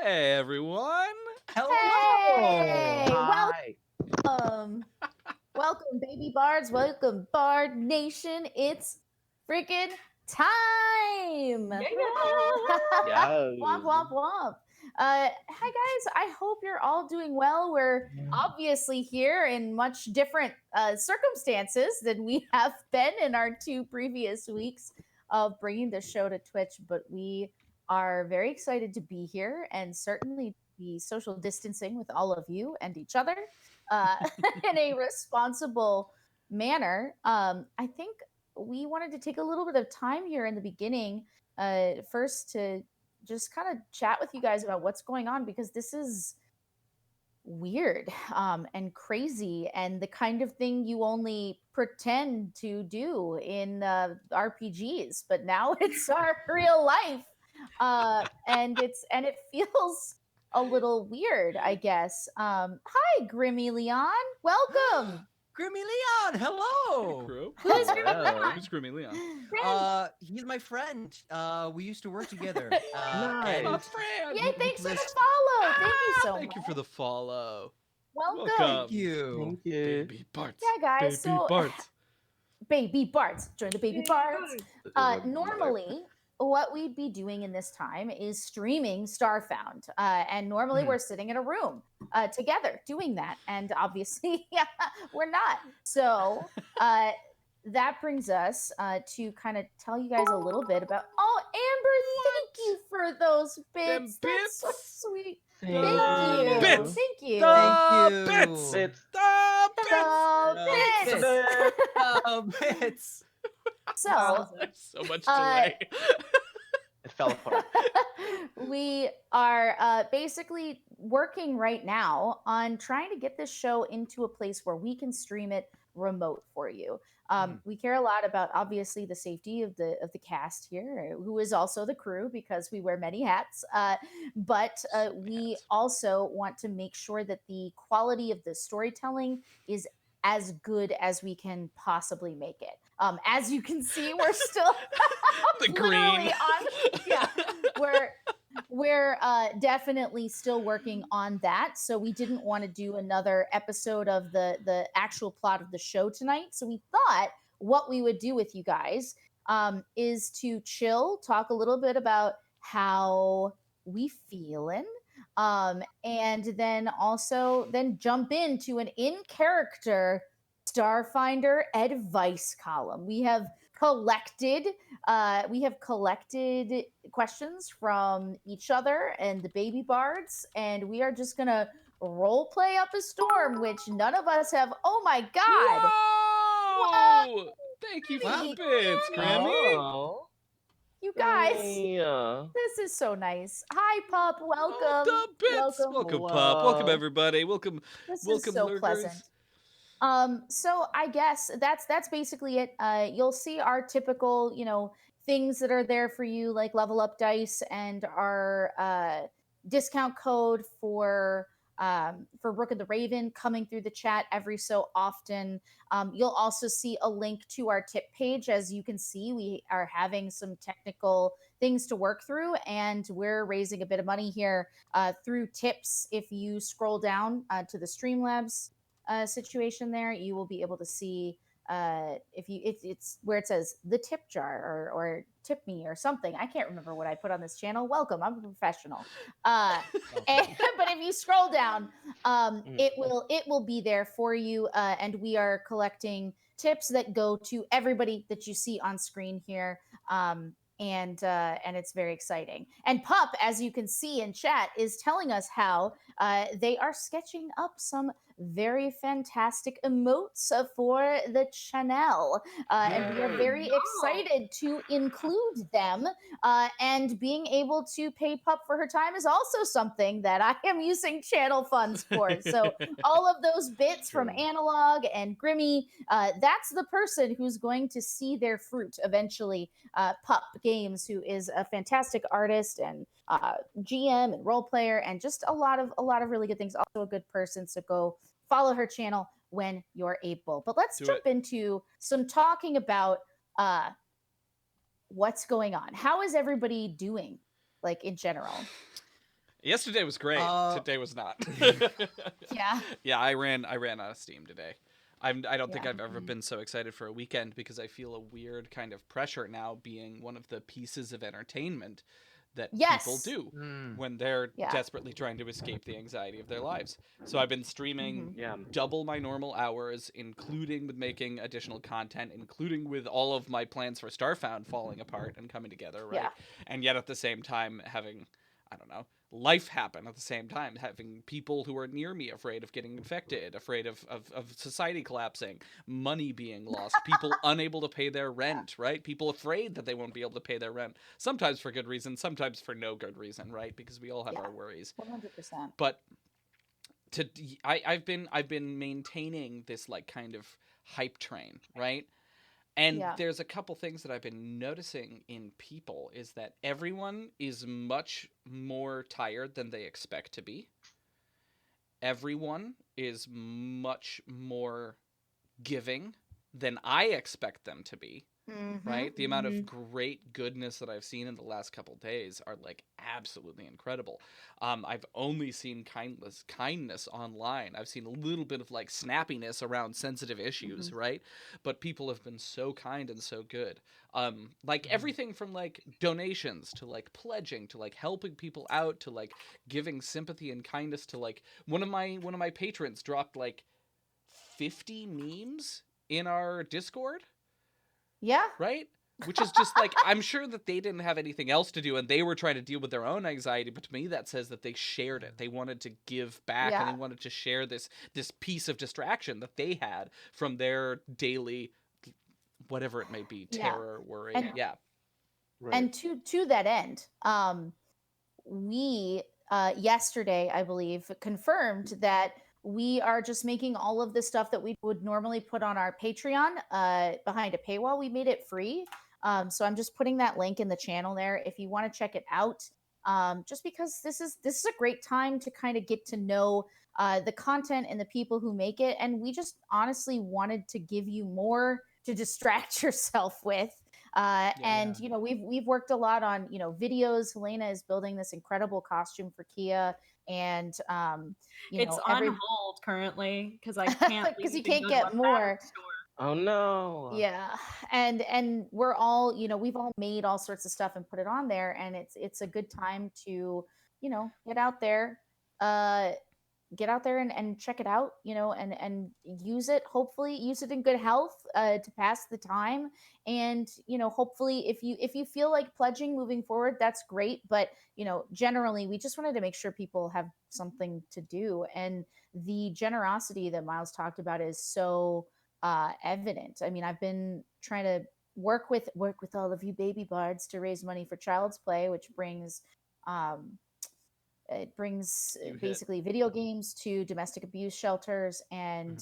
Hey everyone! Hello! Hey, Hi. welcome, baby bards. Welcome, Bard Nation. It's freaking time. Womp Yes. womp womp. Hi guys. I hope you're all doing well. We're obviously here in much different circumstances than we have been in our 2 previous weeks of bringing the show to Twitch, but we are very excited to be here and certainly be social distancing with all of you and each other uh, in a responsible manner. I think we wanted to take a little bit of time here in the beginning, first to just kind of chat with you guys about what's going on because this is weird and crazy and the kind of thing you only pretend to do in RPGs, but now it's our real life, and it feels a little weird, I guess. Hi, Grimmy Leon, welcome. Grimmy Leon, hello. Crew? Who's Hello. Grimmy Leon? Who's Grimmy Leon? He's my friend. We used to work together. Nice. My and friend! Yay, thanks for the list- follow. Thank you so Thank much. you for the follow. Welcome. Welcome. Thank you. Thank you. Baby Barts. Yeah, guys. Baby So, Barts. baby Bards, join the baby Bards. Normally, what we'd be doing in this time is streaming Starfound. And normally we're sitting in a room together doing that. And obviously, we're not. So that brings us to kind of tell you guys a little bit about. Oh, Amber, thank you for those Them bits. That's so bits. sweet. Thank Thank you. Bits. Thank you. The you. bits. Bits. The bits. The bits. Bits. So, So much delay. It fell apart. we are basically working right now on trying to get this show into a place where we can stream it remote for you. We care a lot about obviously the safety of the cast here, who is also the crew because we wear many hats. But we also want to make sure that the quality of the storytelling is as good as we can possibly make it. As you can see, we're still The literally green. yeah, we're definitely still working on that. So we didn't want to do another episode of the actual plot of the show tonight. So we thought what we would do with you guys is to chill, talk a little bit about how we feeling, and then also then jump into an in character Starfinder advice column. We have collected questions from each other and the baby bards, and we are just gonna role play up a storm, which none of us have. Oh my god! Whoa! Thank you for the Grimmy. bits, Grammy. Oh. You guys, Yeah. this is so nice. Hi, pup. Welcome. Oh, the bits. Welcome, Pup. Welcome, Hello. everybody. Welcome, This welcome, is so lurkers. pleasant. So I guess that's basically it. You'll see our typical, things that are there for you, like level up dice and our discount code for Rook of the Raven coming through the chat every so often. You'll also see a link to our tip page. As you can see, we are having some technical things to work through, and we're raising a bit of money here through tips. If you scroll down to the Streamlabs situation there, you will be able to see if it's where it says the tip jar or tip me or something. I can't remember what I put on this channel. Welcome, I'm a professional. But if you scroll down, it will be there for you, and we are collecting tips that go to everybody that you see on screen here. And it's very exciting. And Pup, as you can see in chat, is telling us how they are sketching up some very fantastic emotes for the channel. And we are very excited to include them. And being able to pay Pup for her time is also something that I am using channel funds for. So all of those bits from Analog and Grimmy, that's the person who's going to see their fruit eventually. Pup Games, who is a fantastic artist and GM and role player, and just a lot of really good things. Also a good person, so go follow her channel when you're able. But let's jump into some talking about what's going on. How is everybody doing, like in general? Yesterday was great. Uh, Today was not. Yeah. Yeah, I ran out of steam today. I don't think Yeah. I've ever been so excited for a weekend because I feel a weird kind of pressure now being one of the pieces of entertainment that people Yes. do Mm. when they're Yeah. desperately trying to escape the anxiety of their lives. So I've been streaming Mhm. Yeah. double my normal hours, including with making additional content, including with all of my plans for Starfound falling apart and coming together, right? Yeah. And yet at the same time having, I don't know, life happen at the same time, having people who are near me afraid of getting infected, afraid of society collapsing, money being lost, people unable to pay their rent, right? People afraid that they won't be able to pay their rent, sometimes for good reason, sometimes for no good reason, right? Because we all have Yeah. our worries. 100%. But I've been maintaining this like kind of hype train, right? And Yeah. there's a couple things that I've been noticing in people is that everyone is much more tired than they expect to be. Everyone is much more giving than I expect them to be, Mm-hmm. right? The amount of great goodness that I've seen in the last couple days are like absolutely incredible. I've only seen kindness online. I've seen a little bit of like snappiness around sensitive issues, right? But people have been so kind and so good. Like everything from like donations to like pledging to like helping people out to like giving sympathy and kindness to like one of my patrons dropped like 50 memes in our Discord, Yeah. right? Which is just like, I'm sure that they didn't have anything else to do and they were trying to deal with their own anxiety, but to me that says that they shared it. They wanted to give back and Yeah. they wanted to share this piece of distraction that they had from their daily whatever it may be, Yeah. terror, worry. And Yeah. Right. and to that end, we yesterday, I believe, confirmed that we are just making all of the stuff that we would normally put on our Patreon behind a paywall. We made it free. So I'm just putting that link in the channel there if you want to check it out. Just because this is a great time to kind of get to know the content and the people who make it, and we just honestly wanted to give you more to distract yourself with. And we've worked a lot on videos. Helena is building this incredible costume for Kia, and It's every on hold currently because I can't because you leave and can't go to a get more. fabric store. Oh no. Yeah, and we're all we've all made all sorts of stuff and put it on there, and it's a good time to get out there. And check it out, and use it. Hopefully, use it in good health to pass the time. And hopefully, if you feel like pledging moving forward, that's great. But generally, we just wanted to make sure people have something to do. And the generosity that Miles talked about is so evident. I mean, I've been trying to work with all of you baby bards to raise money for Child's Play, which brings um, it brings You hit. basically video games to domestic abuse shelters and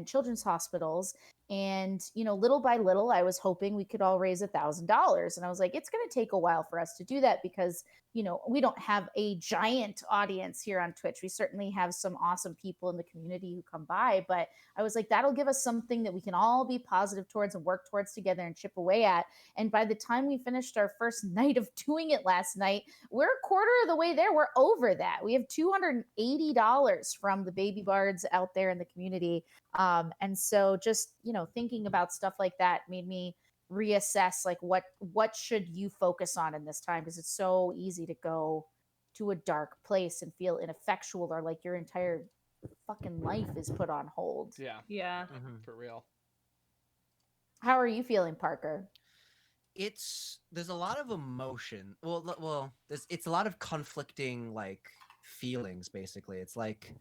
children's hospitals. And little by little, I was hoping we could all raise $1,000. And I was like, it's going to take a while for us to do that because we don't have a giant audience here on Twitch. We certainly have some awesome people in the community who come by, but I was like, that'll give us something that we can all be positive towards and work towards together and chip away at. And by the time we finished our first night of doing it last night, we're a quarter of the way there. We're over that. We have $280 from the baby bards out there in the community. And so just, thinking about stuff like that made me reassess like what should you focus on in this time, because it's so easy to go to a dark place and feel ineffectual, or like your entire fucking life is put on hold. Yeah. Yeah. For real. How are you feeling, Parker? There's a lot of emotion. It's a lot of conflicting like feelings. Basically, it's like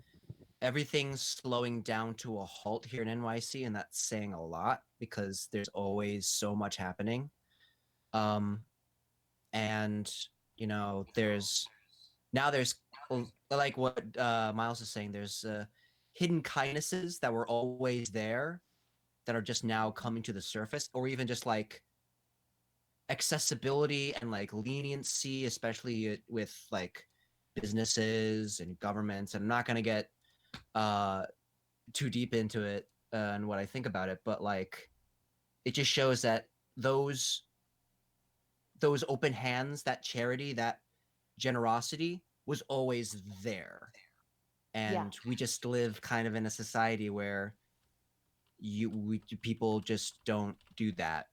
everything's slowing down to a halt here in NYC, and that's saying a lot because there's always so much happening. And there's like what Miles is saying. There's hidden kindnesses that were always there that are just now coming to the surface, or even just like accessibility and like leniency, especially with like businesses and governments. And I'm not going to get too deep into it and what I think about it, but like it just shows that those open hands, that charity, that generosity was always there. And we just live kind of in a society where people just don't do that.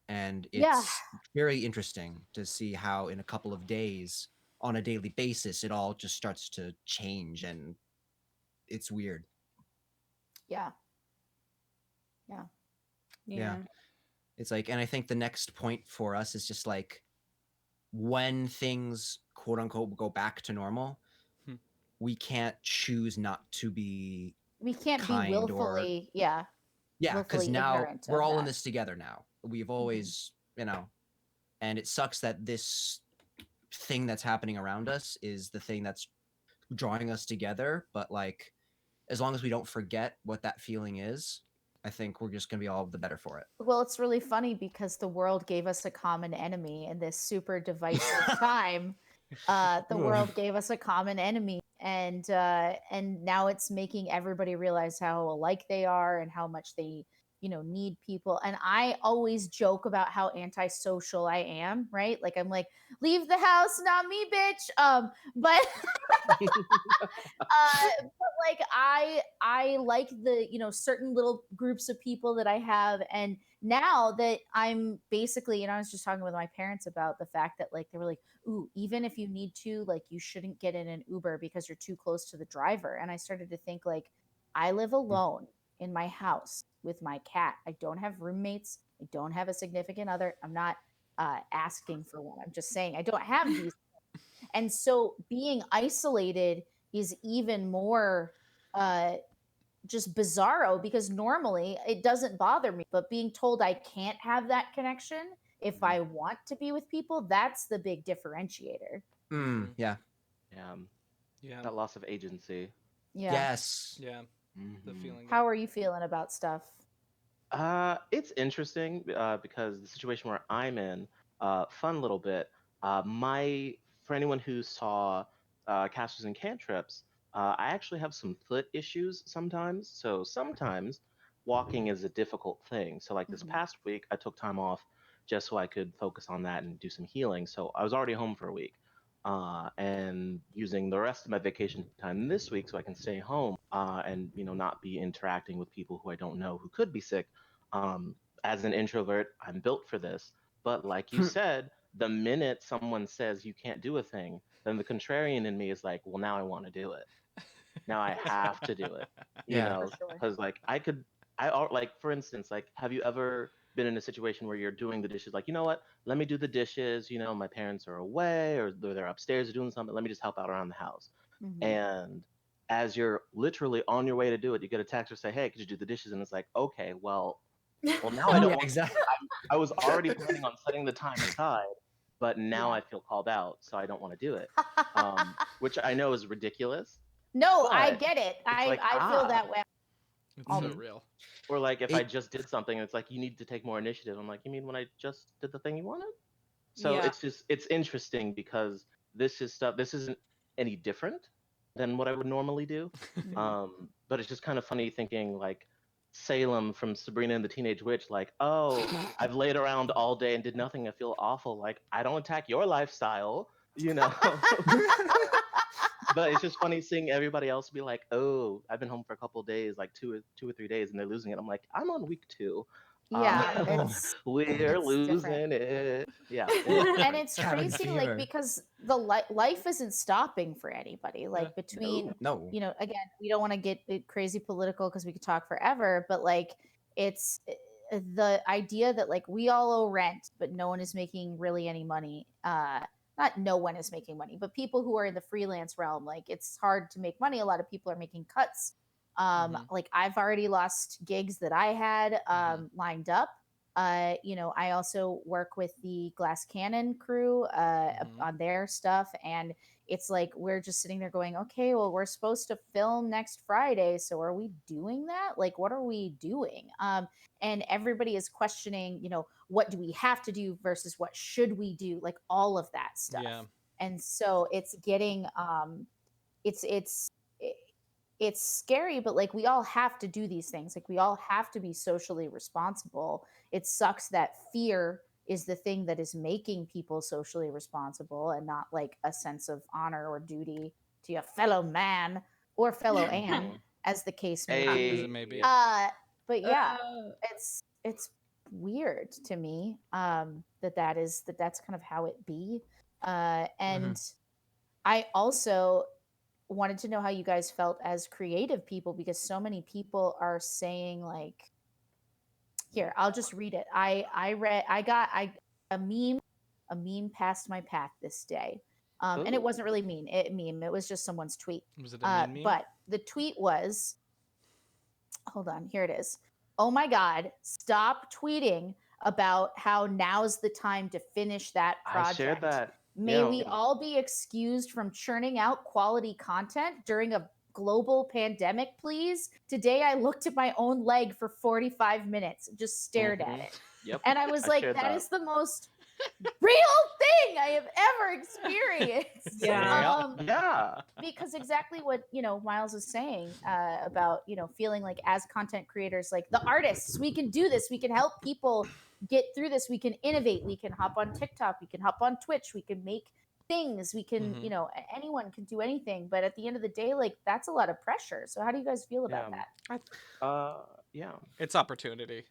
And Yeah. it's very interesting to see how in a couple of days, on a daily basis, it all just starts to change, and it's weird. Yeah. Yeah. Yeah. It's like, and I think the next point for us is just like, when things quote unquote go back to normal, Hmm. we can't choose not to be We can't be kind or willfully, yeah, because willfully now ignorant we're of all in that. this together now. We've Mhm. always, and it sucks that this thing that's happening around us is the thing that's drawing us together. But like, as long as we don't forget what that feeling is, I think we're just gonna be all the better for it. Well, it's really funny because the world gave us a common enemy in this super divisive time. The world gave us a common enemy, and now it's making everybody realize how alike they are and how much they need people. And I always joke about how antisocial I am, right? Like I'm like, leave the house, not me, bitch. But but like I like the certain little groups of people that I have. And now that I'm basically, I was just talking with my parents about the fact that like they were like, ooh, even if you need to, like, you shouldn't get in an Uber because you're too close to the driver. And I started to think, like, I live alone in my house with my cat. I don't have roommates. I don't have a significant other. I'm not asking for one. I'm just saying I don't have these. And so being isolated is even more uh, just bizarro, because normally it doesn't bother me, but being told I can't have that connection if I want to be with people, that's the big differentiator. Yeah. Yeah. Yeah. That loss of agency. Yeah. Yes. Yeah. The Mhm. feeling. How are you feeling about stuff? It's interesting because the situation where I'm in, fun little bit. For anyone who saw Casters and Cantrips, I actually have some foot issues sometimes. So sometimes walking is a difficult thing. So like this Mhm. past week, I took time off just so I could focus on that and do some healing. So I was already home for a week. And using the rest of my vacation time this week so I can stay home and not be interacting with people who I don't know who could be sick. um, as an introvert, I'm built for this. But like you said, the minute someone says you can't do a thing, then the contrarian in me is like, well, now I want to do it. Now I have to do it. Yeah. For sure. Because like like for instance, like, have you ever been in a situation where you're doing the dishes? Like, you know what? Let me do the dishes. My parents are away or they're upstairs doing something. Let me just help out around the house. Mhm. And as you're literally on your way to do it, you get a text or say, "Hey, could you do the dishes?" And it's like, okay, well, now I don't Yeah, want. exactly. I was already planning on setting the time aside, but now Yeah. I feel called out, so I don't want to do it. Which I know is ridiculous, No, I but get it. it's like, I feel that way. It's so real. or like if I It just did something and it's like you need to take more initiative. I'm like, you mean when I just did the thing you wanted? So Yeah. it's interesting because this isn't any different than what I would normally do. Mhm. But it's just kind of funny thinking like Salem from Sabrina and the Teenage Witch, like, oh, I've laid around all day and did nothing. I feel awful. Like, I don't attack your lifestyle, you know. But it's just funny seeing everybody else be like, oh, I've been home for a couple of days, like 2 or 3 days, and they're losing it. I'm like, I'm on week 2. Yeah, Uh, we're it's different. losing it. Yeah, it's And different. it's cabin crazy, like, fever. because the life isn't stopping for anybody. Like, Yeah. between, No. again, we don't want to get crazy political because we could talk forever, but like, it's the idea that like we all owe rent, but no one is making really any money. Not no one is making money, but people who are in the freelance realm, like, it's hard to make money. A lot of people are making cuts. Mhm. Like, I've already lost gigs that I had lined up. I also work with the Glass Cannon crew Mhm. on their stuff, and it's like we're just sitting there going, okay, well, we're supposed to film next Friday, so are we doing that? Like, what are we doing? And everybody is questioning, what do we have to do versus what should we do, like all of that stuff. Yeah. And so it's getting it's it's scary, but like we all have to do these things. Like we all have to be socially responsible. It sucks that fear is the thing that is making people socially responsible, and not like a sense of honor or duty to your fellow man or fellow Anne, Mhm. as the case may As be. it may be. But yeah, Uh, it's weird to me that's kind of how it be. And I also wanted to know how you guys felt as creative people, because so many people are saying like, here, I'll just read it. I a meme passed my path this day. And it Ooh. wasn't really meme, it was just someone's tweet. Was it a mean meme? But the tweet was, hold on, here it is. Oh my God, stop tweeting about how now's the time to finish that I shared project. that. May Yeah. we all be excused from churning out quality content during a global pandemic, please? Today I looked at my own leg for 45 minutes, just stared at Mhm. it. Yep. And I was I like, shared that that. is the most real thing I have ever experienced. Yeah. Yeah. Because exactly what Miles is saying about feeling like, as content creators, like the artists, we can do this, we can help people get through this, we can innovate, we can hop on TikTok, we can hop on Twitch, we can make things, we can Mhm. anyone can do anything, but at the end of the day, like, that's a lot of pressure. So how do you guys feel about Yeah. that? Yeah. It's opportunity,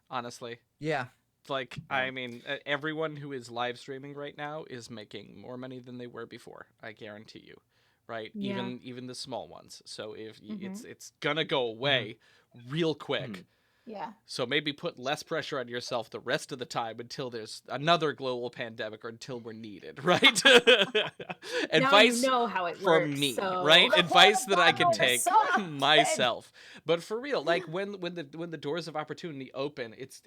honestly. Yeah. Like, Yeah. I mean, everyone who is live streaming right now is making more money than they were before. I guarantee you, right? Yeah. Even the small ones. So if Mhm. it's gonna go away real quick. Yeah. So maybe put less pressure on yourself the rest of the time until there's another global pandemic or until we're needed, right? Now Advice you know how it from works. me, So right? Advice that I can Bubble take so good. myself. But for real, like when the doors of opportunity open, it's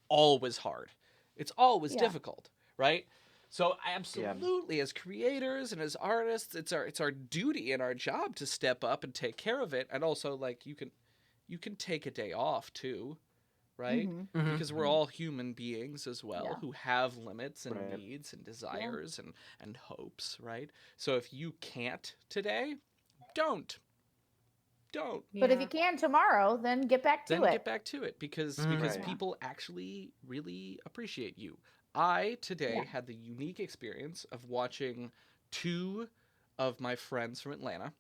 always hard. It's always Yeah. difficult, right? So absolutely, as creators and as artists, it's our duty and our job to step up and take care of it. And also, like, you can take a day off too, right? Mhm. Because we're all human beings as well, Yeah. who have limits and Right. needs and desires and hopes, right? So if you can't today, don't But if yeah. you can tomorrow, then get back to then it. get back to it, because Right. people actually really appreciate you. I today Yeah. had the unique experience of watching two of my friends from Atlanta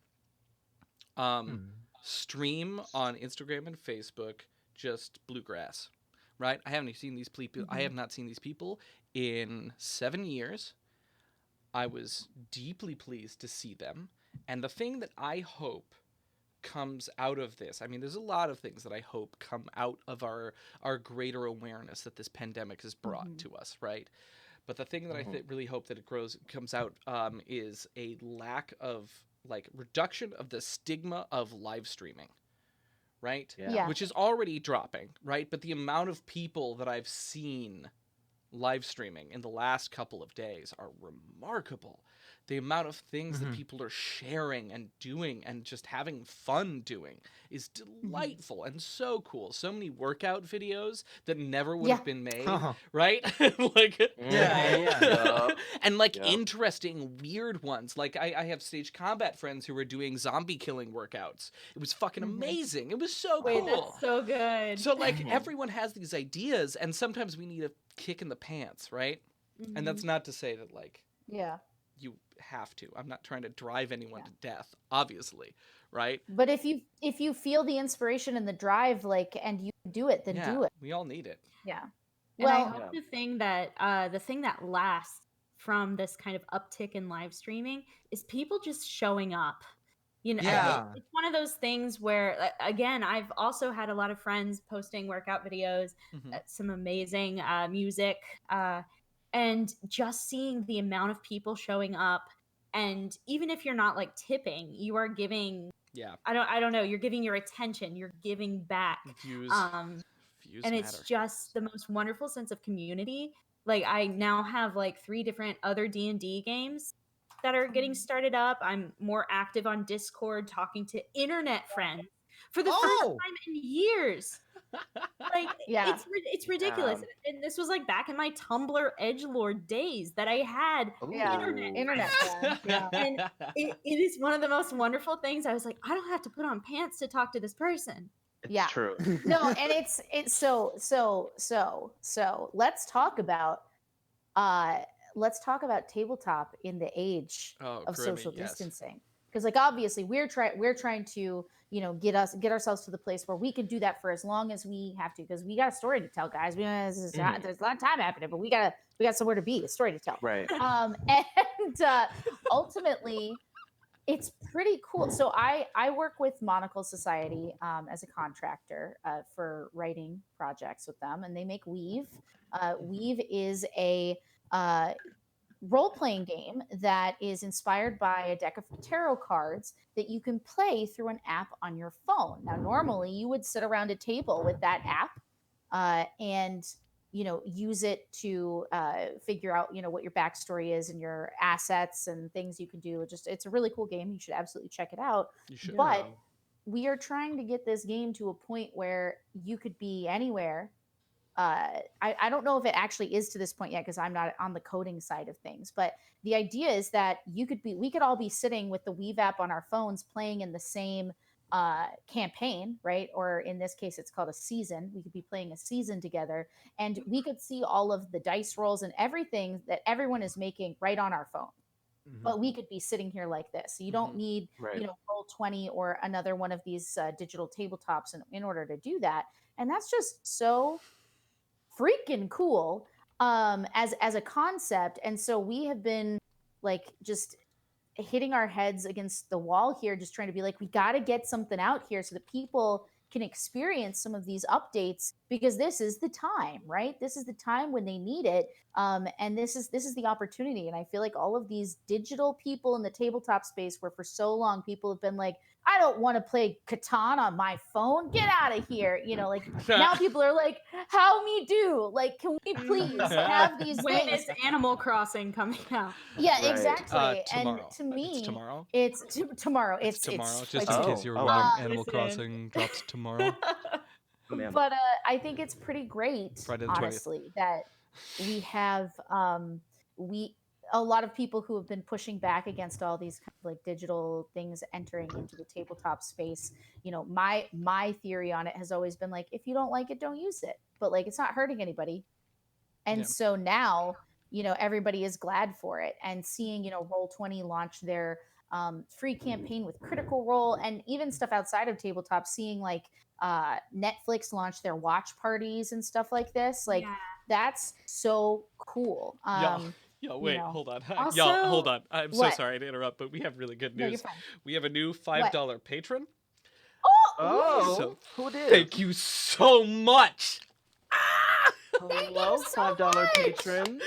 stream on Instagram and Facebook just bluegrass. Right? I haven't seen these people. I have not seen these people in 7 years. I was deeply pleased to see them, and the thing that I hope comes out of this. I mean, there's a lot of things that I hope come out of our greater awareness that this pandemic has brought to us, right? But the thing that I really hope that it comes out is a lack of, like, reduction of the stigma of live streaming, right? Yeah. Yeah. Which is already dropping, right? But the amount of people that I've seen live streaming in the last couple of days are remarkable. The amount of things that people are sharing and doing and just having fun doing is delightful and so cool. So many workout videos that never would have been made, right? Like, Yeah. and like Yep. interesting, weird ones. Like I have stage combat friends who are doing zombie killing workouts. It was fucking amazing. It was so Wait, cool. that's so good. So like everyone has these ideas, and sometimes we need a kick in the pants, right? And that's not to say that, like, Yeah. you have to. I'm not trying to drive anyone to death, obviously, right? But if you feel the inspiration and the drive, like, and you do it, then Yeah, do it. we all need it. Yeah. And I Well, hope the thing that lasts from this kind of uptick in live streaming is people just showing up. You know, Yeah. it's one of those things where, again, I've also had a lot of friends posting workout videos, some amazing music, and just seeing the amount of people showing up. And even if you're not like tipping, you are giving. Yeah. I don't know. You're giving your attention. You're giving back. Views And matter. it's just the most wonderful sense of community. Like, I now have like 3 different other D&D games that are getting started up. I'm more active on Discord, talking to internet friends for the first time in years. Like, yeah. it's ridiculous. And this was like back in my Tumblr edgelord days that I had Yeah. Internet friends. Yeah. and it is one of the most wonderful things. I was like, I don't have to put on pants to talk to this person. It's Yeah. true. No, and it's so let's talk about uh tabletop in the age Oh, of Groovy, social yes. distancing, because like obviously we're trying to get ourselves to the place where we can do that for as long as we have to, because we got a story to tell, guys. There's a lot of time happening, but we got somewhere to be, a story to tell. Right. And ultimately it's pretty cool. So I work with Monocle Society as a contractor for writing projects with them, and they make Weave. Weave is a role-playing game that is inspired by a deck of tarot cards that you can play through an app on your phone. Now, normally you would sit around a table with that app and use it to figure out what your backstory is and your assets and things you can do. It's a really cool game. You should absolutely check it out. You should. But we are trying to get this game to a point where you could be anywhere. I don't know if it actually is to this point yet, because I'm not on the coding side of things, but the idea is that we could all be sitting with the Weave app on our phones playing in the same campaign, right? Or in this case, it's called a season. We could be playing a season together, and we could see all of the dice rolls and everything that everyone is making right on our phone. But we could be sitting here like this. So you don't need, Right. Roll20 or another one of these digital tabletops in order to do that. And that's just so freaking cool as a concept. And so we have been like just hitting our heads against the wall here, just trying to be like, we got to get something out here so that people can experience some of these updates, because this is the time, right? This is the time when they need it. And this is the opportunity. And I feel like all of these digital people in the tabletop space, where for so long people have been like, I don't want to play Catan on my phone, get out of here, like now people are like, how me do, like, can we please have these When things? is Animal Crossing coming out? Yeah, Right. exactly. Tomorrow. And to me, It's tomorrow. it's tomorrow. It's tomorrow. It's Just quite in soon. case you were Oh, wondering, wow. Animal Listen. Crossing drops tomorrow. Man. But I think it's pretty great, Friday the 20th. honestly, that we have we a lot of people who have been pushing back against all these kind of like digital things entering into the tabletop space. My theory on it has always been like, if you don't like it, don't use it. But like, it's not hurting anybody. And Yeah. so now, everybody is glad for it. And seeing, Roll20 launch their free campaign with Critical Role, and even stuff outside of tabletop, seeing like Netflix launch their watch parties and stuff like this, like Yeah. that's so cool. Yo, wait, know. hold on. Also- Y'all, hold on. I'm so What? sorry to interrupt, but we have really good No, you're news. fine. We have a new $5 patron. Oh, So, who did? Thank you so much. Hello, $5 patron.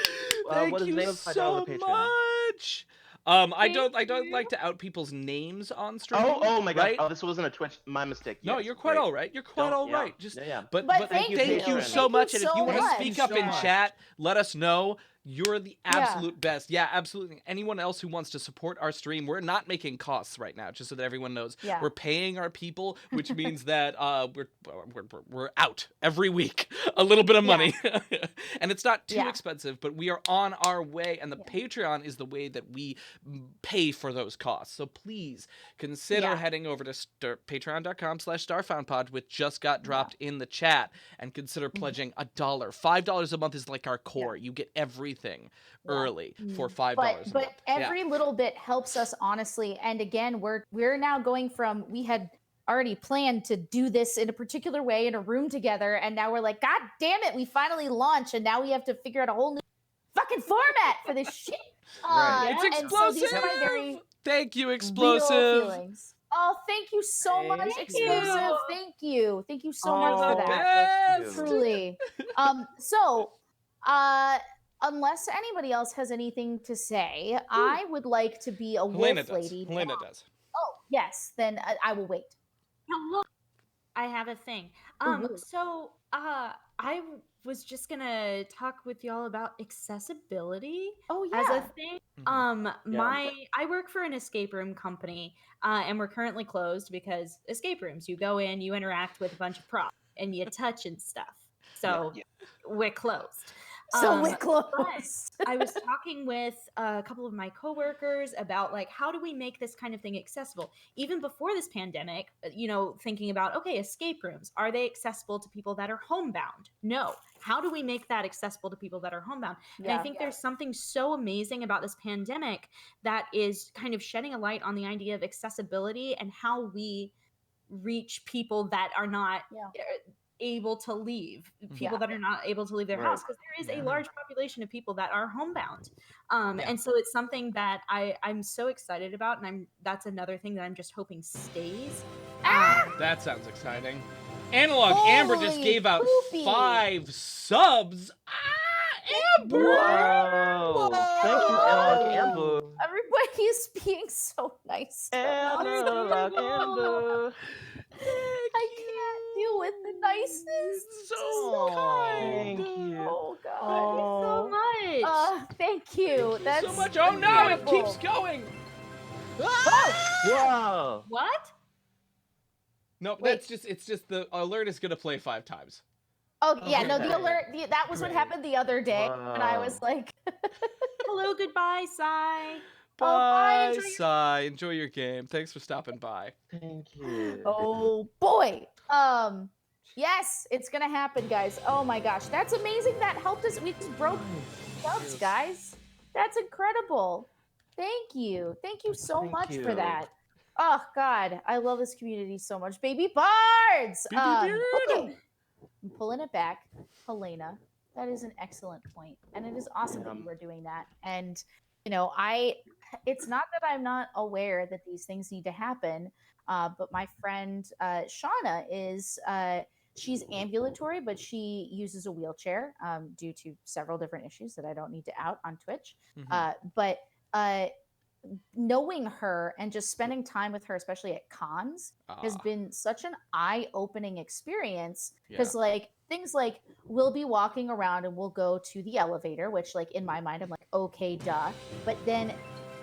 Thank what is the you name of $5 so patron? much. I don't Thank you. like to out people's names on stream. Oh my right? god. Oh, this wasn't a Twitch. My mistake. No, Yes, you're quite great. all right. You're quite Don't- all yeah, right. Just yeah. But thank thank you you. so Thank much. you And if you so want to much. speak up in much. chat, let us know. You're the Yeah. absolute best. Yeah, absolutely. Anyone else who wants to support our stream, we're not making costs right now, just so that everyone knows. Yeah. We're paying our people, which means that we're out every week a little bit of money. And it's not too Yeah. expensive, but we are on our way, and the Patreon is the way that we pay for those costs. So please consider Yeah. heading over to patreon.com/starfoundpod, which just got dropped in the chat, and consider pledging $1. $5 a month is like our core. You get everything early for $5 a But month. every little bit helps us, honestly. And again, we're now going from, we had already planned to do this in a particular way in a room together, and now we're like, god damn it, we finally launched, and now we have to figure out a whole new fucking format for this shit. Right. It's And so these explosive. are my very Thank you, real explosive. feelings. Oh, thank you so much, Thank Explosive. you. Thank you so much You're for the that. best. Truly. So unless anybody else has anything to say, I would like to be a Helena wolf does. lady. Helena now. does. Oh, yes, then I will wait. Now look, I have a thing. Ooh. So I was just gonna talk with y'all about accessibility Oh, as a yeah. thing. Yeah. I work for an escape room company, and we're currently closed because escape rooms, you go in, you interact with a bunch of props, and you touch and stuff. So we're closed. So we're But close. I was talking with a couple of my coworkers about like how do we make this kind of thing accessible? Even before this pandemic, thinking about okay, escape rooms, are they accessible to people that are homebound? No. How do we make that accessible to people that are homebound? And I think there's something so amazing about this pandemic that is kind of shedding a light on the idea of accessibility and how we reach people that are not able to leave, people that are not able to leave their house, because there is a large population of people that are homebound. And so it's something that I'm so excited about, and that's another thing that I'm just hoping stays. That sounds exciting. Analog Holy Amber just gave out poopy. 5 subs. Amber! Whoa! Thank you, Analog Amber. Everybody's being so nice. Analog Amber. I can't deal with the niceness. It's This is so kind. Thank you. Oh God. Oh, So much. Thank you. That's so much. Oh no, it incredible. keeps going. whoa! What? No, Wait. it's just the alert is gonna play 5 times. Oh yeah, no, Okay. the alert. That was what Great. happened the other day, and I was Wow. like, Hello, goodbye, Sai. Oh, bye, Bye, enjoy your- Sai. Enjoy your game. Thanks for stopping by. Thank you. oh boy. Yes, it's gonna happen, guys. Oh my gosh, that's amazing. That helped us. We just broke subs, guys. That's incredible. Thank you. Thank you so Thank much for you. that. Oh God, I love this community so much. Baby Bards. Baby Okay. I'm pulling it back, Helena. That is an excellent point, and it is awesome that you are doing that. And it's not that I'm not aware that these things need to happen, but my friend Shauna is. She's ambulatory, but she uses a wheelchair due to several different issues that I don't need to out on Twitch. But knowing her and just spending time with her, especially at cons, has been such an eye-opening experience. Because like things like we'll be walking around and we'll go to the elevator, which like in my mind I'm like, okay, duh. But then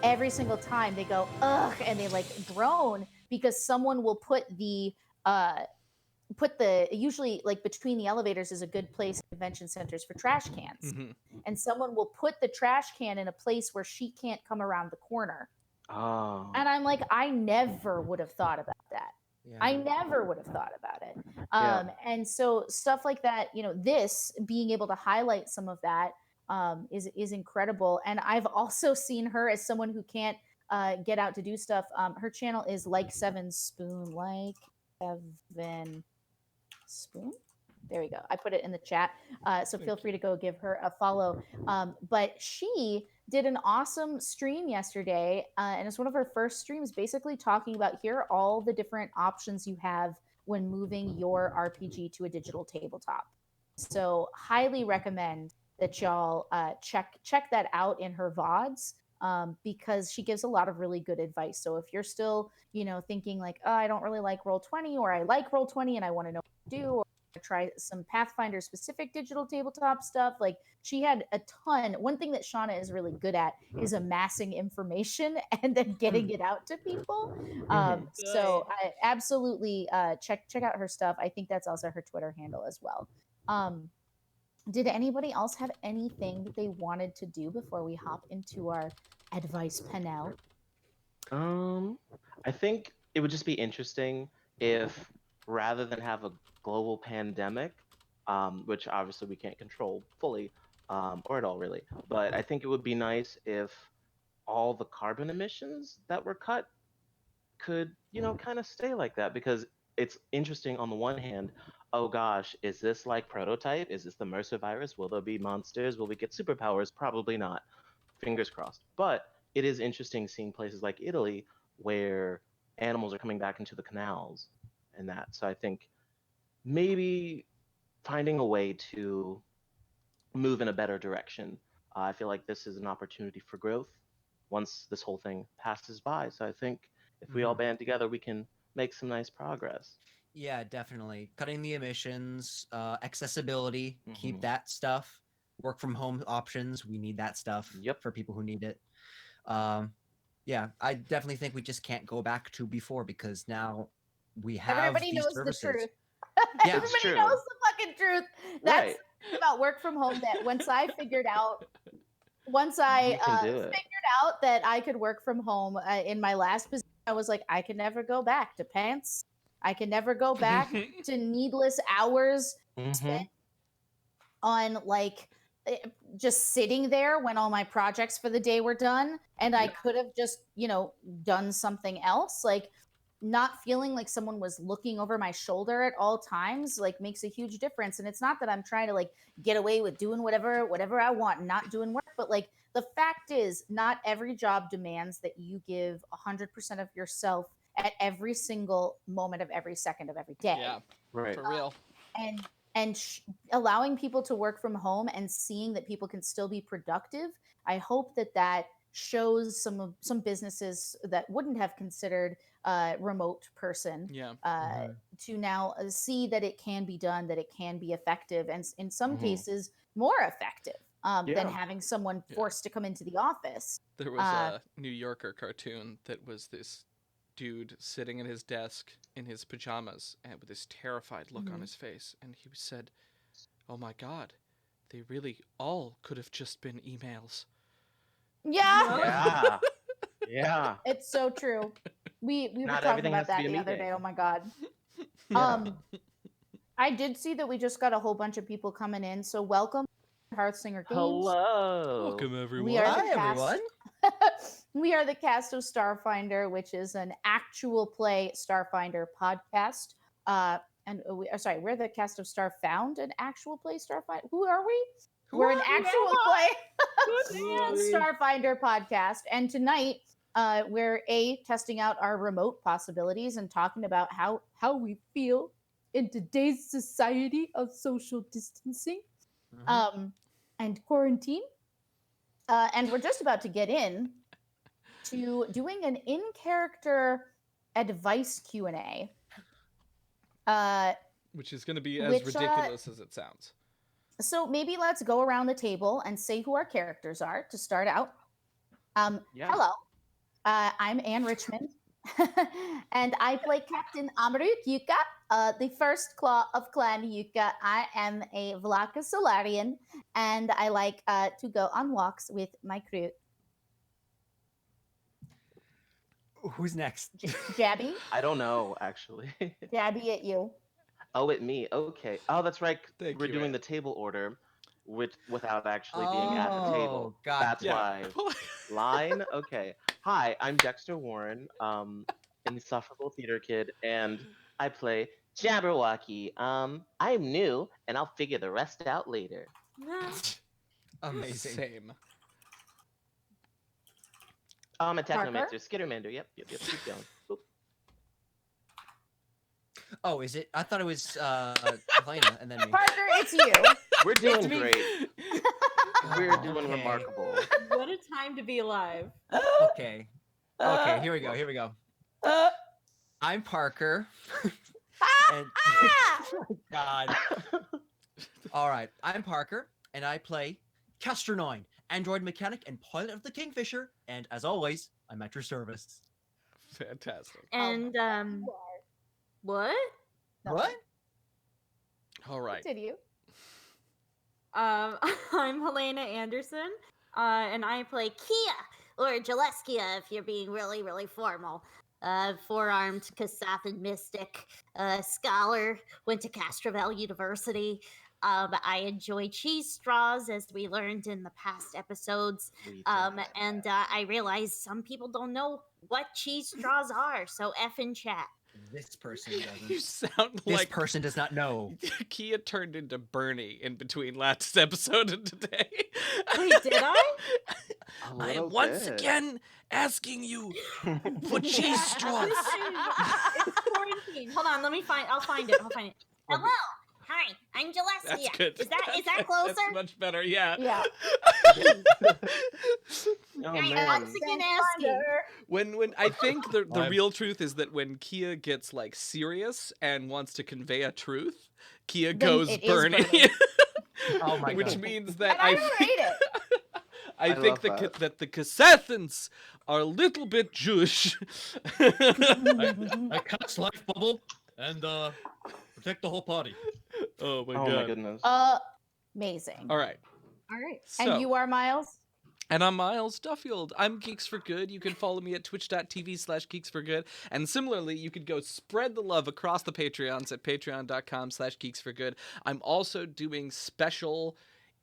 every single time they go, ugh, and they like groan because someone will usually like between the elevators is a good place in convention centers for trash cans. And someone will put the trash can in a place where she can't come around the corner. Oh. And I'm like, I never would have thought about that. I never would have thought about it. And so stuff like that, this being able to highlight some of that is incredible. And I've also seen her as someone who can't get out to do stuff. Her channel is like 7 Spoon, like 7 Spoon. There we go. I put it in the chat. So feel free to go give her a follow. But she did an awesome stream yesterday. And it's one of her first streams, basically talking about here are all the different options you have when moving your RPG to a digital tabletop. So highly recommend that y'all check that out in her VODs. Because she gives a lot of really good advice. So if you're still, thinking like, oh, I don't really like Roll20, or I like Roll20 and I want to know what to do, or try some Pathfinder specific digital tabletop stuff, like she had a ton. One thing that Shauna is really good at is amassing information and then getting it out to people. So I absolutely check out her stuff. I think that's also her Twitter handle as well. Did anybody else have anything that they wanted to do before we hop into our advice panel? I think it would just be interesting if rather than have a global pandemic, which obviously we can't control fully, or at all really, but I think it would be nice if all the carbon emissions that were cut could, kind of stay like that, because it's interesting on the one hand, oh gosh, is this like Prototype? Is this the MRSA virus? Will there be monsters? Will we get superpowers? Probably not. Fingers crossed. But it is interesting seeing places like Italy where animals are coming back into the canals and that. So I think maybe finding a way to move in a better direction. I feel like this is an opportunity for growth once this whole thing passes by. So I think if we all band together, we can make some nice progress. Yeah, definitely. Cutting the emissions, accessibility, keep that stuff. Work from home options, we need that stuff for people who need it. Yeah, I definitely think we just can't go back to before, because now we have Everybody these knows services. the truth. Yeah, Everybody knows the fucking truth. That's about work from home that once I figured out You can do it. figured out that I could work from home in my last position, I was like, I can never go back to pants. I can never go back to needless hours Mm-hmm. on like just sitting there when all my projects for the day were done, and I could have just done something else. Like, not feeling like someone was looking over my shoulder at all times like makes a huge difference. And it's not that I'm trying to like get away with doing whatever I want and not doing work, but like the fact is not every job demands that you give 100% of yourself at every single moment of every second of every day. Yeah, Right. for real. And allowing people to work from home and seeing that people can still be productive, I hope that shows some businesses that wouldn't have considered a remote person Yeah. to now see that it can be done, that it can be effective, and in some Mhm. cases more effective than Yeah. having someone Yeah. forced to come into the office. There was a New Yorker cartoon that was this dude sitting at his desk in his pajamas and with this terrified look on his face, and he said, "Oh my God, they really all could have just been emails." Yeah, Yeah. Yeah. it's so true. We were Not talking everything about has to that be a the other meeting. day. Oh my God. Yeah. I did see that we just got a whole bunch of people coming in. So welcome to Hearthsinger Games. Hello. Welcome, everyone. We are Hi, the cast. everyone. We are the cast of Starfinder, which is an actual play Starfinder podcast. We're the cast of Starfound, an actual play Starfinder. Who are we? We're an actual play Starfinder podcast. And tonight, we're testing out our remote possibilities and talking about how we feel in today's society of social distancing and quarantine. And we're just about to get in to doing an in-character advice Q&A. Which is going to be as Which, ridiculous as it sounds. So maybe let's go around the table and say who our characters are to start out. Yeah. Hello, I'm Anne Richmond, and I play Captain Amaruk Yuka, the first claw of Clan Yuka. I am a Vlaka Solarian, and I like to go on walks with my crew. Who's next? Jabby, I don't know, actually. Jabby at you. Oh, at me. Okay. Oh, that's right. Thank We're you, doing Anne. the table order without actually being at the table. God. That's Yeah. why. Line? Okay. Hi, I'm Dexter Warren, insufferable theater kid, and I play Jabberwocky. I'm new, and I'll figure the rest out later. Amazing. Same. I'm a Parker? Technomancer, Skittermander. Yep. Keep going. Boop. Oh, is it? I thought it was Helena and then me. Parker, it's you. We're doing me. great. We're Oh, doing okay. remarkable. What a time to be alive. Okay. Here we go. I'm Parker. And oh, God. All right. I'm Parker, and I play Castor9, android mechanic and pilot of the Kingfisher. And as always, I'm at your service. Fantastic. And what? What? All right. Continue. I'm Helena Anderson, and I play Kia, or Jaleskia if you're being really, really formal. Four-armed Kasathan mystic, scholar, went to Castrovel University. I enjoy cheese straws, as we learned in the past episodes. And I realize some people don't know what cheese straws are, so F in chat. This person You doesn't. sound This like person does not know. Kia turned into Bernie in between last episode and today. Wait, did I? A I little am once bit. again asking you for cheese straws. It's quarantine. Hold on, I'll find it. Hello. Hi, I'm Jaleskia. That's good. Is that closer? That's much better. Yeah. Yeah. Oh I'm man. once again asking. When I think the I'm- real truth is that when Kia gets like serious and wants to convey a truth, Kia Then goes it is Bernie. Bernie. Oh my Which God. means And that I I rate it. I I think love that. that the Kasathans are a little bit Jewish. I cast life bubble and protect the whole party. Oh my Oh god. my goodness. Amazing. All right. All right. So, And you are Miles? and I'm Miles Duffield. I'm Geeks for Good. You can follow me at twitch.tv/geeksforgood. And similarly, you could go spread the love across the Patreons at patreon.com/geeksforgood. I'm also doing special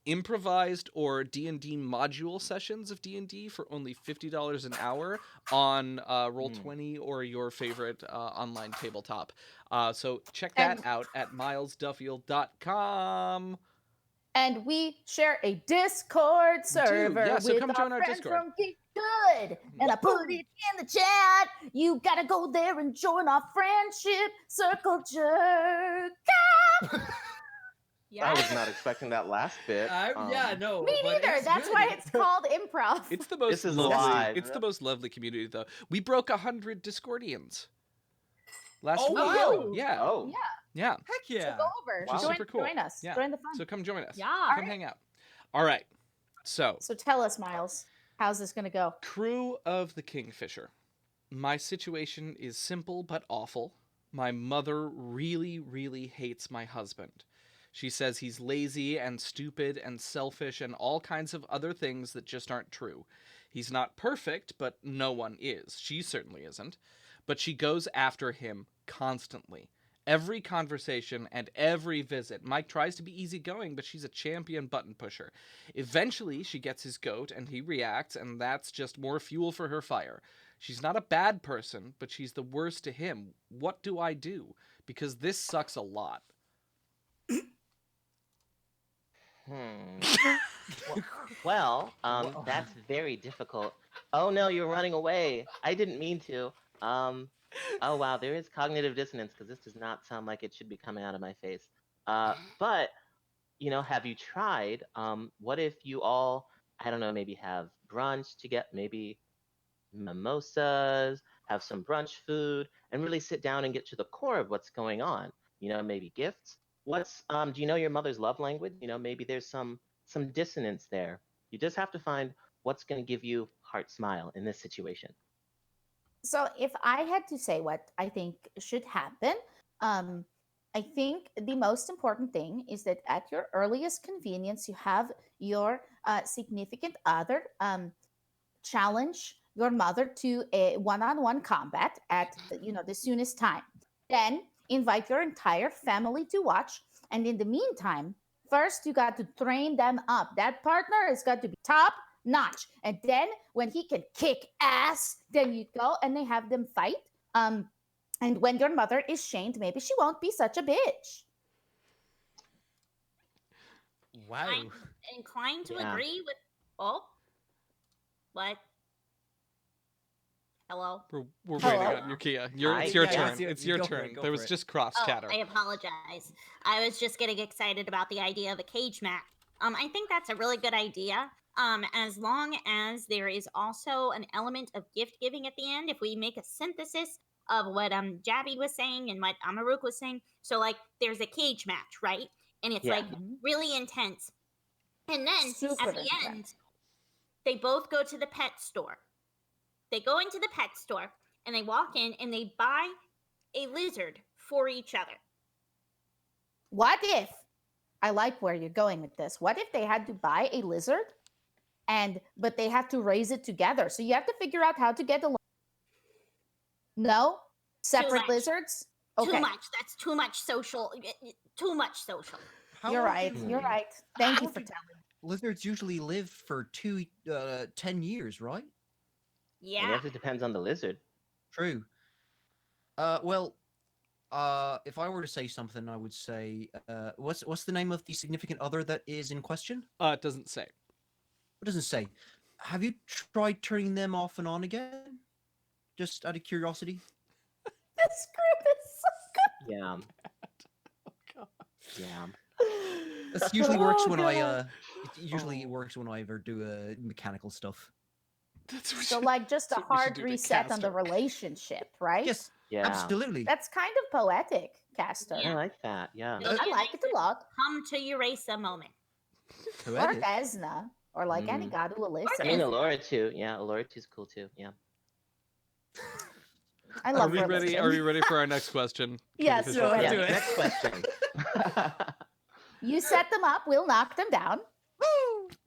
improvised or D&D module sessions of D&D for only $50 an hour on Roll20 or your favorite online tabletop. So check that And- out at milesduffield.com. And we share a Discord server yeah, so with come join our friends Discord. from Geek Good. And I put it in the chat. You gotta go there and join our friendship circle jerk. Yeah. I was not expecting that last bit. Yeah, no. Me but neither. it's That's good. why it's called improv. It's the most This is lovely. live. It's the most lovely community, though. We broke 100 Discordians last Oh, week. wow. Yeah, Oh, yeah. Heck So yeah. go over. Wow. Join, Super cool. join us. Yeah. Join the fun. So come join us. Yeah. Come hang out. All right. So, So tell us, Miles, how's this gonna go? crew of the Kingfisher. My situation is simple but awful. My mother really, really hates my husband. She says he's lazy and stupid and selfish and all kinds of other things that just aren't true. He's not perfect, but no one is. She certainly isn't. But she goes after him constantly. Every conversation and every visit, Mike tries to be easygoing, but she's a champion button pusher. Eventually, she gets his goat, and he reacts, and that's just more fuel for her fire. She's not a bad person, but she's the worst to him. What do I do? Because this sucks a lot. Well, that's very difficult. Oh no, you're running away. I didn't mean to. Oh wow, there is cognitive dissonance because this does not sound like it should be coming out of my face. But have you tried? What if you all, I don't know, maybe have brunch to get maybe mimosas, have some brunch food, and really sit down and get to the core of what's going on. Maybe gifts. Do you know your mother's love language? Maybe there's some dissonance there. You just have to find what's going to give you heart smile in this situation. So if I had to say what I think should happen, I think the most important thing is that at your earliest convenience, you have your significant other challenge your mother to a one-on-one combat at the soonest time. Then invite your entire family to watch, and in the meantime, first you got to train them up. That partner has got to be top notch, and then when he can kick ass, then you go and they have them fight. And when your mother is shamed, maybe she won't be such a bitch. Wow. I'm inclined to Yeah. agree with. Oh, what? Hello. We're Hello? waiting on you, Kia. It's Hi. your Yeah, turn. yeah, It's you your go for turn. it, go There for was it. just cross chatter. I apologize. I was just getting excited about the idea of a cage match. I think that's a really good idea. As long as there is also an element of gift giving at the end, if we make a synthesis of what Jabby was saying and what Amaruk was saying. So like there's a cage match, right? And it's Yeah. like really intense. And then Super at the intense. end, they both go to the pet store. They go into the pet store and they walk in and they buy a lizard for each other. What if, I like where you're going with this, what if they had to buy a lizard but they have to raise it together? So you have to figure out how to get the No? Separate much. lizards? Too Okay. much. That's too much social. Too much social. How You're long right. do You're right. Thank you how for do telling. lizards usually live for 10 years, right? I Yeah. guess it depends on the lizard. True. If I were to say something, I would say, what's the name of the significant other that is in question? It doesn't say. What does it say? Have you tried turning them off and on again? Just out of curiosity. This group is so Yeah. Oh god. Yeah. This usually works Oh, when God. it works when I ever do mechanical stuff. That's what So you- like just a that's what we should hard do to reset on the Castor. relationship, right? Yes, Yeah. absolutely. That's kind of poetic, Castor. I like that. Yeah. Yeah. I like it a lot. Come to Eureka moment. Or Poetic. Esna. Or like any god who will I listen. mean, Allura too. Yeah, Allura too's cool too. Yeah. I Are love we her ready? listening. Are we ready for our next question? Yes, Kingfisher go ahead. fan? do it. Next question. You set them up, we'll knock them down.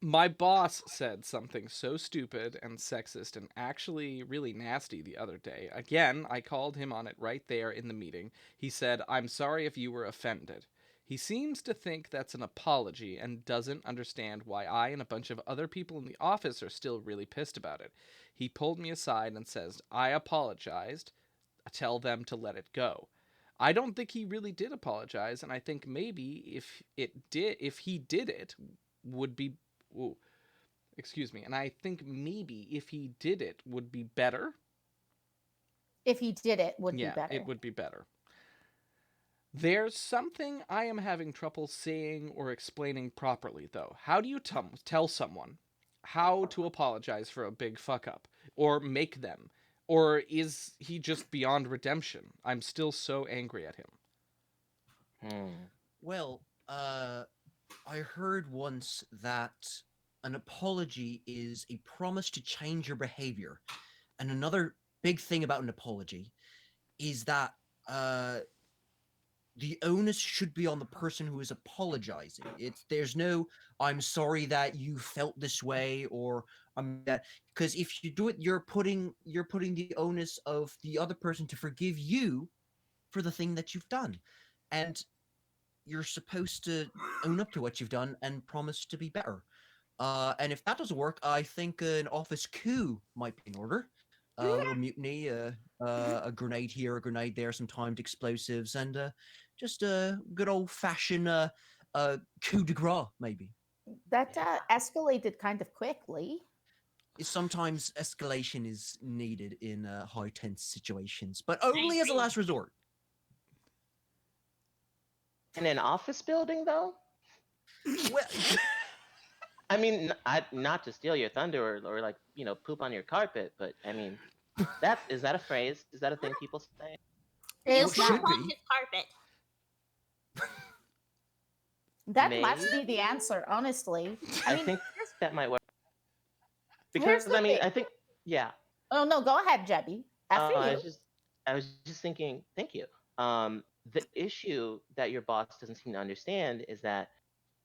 My boss said something so stupid and sexist and actually really nasty the other day. Again, I called him on it right there in the meeting. He said, "I'm sorry if you were offended." He seems to think that's an apology and doesn't understand why I and a bunch of other people in the office are still really pissed about it. He pulled me aside and says, "I apologized. Tell them to let it go." I don't think he really did apologize, and I think maybe if he did it, would be, ooh, excuse me, and I think maybe if he did it would be better. If he did it, would Yeah, be better. it would be better. There's something I am having trouble saying or explaining properly, though. How do you tell someone how to apologize for a big fuck up? Or make them? Or is he just beyond redemption? I'm still so angry at him. Well, I heard once that an apology is a promise to change your behavior. And another big thing about an apology is that the onus should be on the person who is apologizing. There's no "I'm sorry that you felt this way" or that, because if you do it, you're putting the onus of the other person to forgive you for the thing that you've done. And you're supposed to own up to what you've done and promise to be better. And if that doesn't work, I think an office coup might be in order. A little mutiny, a grenade here, a grenade there, some timed explosives, and just a good old-fashioned coup de grace, maybe. That escalated kind of quickly. Sometimes escalation is needed in high tense situations, but only as a last resort. In an office building, though? Well, I mean, not to steal your thunder or like, poop on your carpet, but I mean, is that a phrase? Is that a thing people say? You It's should poop not. on be. his carpet. That Maybe. must be the answer, honestly. I I mean, think that might work. here's Because the I mean, thing. I think, yeah. Oh no, go ahead, Jebby. After I you. was just, I was just thinking. Thank you. The issue that your boss doesn't seem to understand is that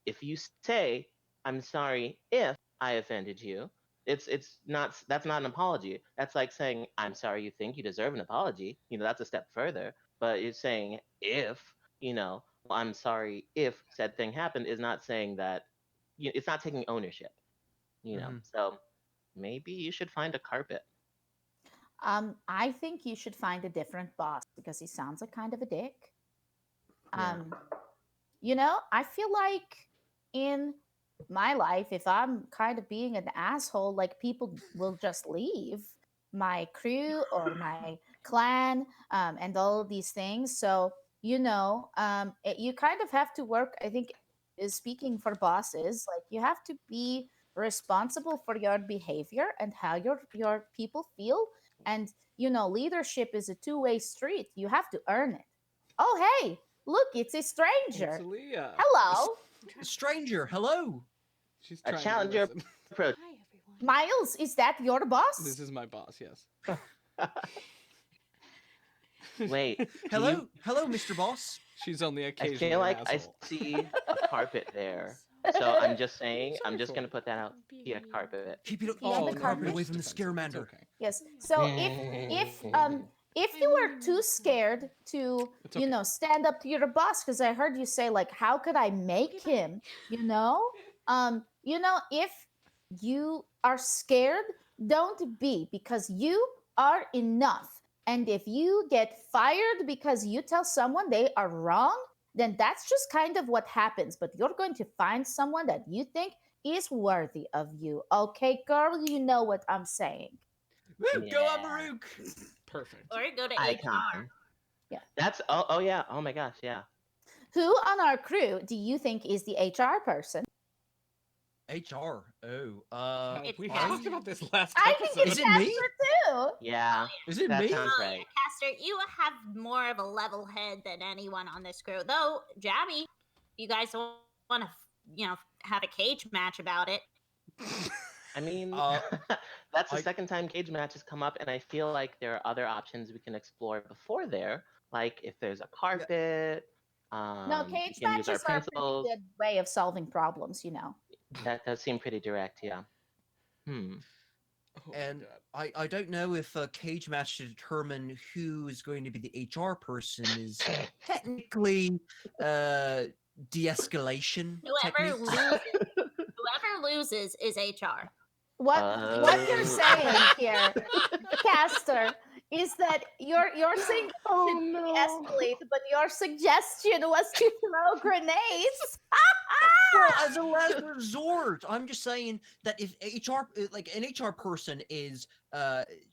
if you say, "I'm sorry if I offended you," it's not that's not an apology. That's like saying, "I'm sorry you think you deserve an apology." That's a step further. But you're saying if, "Well, I'm sorry if said thing happened," is not saying that. It's not taking ownership. So maybe you should find a carpet. I think you should find a different boss because he sounds like kind of a dick. Yeah. I feel like in my life, if I'm kind of being an asshole, like people will just leave my crew or my clan, and all of these things. So, you kind of have to work, I think, is speaking for bosses, like you have to be responsible for your behavior and how your people feel. And, leadership is a two-way street. You have to earn it. Oh, hey, look, it's a It's stranger. Aaliyah. Hello. Stranger, hello. She's A trying to challenger listen. approach. Hi, everyone. Miles, is that your boss? This is my boss, yes. Wait, Hello, Mr. Boss. She's only I occasionally feel an like I asshole. see a carpet there. So I'm just saying, I'm Sorry just for gonna it. put that out. See a carpet. Keep it, Yeah, the keep the carpet carpet. away just from the defensive. It's Scaremander. okay. Yes. So if you were too scared to, It's okay. stand up to your boss, because I heard you say like, how could I make him, if you are scared, don't be, because you are enough. And if you get fired because you tell someone they are wrong, then that's just kind of what happens. But you're going to find someone that you think is worthy of you. Okay, girl, you know what I'm saying. Woo, go on, Yeah. Maruk. Perfect. Or go to HR. Icon. Yeah. That's oh yeah. Oh my gosh, yeah. Who on our crew do you think is the HR person? HR. Oh, It's We Castor. talked about this last I episode. think it's Is it me? Casper too. Yeah. Is it That me? sounds Oh, right. yeah, Castor, you have more of a level head than anyone on this crew. Though, Jabby, you guys want to, have a cage match about it. I mean, Uh, that's the I- second time cage match has come up, and I feel like there are other options we can explore before there. Like if there's a carpet, No, We cage can use our matches are a pretty pencils. good way of solving problems, you know. That does seem pretty direct, yeah. Hmm. Oh And my god. I don't know if a cage match to determine who is going to be the HR person is technically de-escalation Whoever techniques. loses is HR. What you're Oh. saying here, Caster, is that you're saying that Oh should no. de-escalate, but your suggestion was to throw grenades. Well, as a last resort, I'm just saying that if HR, like an HR person, is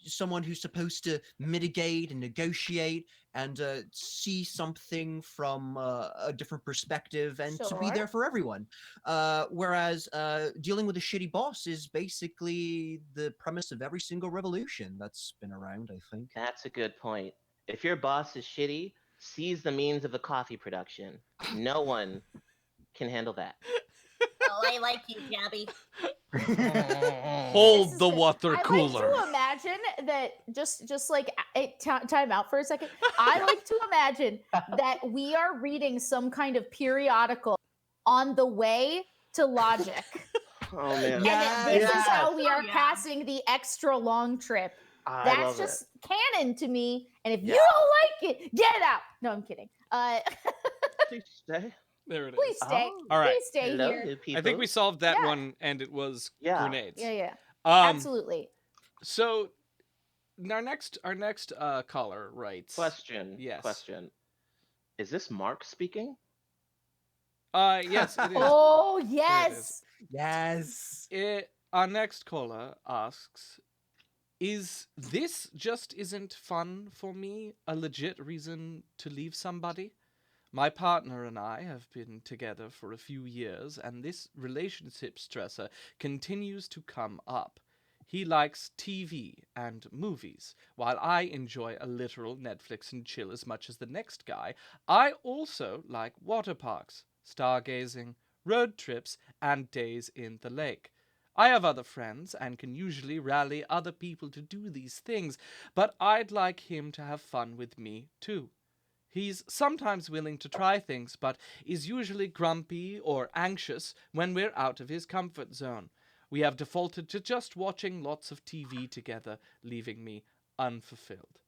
someone who's supposed to mitigate and negotiate and see something from a different perspective and to be Sure. there for everyone, whereas dealing with a shitty boss is basically the premise of every single revolution that's been around, I think. That's a good point. If your boss is shitty, seize the means of the coffee production. No one can handle that. Oh, I like you, Gabby. This Hold is the good. water I like cooler. to imagine that just like time out for a second. I like to imagine that we are reading some kind of periodical on the way to Logic. Oh man. And that this is Yes. how we Oh, are yeah. passing the extra long trip. I That's love just canon to me. And if Yeah. you don't like it, get out. No, I'm kidding. it. Please stay. There it Please is. stay. Oh, All right. Please stay hello, here. new people. I think we solved that Yeah. one, and it was Yeah. grenades. Yeah. Um, Absolutely. So our next caller writes. Question. Yes. Question. Is this Mark speaking? Yes, it is. Oh, It is. yes. Yes. Our next caller asks, is this just isn't fun for me a legit reason to leave somebody? My partner and I have been together for a few years, and this relationship stressor continues to come up. He likes TV and movies. While I enjoy a literal Netflix and chill as much as the next guy, I also like water parks, stargazing, road trips, and days in the lake. I have other friends and can usually rally other people to do these things, but I'd like him to have fun with me too. He's sometimes willing to try things, but is usually grumpy or anxious when we're out of his comfort zone. We have defaulted to just watching lots of TV together, leaving me unfulfilled.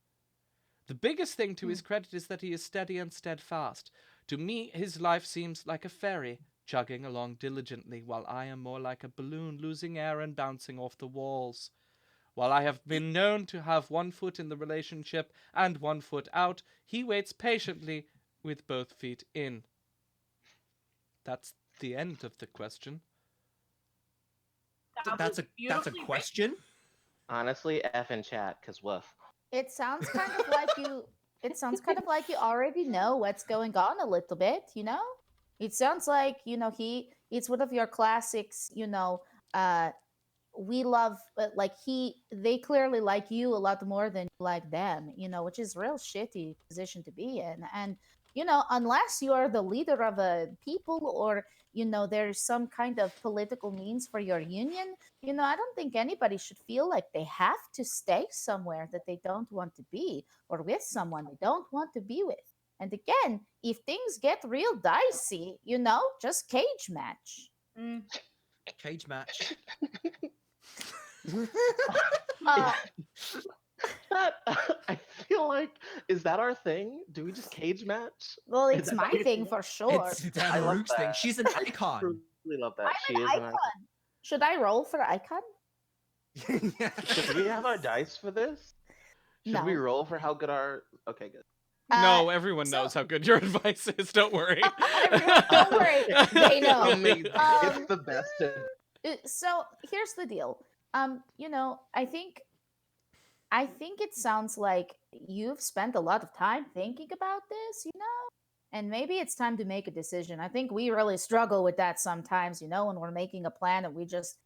The biggest thing to his credit is that he is steady and steadfast. To me, his life seems like a ferry, chugging along diligently, while I am more like a balloon losing air and bouncing off the walls. While I have been known to have one foot in the relationship and one foot out, he waits patiently with both feet in. That's the end of the question. That's a beautifully question. Honestly, F in chat, cause woof. It sounds kind of like you. It sounds kind of like you already know what's going on a little bit. You know, it sounds like It's one of your classics. We love like they clearly like you a lot more than you like them. Which is a real shitty position to be in. And unless you are the leader of a people or there's some kind of political means for your union, I don't think anybody should feel like they have to stay somewhere that they don't want to be or with someone they don't want to be with. And again, if things get real dicey, just cage match. Mm. Cage match. Uh, That I feel like, is that our thing? Do we just cage match? well, Is it's that my our thing for sure. It's I Dan love Rook's thing. that. She's an I icon. truly love that. I'm She an is an icon. Should I roll for icon? Should we have our dice for this? Should we No. roll for how good our? Okay, good. No, everyone knows how good your advice is. Don't worry. Everyone, don't worry. They know. Amazing. Um, It's the best. So here's the deal. I think it sounds like you've spent a lot of time thinking about this, and maybe it's time to make a decision. I think we really struggle with that sometimes, when we're making a plan and we just,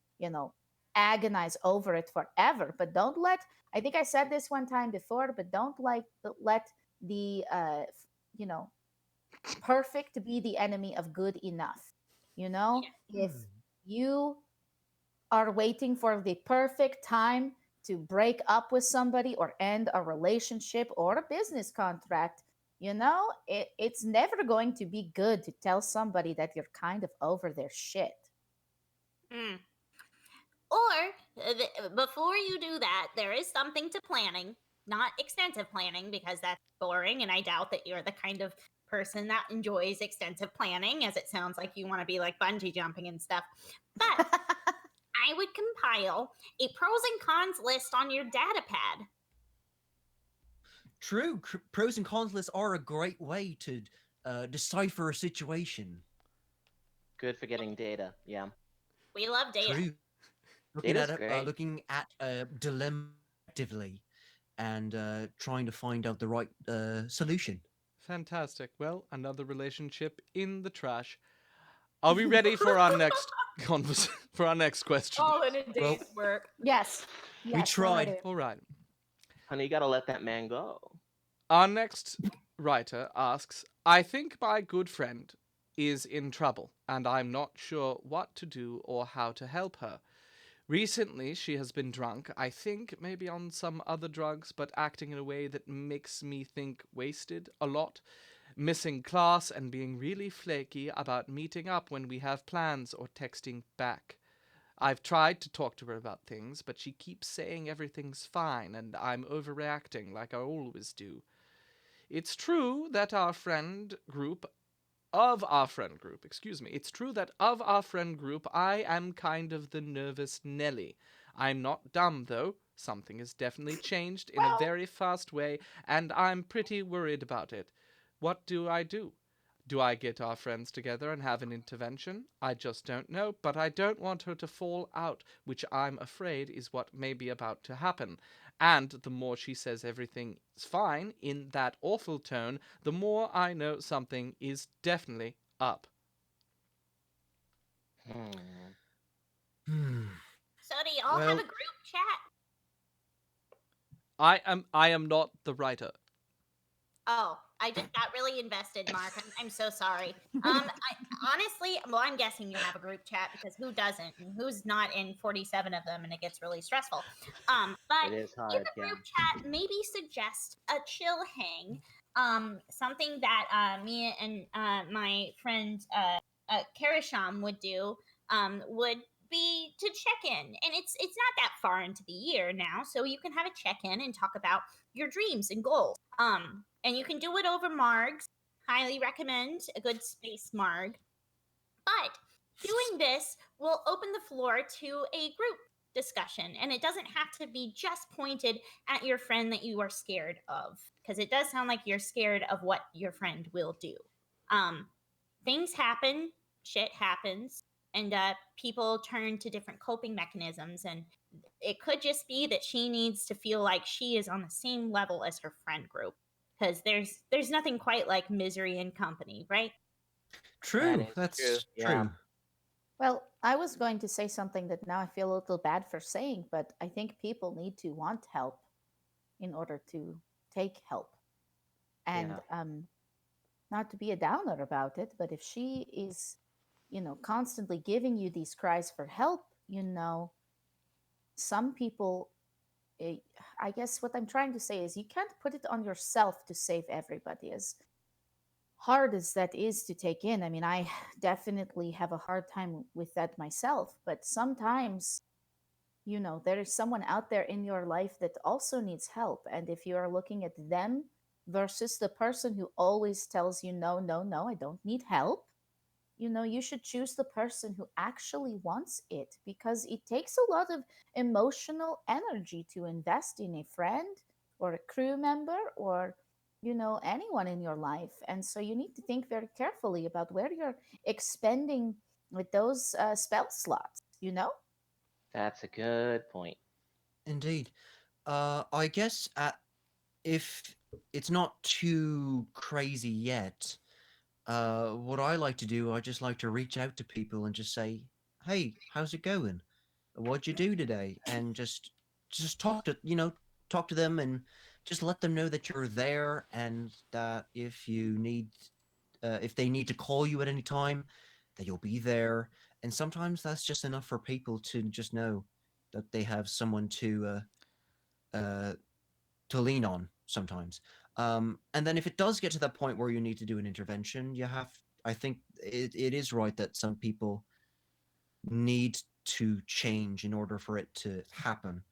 agonize over it forever. But don't let, I think I said this one time before, but don't let the, perfect be the enemy of good enough. If you are waiting for the perfect time to break up with somebody or end a relationship or a business contract, it's never going to be good to tell somebody that you're kind of over their shit. Hmm. Or before you do that, there is something to planning, not extensive planning, because that's boring, and I doubt that you're the kind of person that enjoys extensive planning, as it sounds like you want to be like bungee jumping and stuff. But I would compile a pros and cons list on your data pad. True, pros and cons lists are a great way to decipher a situation. Good for getting data. Yeah. We love data. True. Looking Data's at it, great. looking at a dilemma actively, and trying to find out the right solution. Fantastic. Well, another relationship in the trash. Are we ready for our next for our next question? All in a day's Well, work. Yes. We Yes, we're tried. ready. All right. Honey, you gotta let that man go. Our next writer asks, I think my good friend is in trouble, and I'm not sure what to do or how to help her. Recently, she has been drunk, I think maybe on some other drugs, but acting in a way that makes me think wasted a lot, missing class and being really flaky about meeting up when we have plans or texting back. I've tried to talk to her about things, but she keeps saying everything's fine and I'm overreacting like I always do. It's true that it's true that of our friend group, I am kind of the nervous Nelly. I'm not dumb, though. Something has definitely changed in a Well, very fast way, and I'm pretty worried about it. What do I do? Do I get our friends together and have an intervention? I just don't know, but I don't want her to fall out, which I'm afraid is what may be about to happen. And the more she says everything's fine in that awful tone, the more I know something is definitely up. Hmm. Hmm. So do y'all have Well, a group chat? I am not the writer. Oh, I just got really invested, Mark. I'm so sorry. Honestly, well, I'm guessing you have a group chat because who doesn't, and who's not in 47 of them, and it gets really stressful. But It is in hard. the Yeah. group chat, maybe suggest a chill hang. Something that me and my friend Karisham would do would be to check in, and it's not that far into the year now, so you can have a check in and talk about your dreams and goals. And you can do it over Margs. Highly recommend a good space Marg. But doing this will open the floor to a group discussion, and it doesn't have to be just pointed at your friend that you are scared of, because it does sound like you're scared of what your friend will do. Um, Things happen, shit happens, and people turn to different coping mechanisms, and it could just be that she needs to feel like she is on the same level as her friend group, because there's nothing quite like misery and company, right? That true. is true. That's Yeah. true. well, I was going to say something that now I feel a little bad for saying, but I think people need to want help in order to take help. And Yeah. not to be a downer about it, but if she is, constantly giving you these cries for help, some people, eh, I guess what I'm trying to say is you can't put it on yourself to save everybody. As hard as that is to take in, I mean, I definitely have a hard time with that myself, but sometimes, there is someone out there in your life that also needs help. And if you are looking at them versus the person who always tells you, no, no, no, I don't need help, you should choose the person who actually wants it, because it takes a lot of emotional energy to invest in a friend or a crew member or anyone in your life. And so you need to think very carefully about where you're expending with those spell slots. That's a good point. Indeed. I guess if it's not too crazy yet, what I like to do, I just like to reach out to people and just say, "Hey, how's it going? What'd you do today?" And just talk to them and just let them know that you're there, and that if they need to call you at any time, that you'll be there. And sometimes that's just enough for people to just know that they have someone uh to lean on sometimes. And then if it does get to that point where you need to do an intervention, I think it is right that some people need to change in order for it to happen.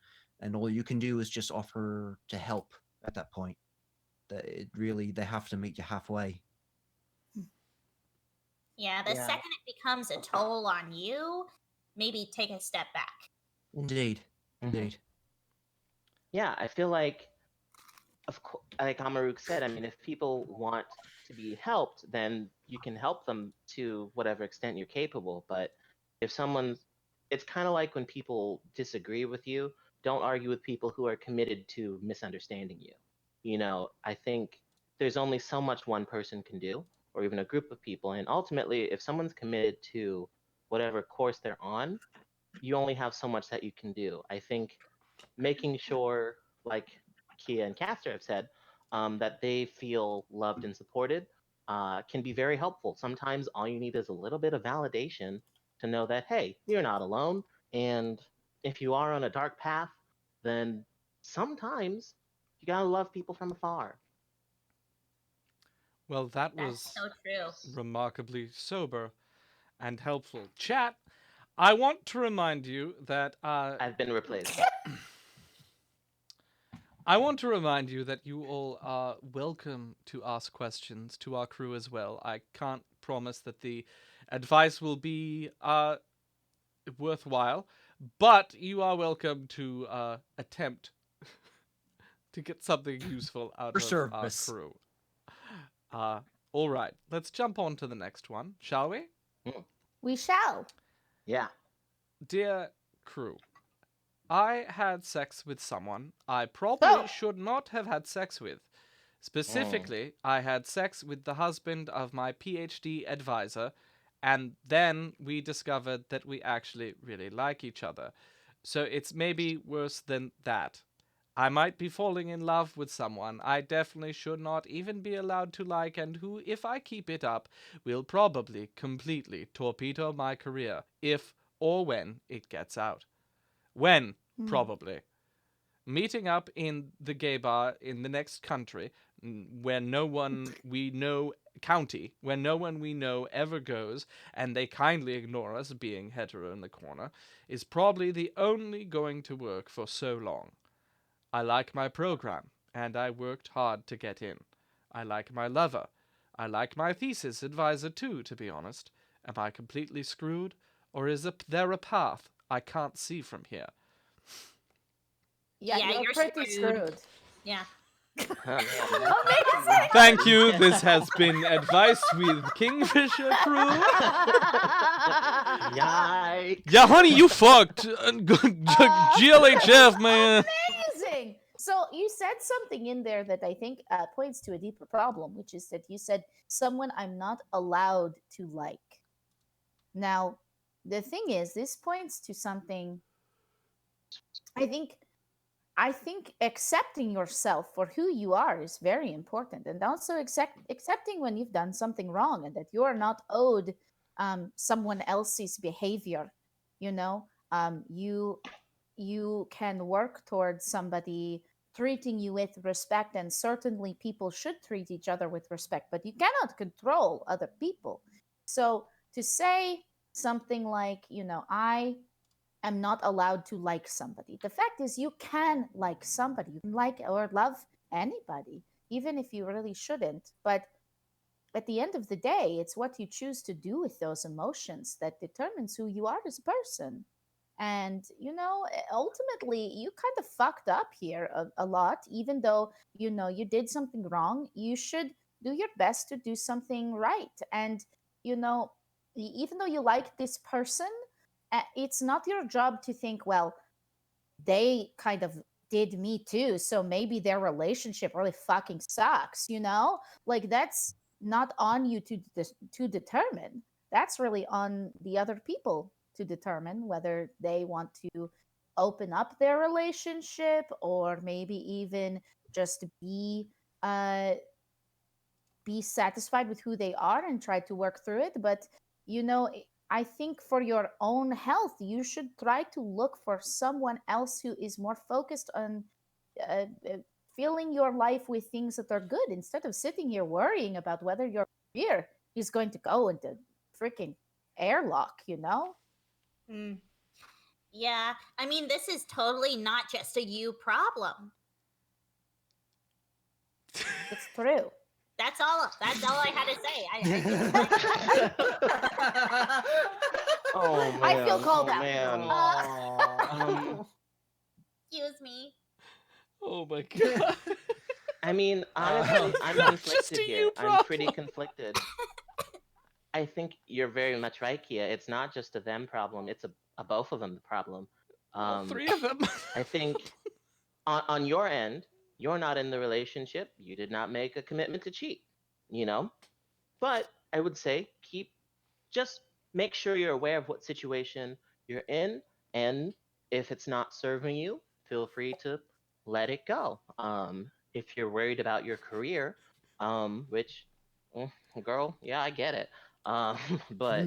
And all you can do is just offer to help at that point. They have to meet you halfway. Yeah, the second it becomes a toll on you, maybe take a step back. Indeed. Indeed. Yeah, I feel like, like Amaruk said, I mean, if people want to be helped, then you can help them to whatever extent you're capable. But if it's kind of like when people disagree with you, don't argue with people who are committed to misunderstanding you. I think there's only so much one person can do, or even a group of people. And ultimately, if someone's committed to whatever course they're on, you only have so much that you can do. I think making sure, like Kia and Caster have said, that they feel loved and supported can be very helpful. Sometimes all you need is a little bit of validation to know that, hey, you're not alone. And if you are on a dark path, then sometimes you gotta love people from afar. Well, that That's was so true. remarkably sober and helpful. Chat, I want to remind you that I've been replaced. I want to remind you that you all are welcome to ask questions to our crew as well. I can't promise that the advice will be worthwhile, but you are welcome to attempt to get something useful out For of our service. crew. All right, let's jump on to the next one, shall we? We shall. Yeah. Dear crew, I had sex with someone I probably Oh. should not have had sex with. Specifically, I had sex with the husband of my PhD advisor, and then we discovered that we actually really like each other. So it's maybe worse than that. I might be falling in love with someone I definitely should not even be allowed to like, and who, if I keep it up, will probably completely torpedo my career if or when it gets out. When? Probably. Meeting up in the gay bar in the next country where no one we know where no one we know ever goes, and they kindly ignore us being hetero in the corner, is probably the only going to work for so long. I like my program, and I worked hard to get in. I like my lover. I like my thesis advisor too, to be honest. Am I completely screwed? Or is there a path I can't see from here? Yeah, Yeah, you're you're pretty screwed. screwed. Yeah. Amazing. Thank you. This has been Advice with Kingfisher Crew. Yikes. Yeah, honey, you fucked. GLHF, man. Amazing. So you said something in there that I think points to a deeper problem, which is that you said someone I'm not allowed to like. Now, the thing is, this points to something. I think I think accepting yourself for who you are is very important, and also accepting when you've done something wrong and that you are not owed someone else's behavior. You know, you can work towards somebody treating you with respect, and certainly people should treat each other with respect, but you cannot control other people. So to say something like, I am not allowed to like somebody. The fact is, you can like somebody. You can like or love anybody, even if you really shouldn't. But at the end of the day, it's what you choose to do with those emotions that determines who you are as a person. And, ultimately, you kind of fucked up here a lot, even though, you did something wrong. You should do your best to do something right. And, even though you like this person, it's not your job to think, well, they kind of did me too, so maybe their relationship really fucking sucks, like that's not on you to determine. That's really on the other people to determine whether they want to open up their relationship, or maybe even just uh be satisfied with who they are and try to work through it. But I think for your own health, you should try to look for someone else who is more focused on filling your life with things that are good instead of sitting here worrying about whether your career is going to go into freaking airlock, you know? Mm. Yeah, I mean, this is totally not just a you problem. It's true. That's all. That's all I had to say. Oh man. I feel called oh out. man. Excuse me. Oh my god. I mean, honestly, I'm Not just conflicted a here. you I'm pretty problem. conflicted. I think you're very much right, Kia. It's not just a them problem. It's a both of them the problem. All three of them. I think on your end, you're not in the relationship. You did not make a commitment to cheat. You know, but I would say just make sure you're aware of what situation you're in, and if it's not serving you, feel free to let it go. If you're worried about your career, which, girl, yeah, I get it. But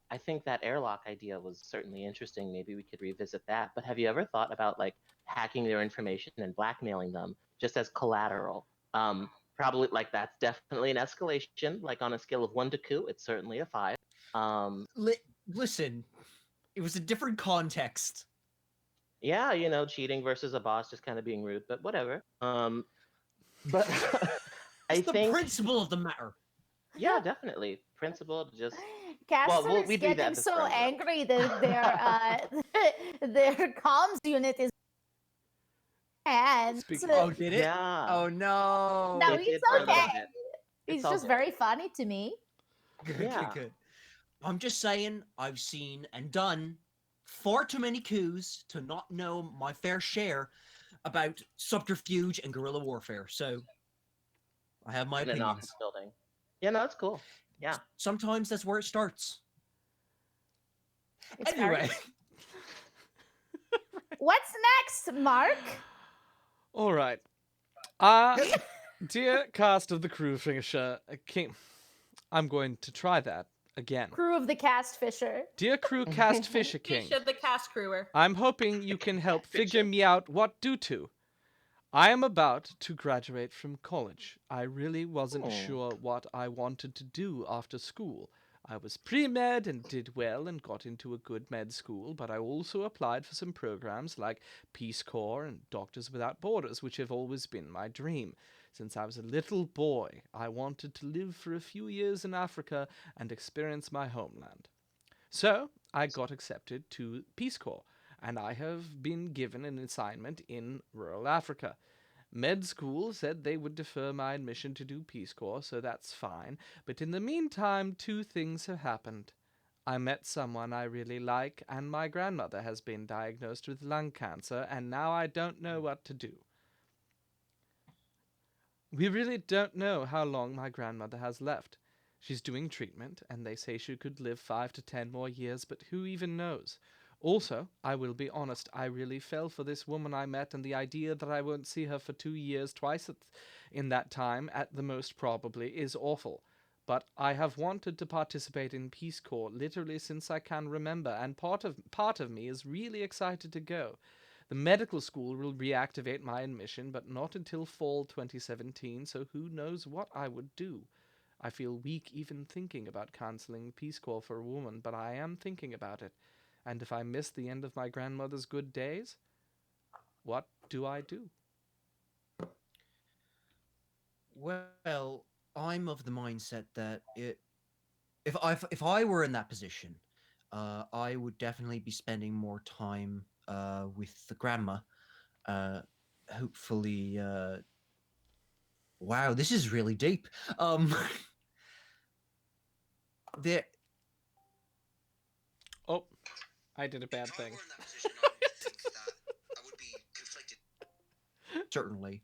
I think that airlock idea was certainly interesting. Maybe we could revisit that. But have you ever thought about like hacking their information and blackmailing them just as collateral? Probably like that's definitely an escalation. Like on a scale of 1 to 2, it's certainly a 5. Listen, it was a different context. Yeah, cheating versus a boss just kind of being rude, but whatever. But I It's the think, principle of the matter. yeah, definitely principle. Just Caster well, is we do that getting this so further. angry that their comms unit is and Speaking Oh, of- did it? Yeah. Oh no. no, It he's did for a little okay. bit. He's It's all just good. very funny to me. Good, Yeah. good. I'm just saying, I've seen and done far too many coups to not know my fair share about subterfuge and guerrilla warfare. So I have my In an opinions. office building. Yeah, no, that's cool. Yeah. Sometimes that's where it starts. It's Anyway, What's next, Mark? All right. Dear cast of the Crew Fisher, I'm going to try that again. Crew of the Cast Fisher. Dear Crew Cast Fisher King, Fish of the cast crewer. I'm hoping you can help figure me out what do to. I am about to graduate from college. I really wasn't sure what I wanted to do after school. I was pre-med and did well and got into a good med school, but I also applied for some programs like Peace Corps and Doctors Without Borders, which have always been my dream. Since I was a little boy, I wanted to live for a few years in Africa and experience my homeland. So I got accepted to Peace Corps, and I have been given an assignment in rural Africa. Med school said they would defer my admission to do Peace Corps, so that's fine. But in the meantime, two things have happened. I met someone I really like, and my grandmother has been diagnosed with lung cancer, and now I don't know what to do. We really don't know how long my grandmother has left. She's doing treatment, and they say she could live 5 to 10 more years, but who even knows? Also, I will be honest, I really fell for this woman I met, and the idea that I won't see her for 2 years twice in that time, at the most probably, is awful. But I have wanted to participate in Peace Corps literally since I can remember, and part of me is really excited to go. The medical school will reactivate my admission, but not until fall 2017, so who knows what I would do. I feel weak even thinking about cancelling Peace Corps for a woman, but I am thinking about it. And if I miss the end of my grandmother's good days, what do I do? well, I'm of the mindset that if I were in that position, I would definitely be spending more time with the grandma. Hopefully, wow, this is really deep. There, Oh, I did a bad thing. certainly.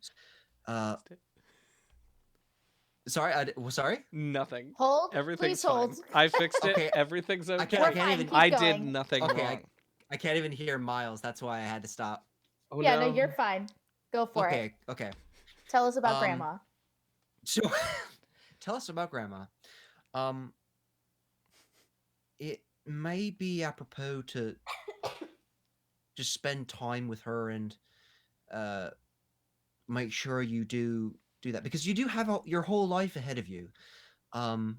Sorry, sorry. Nothing. Hold. Everything's Please hold. fine. I fixed it. Okay. Everything's okay. can't- I can't We're even- fine. I Keep did going. nothing Okay, wrong. I can't even hear Miles. That's why I had to stop. Oh, Yeah, no, you're fine. Go for it. Okay. Tell us about Grandma. So, tell us about Grandma. It may be apropos to just spend time with her and make sure you do that, because you do have your whole life ahead of you. And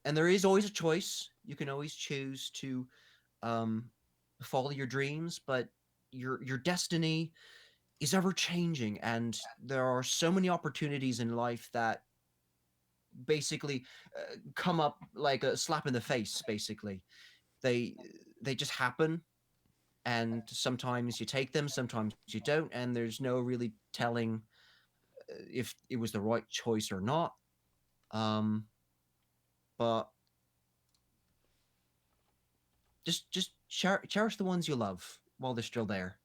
there is always a choice. You can always choose to um, follow your dreams, but your destiny is ever changing, and there are so many opportunities in life that basically come up like a slap in the face. Basically, they they just happen, and sometimes you take them, sometimes you don't, and there's no really telling if it was the right choice or not. Um, but just cherish the ones you love while they're still there,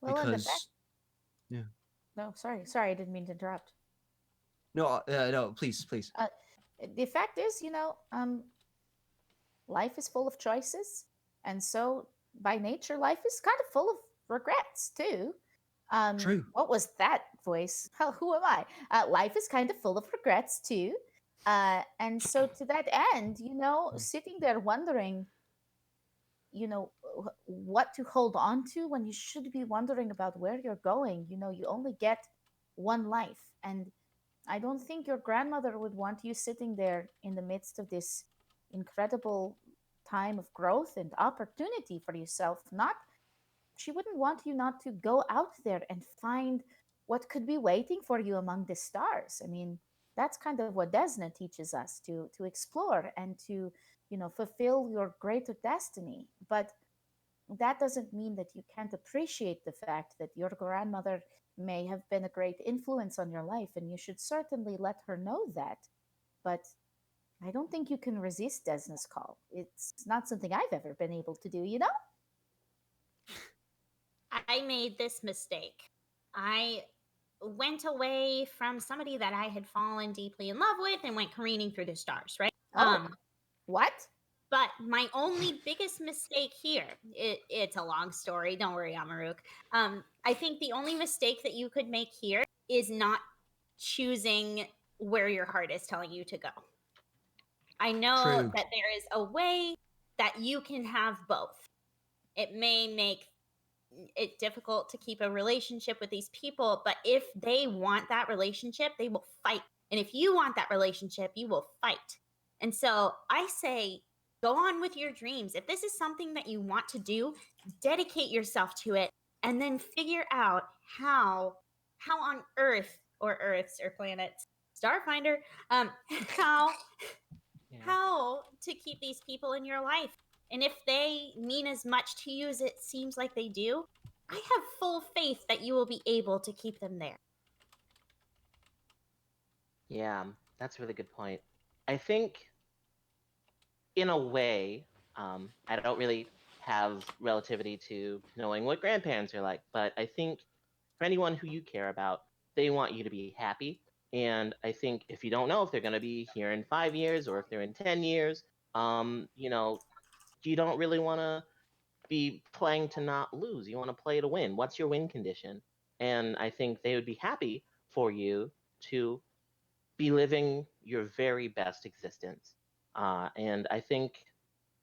Well, and the fact. because yeah. No, sorry, I didn't mean to interrupt. No, no, please. Uh, the fact is, life is full of choices, and so by nature, life is kind of full of regrets too. True. What was that voice? Who am I? Life is kind of full of regrets too. And so to that end, sitting there wondering, what to hold on to when you should be wondering about where you're going. You only get one life. And I don't think your grandmother would want you sitting there in the midst of this incredible time of growth and opportunity for yourself. Not, she wouldn't want you not to go out there and find what could be waiting for you among the stars. I mean, that's kind of what Desna teaches us, to explore and to, fulfill your greater destiny. But that doesn't mean that you can't appreciate the fact that your grandmother may have been a great influence on your life, and you should certainly let her know that. But I don't think you can resist Desna's call. It's not something I've ever been able to do. I made this mistake. I went away from somebody that I had fallen deeply in love with and went careening through the stars, right? Oh, what? But my only biggest mistake here, it's a long story. Don't worry, Amaruk. I think the only mistake that you could make here is not choosing where your heart is telling you to go. I know True. that there is a way that you can have both. It may make it difficult to keep a relationship with these people, but if they want that relationship, they will fight. And if you want that relationship, you will fight. And so I say, go on with your dreams. If this is something that you want to do, dedicate yourself to it, and then figure out how on Earth or Earths or planets, Starfinder, how Yeah. how to keep these people in your life. And if they mean as much to you as it seems like they do, I have full faith that you will be able to keep them there. Yeah, that's a really good point. I think, in a way, I don't really have relativity to knowing what grandparents are like, but I think for anyone who you care about, they want you to be happy. And I think if you don't know if they're going to be here in 5 years or if they're in 10 years, you don't really want to be playing to not lose. You want to play to win. What's your win condition? And I think they would be happy for you to be living your very best existence. And I think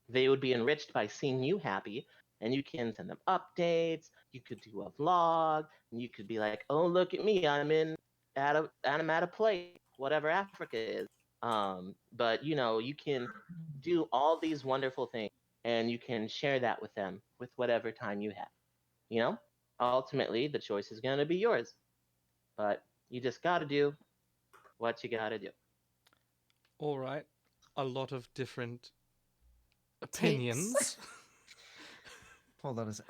they would be enriched by seeing you happy, and you can send them updates. You could do a vlog, and you could be like, "Oh, look at me! I'm at a place, whatever Africa is." But you can do all these wonderful things, and you can share that with them with whatever time you have. You know, ultimately, the choice is going to be yours, but you just got to do what you got to do. All right. A lot of different Takes. opinions. Hold on a sec.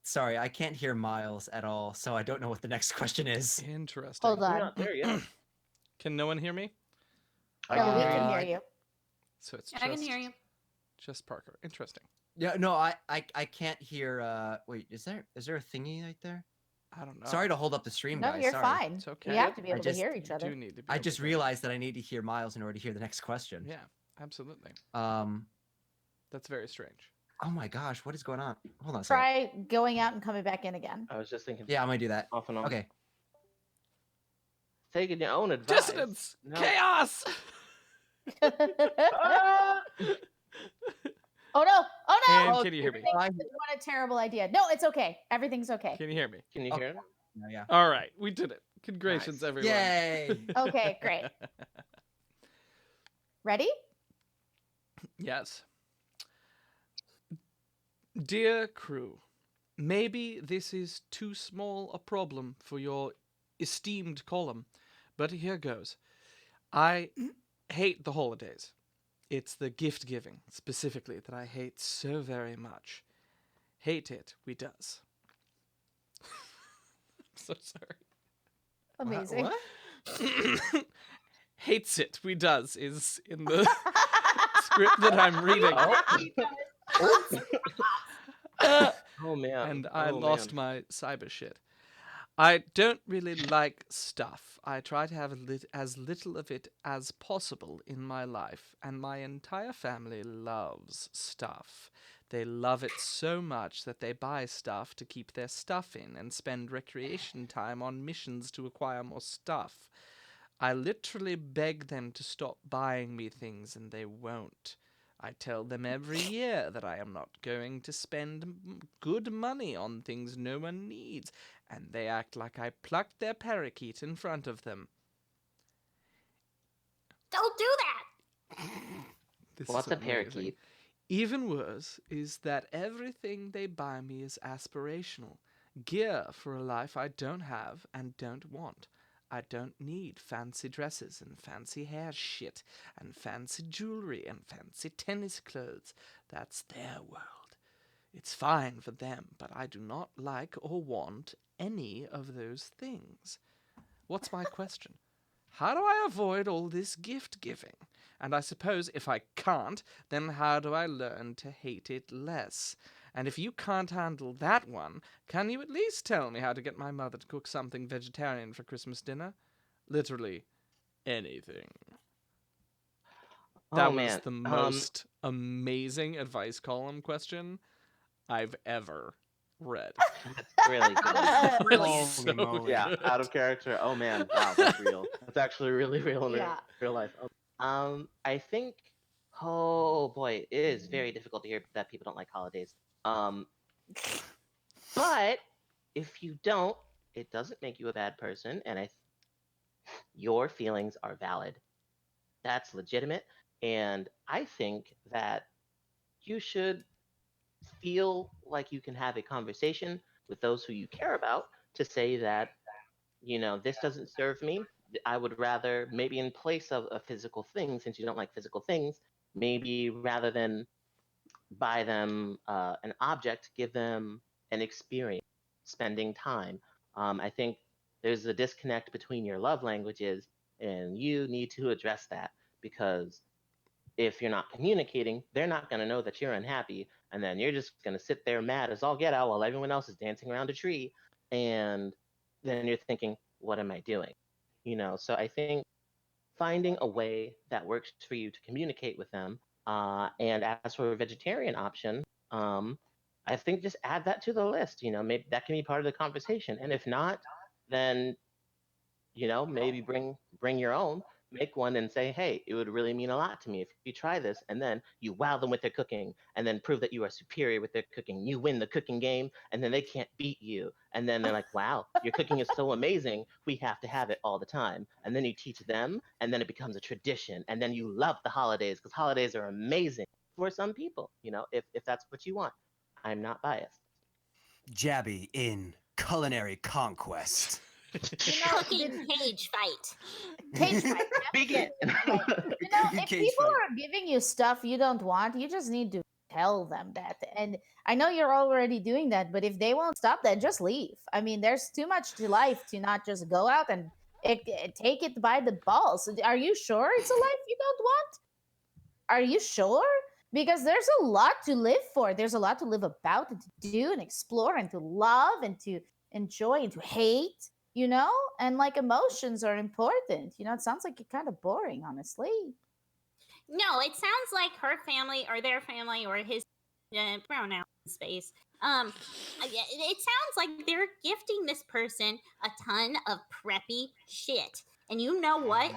Sorry, I can't hear Miles at all, so I don't know what the next question is. Interesting. Hold You're on. not there yet. Can no one hear me? I No, can we hear can you. hear you. So it's I can hear you. just Parker. Interesting. Yeah, no, I can't hear. Wait, is there a thingy right there? I don't know. Sorry to hold up the stream, No, guys. you're Sorry. fine. It's okay. We have to be I able just- to hear each You other. do need to be I able just to- realized that I need to hear Miles in order to hear the next question. Yeah, absolutely. That's very strange. Oh my gosh, what is going on? Hold on a second. Try going out and coming back in again. I was just thinking. Yeah, I'm gonna do that. Off and on. Okay. Taking your own advice. Dissonance! No. Chaos! Ah! Oh no! Oh And no! can you hear me? What a terrible idea. No, it's okay. Everything's okay. Can you hear me? Can you Okay. hear it? Yeah. All right, we did it. Congratulations, Nice. everyone. Yay! Okay, great. Ready? Yes. Dear crew, maybe this is too small a problem for your esteemed column, but here goes. I hate the holidays. It's the gift giving, specifically, that I hate so very much. Hate it, we does. I'm so sorry. Amazing. What? Hates it, we does is in the script that I'm reading. Oh man. And I Oh, lost man. my cyber shit. I don't really like stuff. I try to have as little of it as possible in my life, and my entire family loves stuff. They love it so much that they buy stuff to keep their stuff in and spend recreation time on missions to acquire more stuff. I literally beg them to stop buying me things, and they won't. I tell them every year that I am not going to spend good money on things no one needs, and they act like I plucked their parakeet in front of them. Don't do that. This What's is a amazing. parakeet? Even worse is that everything they buy me is aspirational. Gear for a life I don't have and don't want. I don't need fancy dresses and fancy hair shit and fancy jewelry and fancy tennis clothes. That's their world. It's fine for them, but I do not like or want any of those things. What's my question? How do I avoid all this gift giving? And I suppose if I can't, then how do I learn to hate it less? And if you can't handle that one, can you at least tell me how to get my mother to cook something vegetarian for Christmas dinner? Literally anything. Oh That was man. the most amazing advice column question I've ever read. That's really good. Really Holy so moly. Yeah, good. out of character. Oh man, wow, that's real. That's actually really real in Yeah. real life. I think, oh boy, it is very difficult to hear that people don't like holidays. But if you don't, it doesn't make you a bad person, and your feelings are valid. That's legitimate, and I think that you should feel like you can have a conversation with those who you care about to say that, this doesn't serve me. I would rather, maybe in place of a physical thing, since you don't like physical things, maybe rather than buy them an object, give them an experience, spending time. I think there's a disconnect between your love languages, and you need to address that, because if you're not communicating, they're not going to know that you're unhappy. And then you're just going to sit there mad as all get out while everyone else is dancing around a tree. And then you're thinking, what am I doing? So I think finding a way that works for you to communicate with them. And as for a vegetarian option, I think just add that to the list. Maybe that can be part of the conversation. And if not, then maybe bring your own, make one and say, hey, it would really mean a lot to me if you try this, and then you wow them with their cooking, and then prove that you are superior with their cooking. You win the cooking game, and then they can't beat you, and then they're like, wow, your cooking is so amazing, we have to have it all the time. And then you teach them, and then it becomes a tradition, and then you love the holidays, because holidays are amazing for some people, if that's what you want. I'm not biased. Jabby in Culinary Conquest. Cooking cage fight. Cage fight. Begin. If people are giving you stuff you don't want, you just need to tell them that. And I know you're already doing that, but if they won't stop that, just leave. I mean, there's too much to life to not just go out and take it by the balls. Are you sure it's a life you don't want? Are you sure? Because there's a lot to live for. There's a lot to live about and to do and explore and to love and to enjoy and to hate, And like emotions are important. It sounds like you're kind of boring, honestly. No, it sounds like her family or their family or his pronoun space. It sounds like they're gifting this person a ton of preppy shit. And you know what?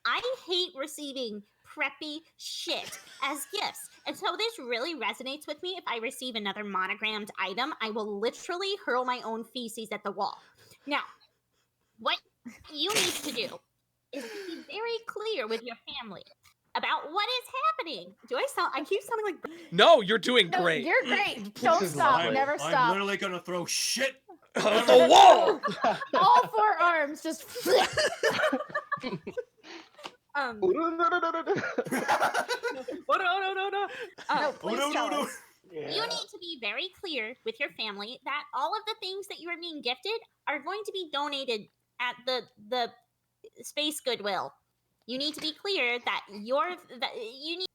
I hate receiving preppy shit as gifts. And so this really resonates with me. If I receive another monogrammed item, I will literally hurl my own feces at the wall. Now, what you need to do is be very clear with your family about what is happening. I keep sounding like No, you're doing No, great. you're great. This Don't is stop. lovely. Never I'm stop. literally gonna throw shit. The wall. All four arms just flip. um No, um, please tell us. you need to be very clear with your family that all of the things that you are being gifted are going to be donated at the space goodwill. You need to be clear that you need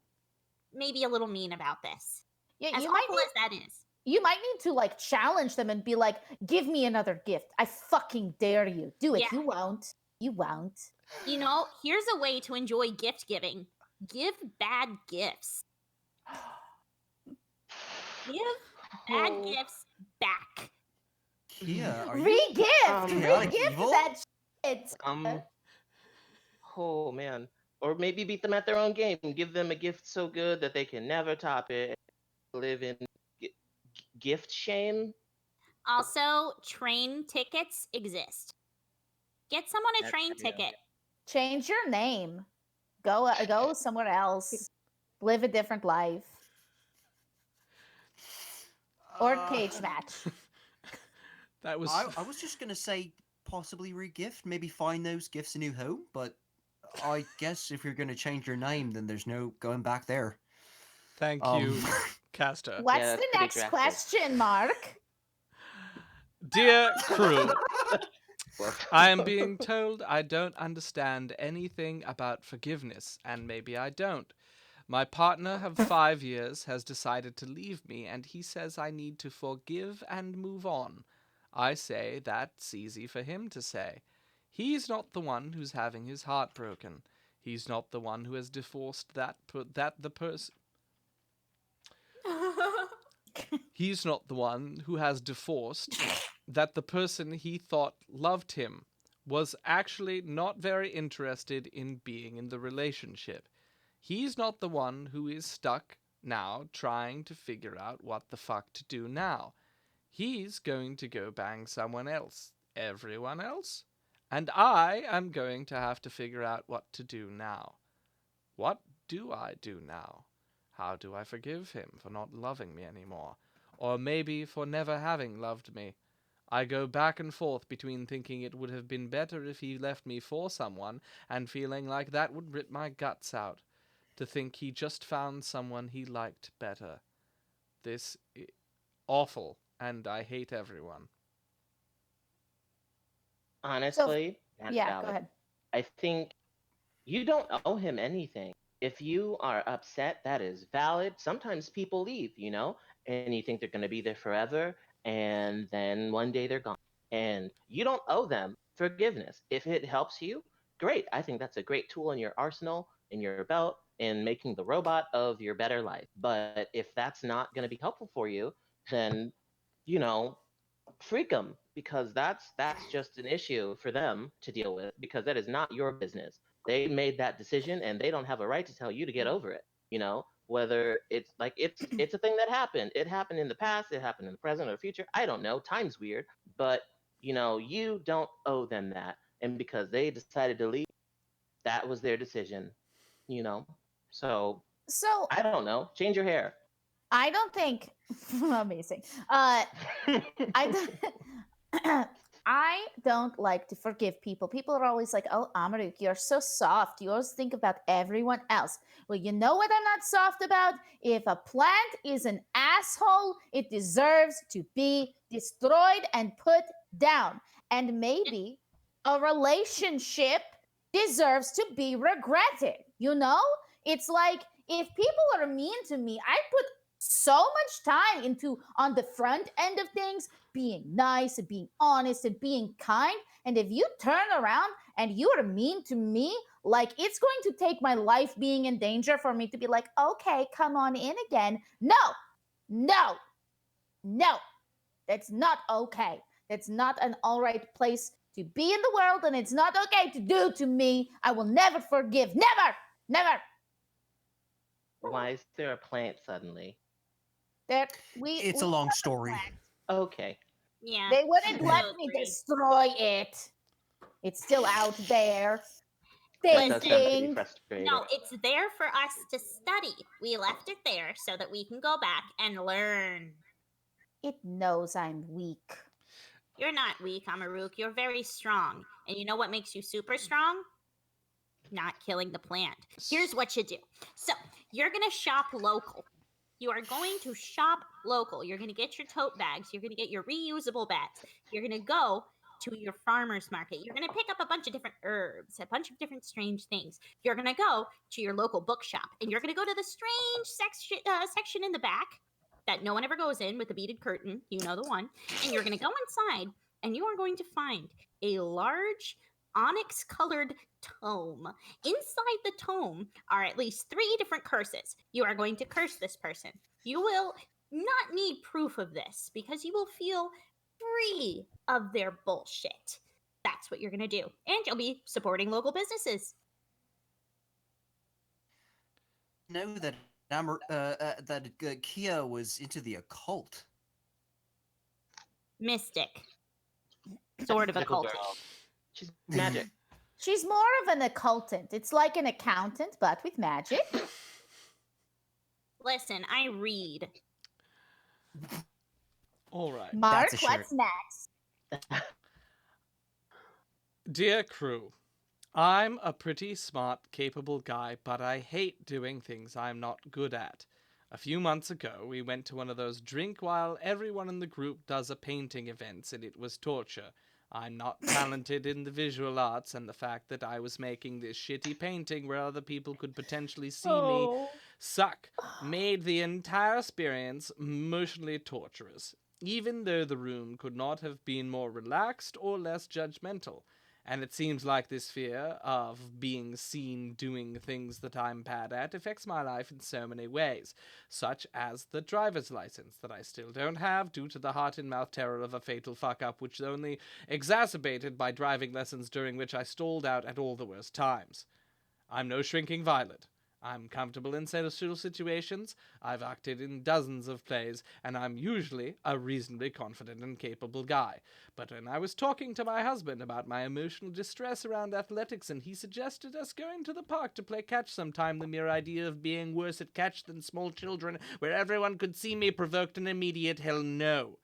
maybe a little mean about this. Yeah, As you might awful need as that is. you might need to like challenge them and be like, "Give me another gift. I fucking dare you. Do it. Yeah. You won't. You won't." You know, here's a way to enjoy gift giving. Give bad gifts. Give bad Oh. gifts back. Kia, are you? Re-gift. chaotic Re-gift evil? that shit. Oh man. Or maybe beat them at their own game. Give them a gift so good that they can never top it. Live in gi- gift shame. Also, train tickets exist. Get someone a That's train true. ticket. Change your name. Go somewhere else. Live a different life. Or cage match. That was. I was just gonna say possibly re-gift, maybe find those gifts a new home, but I guess if you're gonna change your name, then there's no going back there. Thank you, Casta. What's that's the pretty next drastic. question, Mark? Dear crew, Well, I am being told I don't understand anything about forgiveness, and maybe I don't. My partner of 5 years has decided to leave me, and he says I need to forgive and move on. I say that's easy for him to say. He's not the one who's having his heart broken. He's not the one who has divorced the person. He's not the one who has divorced that the person he thought loved him was actually not very interested in being in the relationship. He's not the one who is stuck now trying to figure out what the fuck to do now. He's going to go bang someone else. Everyone else? And I am going to have to figure out what to do now. What do I do now? How do I forgive him for not loving me anymore? Or maybe for never having loved me? I go back and forth between thinking it would have been better if he left me for someone and feeling like that would rip my guts out. To think he just found someone he liked better. This is awful, and I hate everyone. honestly, that's Yeah, valid. go ahead. I think you don't owe him anything. If you are upset, that is valid. Sometimes people leave, and you think they're going to be there forever, and then one day they're gone. And you don't owe them forgiveness. If it helps you, great. I think that's a great tool in your arsenal, in your belt, in making the robot of your better life. But if that's not going to be helpful for you, then, you know, freak them, because that's just an issue for them to deal with, because that is not your business. They made that decision and they don't have a right to tell you to get over it. Whether it's like it's a thing that happened. It happened in the past, it happened in the present or future. I don't know. Time's weird, but you don't owe them that. And because they decided to leave, that was their decision. You know. So So I don't know. Change your hair. I don't think amazing. I I don't like to forgive people. People are always like, "Oh, Amaruk, you're so soft. You always think about everyone else." Well, you know what I'm not soft about? If a plant is an asshole, it deserves to be destroyed and put down. And maybe a relationship deserves to be regretted. It's like if people are mean to me, I put so much time into on the front end of things, being nice and being honest and being kind. And if you turn around and you are mean to me, like it's going to take my life being in danger for me to be like, okay, come on in again. No, no, no. That's not okay. That's not an all right place to be in the world, and it's not okay to do to me. I will never forgive. Never, never. Why is there a plant suddenly? That we It's a long story. Okay. Yeah. they wouldn't I let do me agree. destroy it. It's still out there, That does sound pretty thinking. frustrating. No, it's there for us to study. We left it there so that we can go back and learn. It knows I'm weak. You're not weak, Amaruk. You're very strong. And you know what makes you super strong? Not killing the plant. Here's what you do. So, you're going to shop local. You are going to shop local. You're going to get your tote bags. You're going to get your reusable bags. You're going to go to your farmer's market. You're going to pick up a bunch of different herbs, a bunch of different strange things. You're going to go to your local bookshop and you're going to go to the strange section in the back that no one ever goes in with the beaded curtain. You know the one. And you're going to go inside and you are going to find a large onyx colored tome. Inside the tome are at least 3 different curses. You are going to curse this person. You will not need proof of this because you will feel free of their bullshit. That's what you're going to do. And you'll be supporting local businesses. Know that Kia was into the occult. Mystic. Sort of Magical occultic. girl. She's magic. She's more of an occultant. It's like an accountant, but with magic. Listen, I read. All right. Mark, a shirt. what's next? Dear crew, I'm a pretty smart, capable guy, but I hate doing things I'm not good at. A few months ago, we went to one of those drink while everyone in the group does a painting events, and it was torture. I'm not talented in the visual arts, and the fact that I was making this shitty painting where other people could potentially see me suck made the entire experience emotionally torturous, even though the room could not have been more relaxed or less judgmental. And it seems like this fear of being seen doing things that I'm bad at affects my life in so many ways, such as the driver's license that I still don't have due to the heart-in-mouth terror of a fatal fuck-up, which is only exacerbated by driving lessons during which I stalled out at all the worst times. I'm no shrinking violet. I'm comfortable in social situations, I've acted in dozens of plays, and I'm usually a reasonably confident and capable guy. But when I was talking to my husband about my emotional distress around athletics and he suggested us going to the park to play catch sometime, the mere idea of being worse at catch than small children, where everyone could see me, provoked an immediate hell no.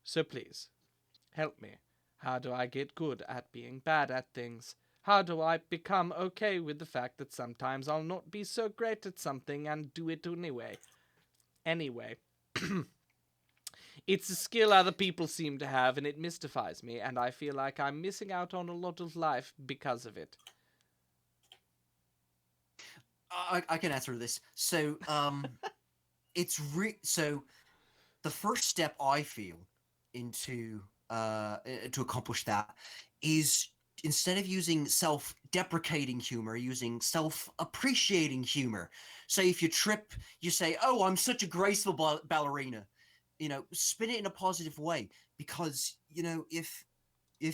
So please, help me. How do I get good at being bad at things? How do I become okay with the fact that sometimes I'll not be so great at something and do it anyway? Anyway. It's a skill other people seem to have, and it mystifies me, and I feel like I'm missing out on a lot of life because of it. I can answer this. So, so the first step I feel into to accomplish that is instead of using self-deprecating humor, using self-appreciating humor. Say if you trip, you say, "Oh, I'm such a graceful ballerina." You know, spin it in a positive way because if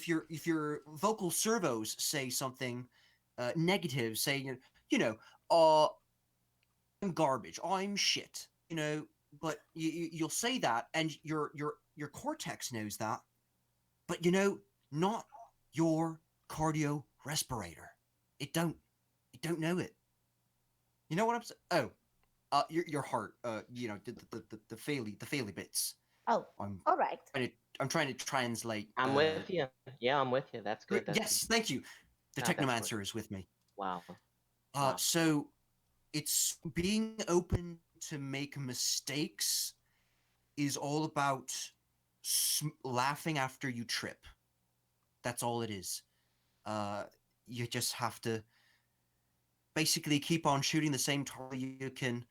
your vocal servos say something negative, saying I'm garbage, I'm shit, but you'll say that, and your cortex knows that, but not your cardio respirator. It don't know it. You know what I'm saying? Oh, your heart. The faily bits. Oh, I'm all right. I'm trying to translate. I'm with you. Yeah, I'm with you. That's good. That's Yes, thank you. The That's technomancer is with me. Wow. Wow. So it's being open to make mistakes is all about laughing after you trip. That's all it is. You just have to basically keep on shooting the same target. You can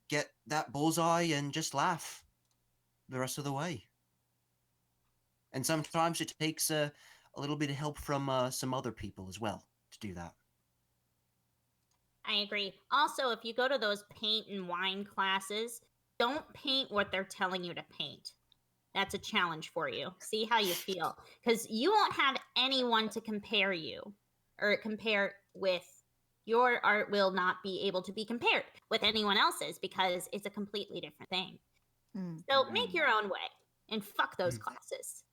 get that bullseye and just laugh the rest of the way. And sometimes it takes a little bit of help from some other people as well to do that. I agree. Also, if you go to those paint and wine classes, don't paint what they're telling you to paint. That's a challenge for you. See how you feel. Because you won't have anyone to compare you or compare with Your art will not be able to be compared with anyone else's because it's a completely different thing. So make your own way and fuck those classes.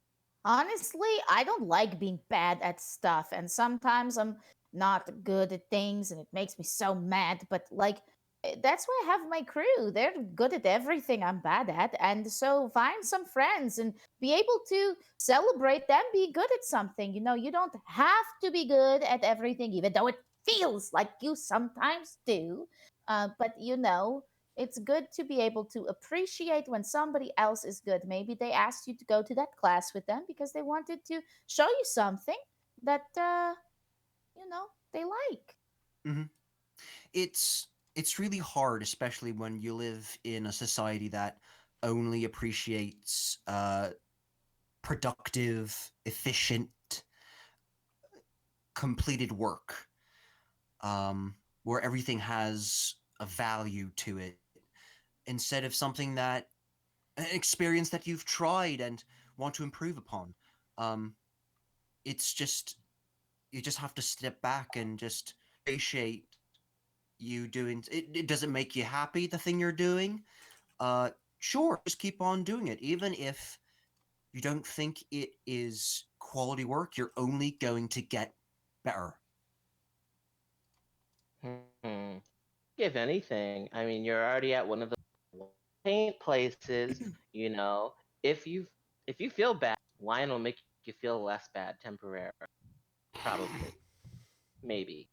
Honestly, I don't like being bad at stuff, and sometimes I'm not good at things, and it makes me so mad. But like, that's why I have my crew. They're good at everything I'm bad at, and so find some friends and be able to celebrate them. Be good at something. You know, you don't have to be good at everything, even though it feels like you sometimes do. But you know, it's good to be able to appreciate when somebody else is good. Maybe they asked you to go to that class with them because they wanted to show you something that you know they like. Hmm. It's really hard, especially when you live in a society that only appreciates productive, efficient, completed work, where everything has a value to it, instead of something that an experience that you've tried and want to improve upon. Um, it's just you just have to step back and just appreciate you doing it. It doesn't make you happy the thing you're doing. Sure, just keep on doing it, even if you don't think it is quality work. You're only going to get better. Hmm. If anything, I mean, you're already at one of the paint places. You know, if you if you feel bad, wine will make you feel less bad temporarily. Probably, maybe.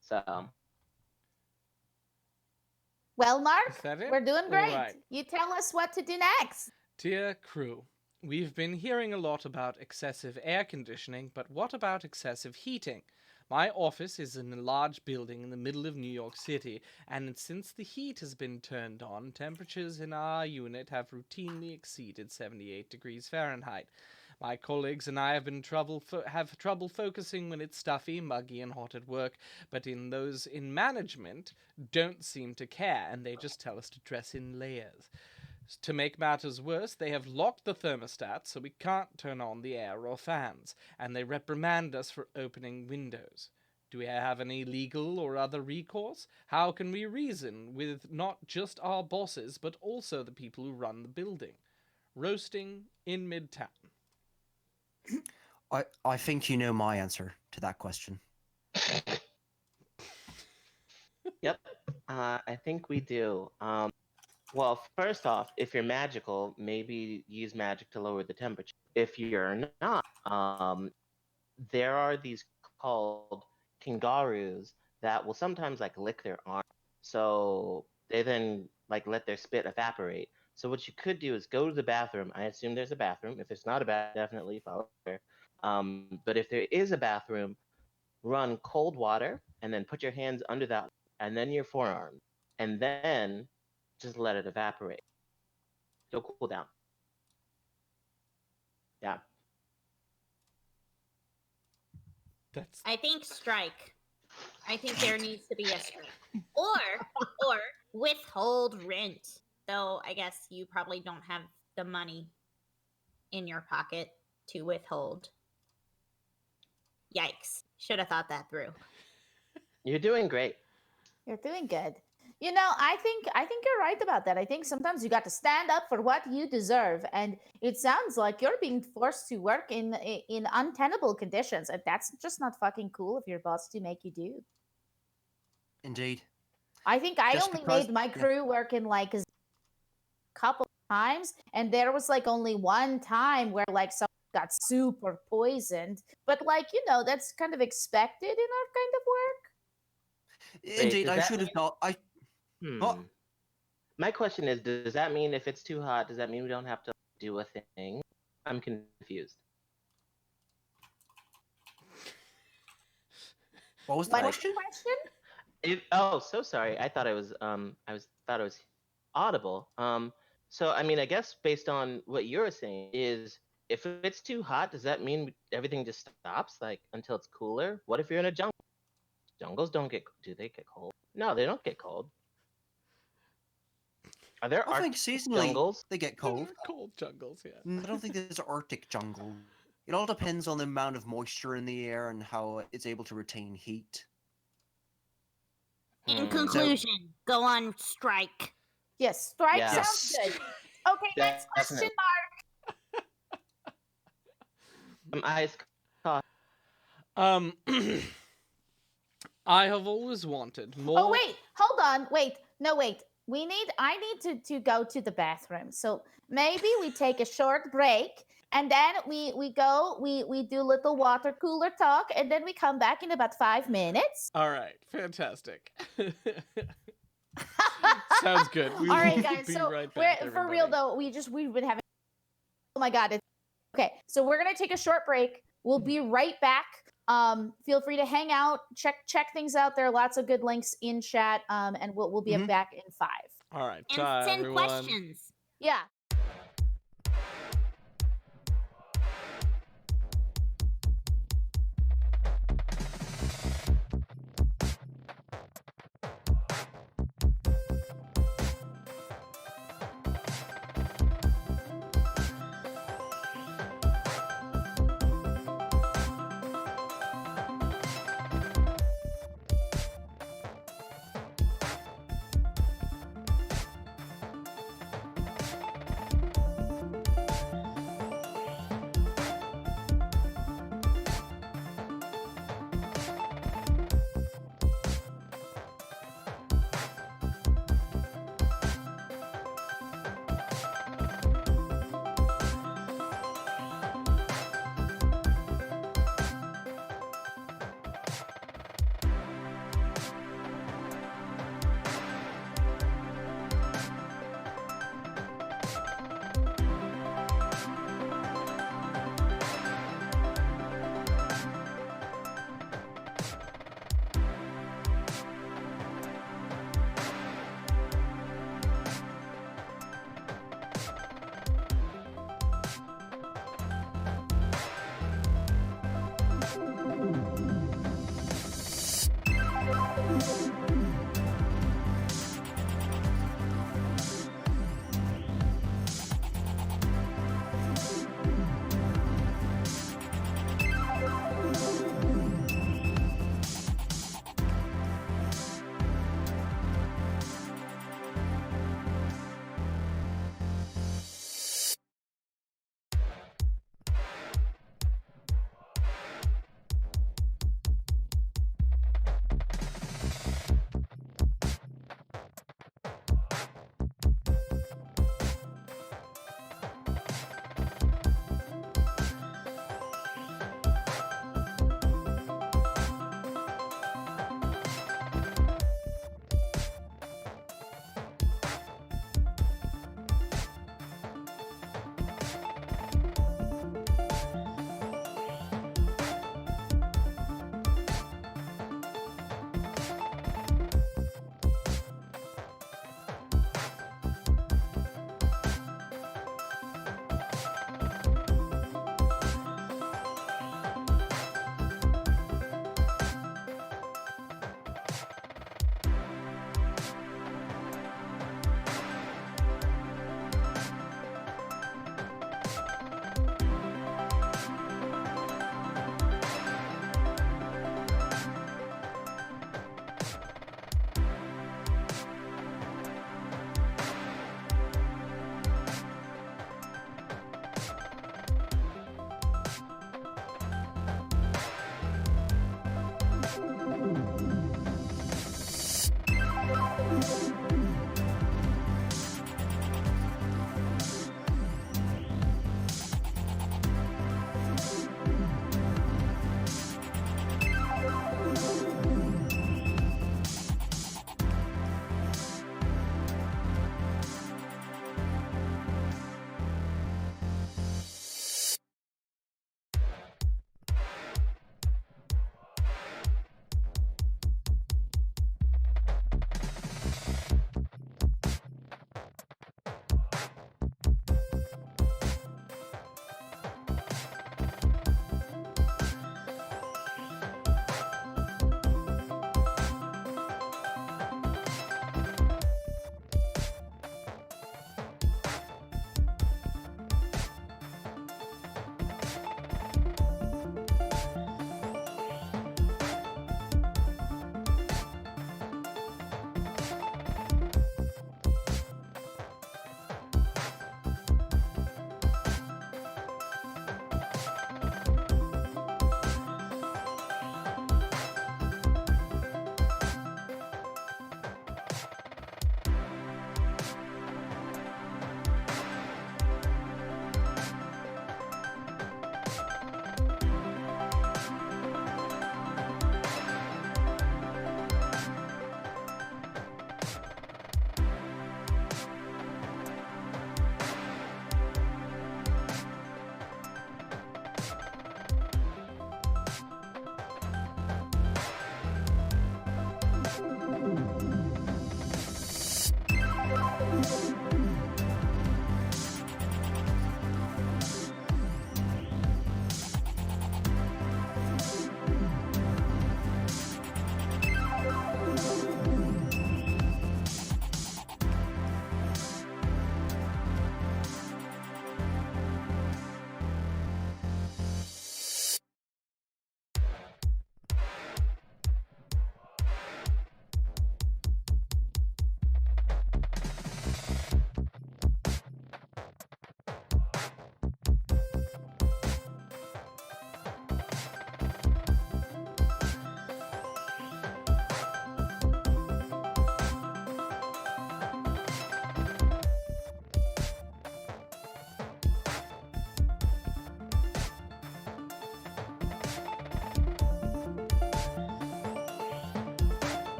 So, Well, Is Mark, that it? we're doing All great. right. You tell us what to do next. Dear crew, we've been hearing a lot about excessive air conditioning, but what about excessive heating? My office is in a large building in the middle of New York City, and since the heat has been turned on, temperatures in our unit have routinely exceeded 78 degrees Fahrenheit. My colleagues and I have trouble focusing when it's stuffy, muggy, and hot at work, but in those in management don't seem to care, and they just tell us to dress in layers. To make matters worse, they have locked the thermostat so we can't turn on the air or fans, and they reprimand us for opening windows. Do we have any legal or other recourse? How can we reason with not just our bosses, but also the people who run the building? Roasting in Midtown. I think you know my answer to that question. yep, I think we do. Well, first off, if you're magical, maybe use magic to lower the temperature. If you're not, there are these called kangaroos that will sometimes like lick their arm. So they then like let their spit evaporate. So what you could do is go to the bathroom. I assume there's a bathroom. If there's not a bathroom, definitely follow there. But if there is a bathroom, run cold water and then put your hands under that and then your forearm and then just let it evaporate. It'll cool down. Yeah. That's I think strike. I think there needs to be a strike. Or withhold rent. Though I guess you probably don't have the money in your pocket to withhold. Yikes. Should have thought that through. You're doing great. You're doing good. You know, I think you're right about that. I think sometimes you got to stand up for what you deserve, and it sounds like you're being forced to work in untenable conditions, and that's just not fucking cool of your boss to make you do. Indeed. I think I Just only because, made my yeah. crew work in like a couple times, and there was like only one time where like someone got soup or poisoned, but like you know that's kind of expected in our kind of work. Wait, Indeed, does I that should mean? have thought. Oh, Hmm. My question is, does that mean if it's too hot, does that mean we don't have to do a thing? I'm confused. what was the What is Like, the question? question? oh, so sorry. I was thought I was audible. So I mean, I guess based on what you're saying is, if it's too hot, does that mean everything just stops, like until it's cooler? What if you're in a jungle? Jungles don't get, do they get cold? No, they don't get cold. Are there I think Arctic seasonally jungles? they get there cold. are cold jungles, yeah. I don't think there's an Arctic jungle. It all depends on the amount of moisture in the air and how it's able to retain heat. In Hmm. conclusion, go on strike. Yes, strike Yeah. sounds good. Okay, next question Definitely. Ice coffee. Um, I have always wanted more. Oh wait, hold on. Wait. No, wait. I need to go to the bathroom. So maybe we take a short break and then we go we do little water cooler talk and then we come back in about 5 minutes. All right, fantastic. Sounds good. We All right, will guys. be So right back, we're for real everybody. though. We've been having. Oh my god. Okay, so we're gonna take a short break. We'll be right back. Feel free to hang out, check things out. There are lots of good links in chat. And we'll be Mhm. back in 5. All right, And ta, send everyone. questions. Yeah.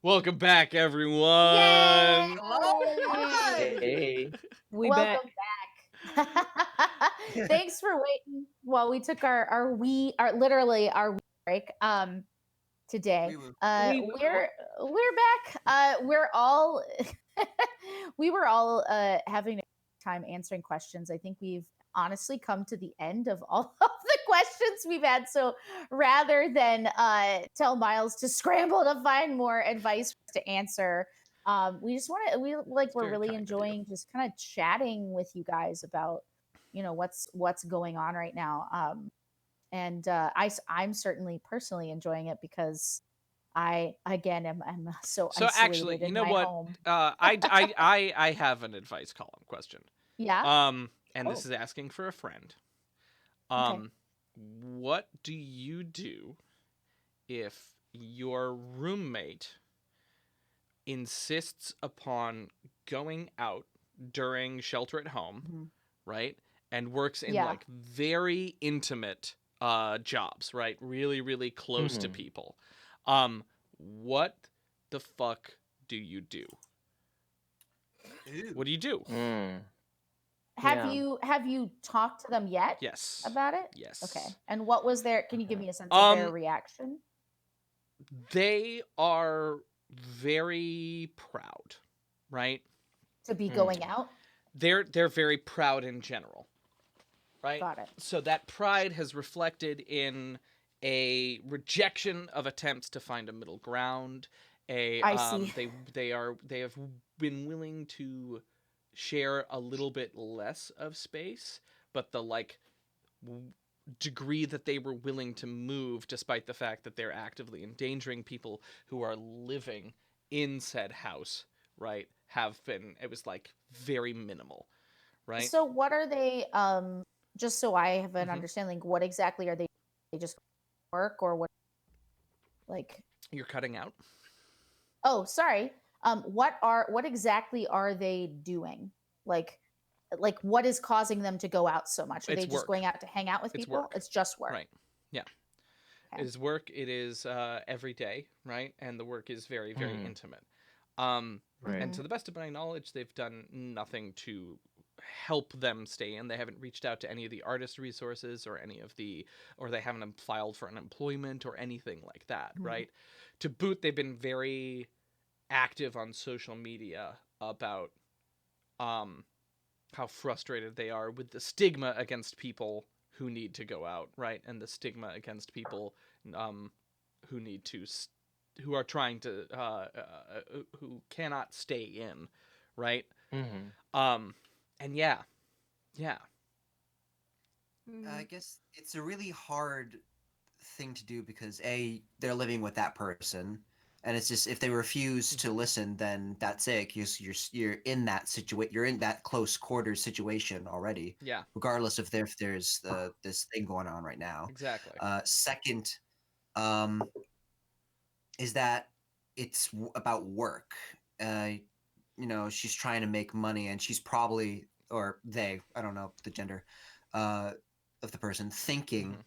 Welcome back, everyone. Yay! Hey. We bet. Welcome back. Thanks for waiting while we took our literally our wee break today. Wee-woo. We're back. We're all we were all having a time answering questions. I think we've honestly come to the end of all of the questions we've had. So rather than tell Miles to scramble to find more advice for us to answer, we just want to we're very really kind of you. enjoying just kind of chatting with you guys about what's going on right now. And I'm certainly personally enjoying it because I again am so So isolated actually, you in know my what? home. I have an advice column question. Yeah. And this Oh. is asking for a friend. Okay. What do you do if your roommate insists upon going out during shelter at home, Mhm. right? And works in Yeah. like very intimate jobs, right? Really, really close to Mhm. people. What the fuck do you do? Ew. What do you do? Mm. Have Yeah. you talked to them yet Yes. about it? Yes. Okay. And what was their? Can you give me a sense of their Um, reaction? they are very proud, right? To be Mm. going out? They're very proud in general, right? Got it. So that pride has reflected in a rejection of attempts to find a middle ground. I see. They have been willing to share a little bit less of space, but the like degree that they were willing to move, despite the fact that they're actively endangering people who are living in said house, right, have been, it was like very minimal, right? So what are they? Just so I have an Mhm. understanding, what exactly are they? They just work or what? Like, You're cutting out. oh, sorry. What exactly are they doing? Like, what is causing them to go out so much? Are It's they just work. going out to hang out with It's people? work. It's just work. Right. Yeah. Okay. It is work. It is every day, right? And the work is very, very Mhm. intimate. And Right. to the best of my knowledge, they've done nothing to help them stay in. They haven't reached out to any of the artist resources or any of the, or they haven't filed for unemployment or anything like that, Mhm. right? To boot, they've been very active on social media about how frustrated they are with the stigma against people who need to go out, right? And the stigma against people who need to who are trying to who cannot stay in, right? Mhm. And yeah. I Mhm. guess it's a really hard thing to do because they're living with that person, and it's just if they refuse to Mhm. listen, then that's it. You're in that situation. You're in that close quarters situation already, Yeah, regardless if there's this thing going on right now. exactly. Second, um, is that it's about work. Uh, she's trying to make money, and she's probably or they, I don't know the gender, uh, of the person thinking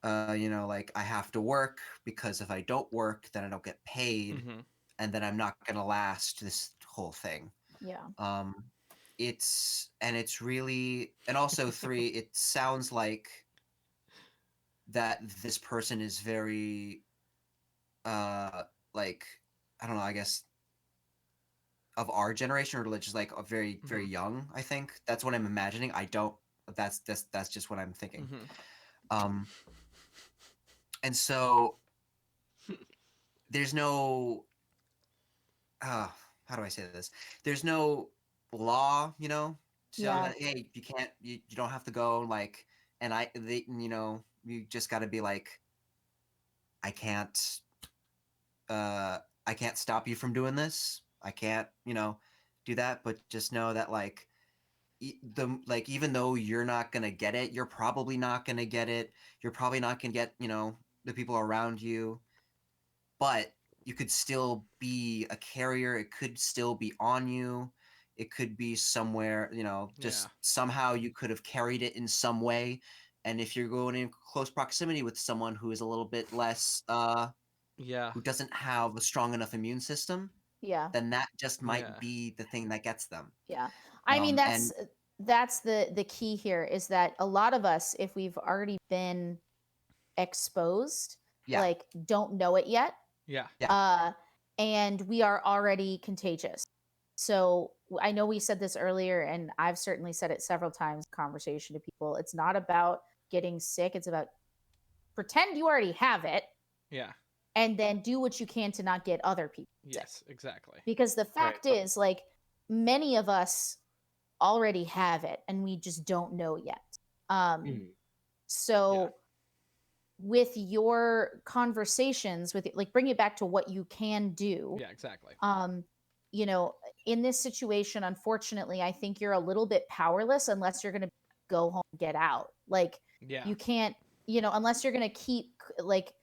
Mhm. like I have to work because if I don't work, then I don't get paid, Mhm. and then I'm not gonna last this whole thing. Yeah. Um, it's really, and also three, it sounds that this person is very like I don't know, I guess of our generation or just like a very very Mhm. young. I think that's what I'm imagining. I don't. That's just what I'm thinking. Mhm. Um, and so there's no how do I say this? There's no law, to tell them Yeah. that hey, you don't have to go like, and you just got to be like, I can't, I can't stop you from doing this. I can't, do that. But just know that like even though you're not gonna get it, you're probably not gonna get it. You're probably not gonna get the people around you, but you could still be a carrier. It could still be on you. It could be somewhere, Yeah. just somehow you could have carried it in some way. And if you're going in close proximity with someone who is a little bit less, Yeah. who doesn't have a strong enough immune system, Yeah. then that just might Yeah. be the thing that gets them. Yeah. I mean, And that's the key here, is that a lot of us, if we've already been exposed, yeah, like, don't know it yet. Yeah. And we are already contagious. So I know we said this earlier, and I've certainly said it several times in conversation to people. It's not about getting sick. It's about pretend you already have it Yeah. and then do what you can to not get other people sick. Yes, exactly. Because the fact is, like, many of us already have it and we just don't know yet. So with your conversations with, like, bring it back to what you can do. Yeah, exactly. You know, in this situation, unfortunately, I think you're a little bit powerless unless you're going to go home and get out. Like, Yeah. you can't, unless you're going to keep, like,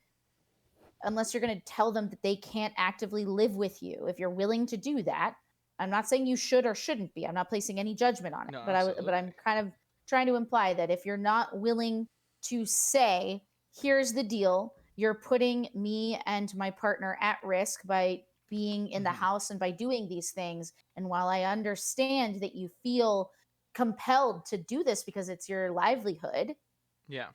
unless you're going to tell them that they can't actively live with you. If you're willing to do that, I'm not saying you should or shouldn't be. I'm not placing any judgment on it. No, but I'm kind of trying to imply that if you're not willing to say, here's the deal, you're putting me and my partner at risk by being in the house and by doing these things. And while I understand that you feel compelled to do this because it's your livelihood, Yeah.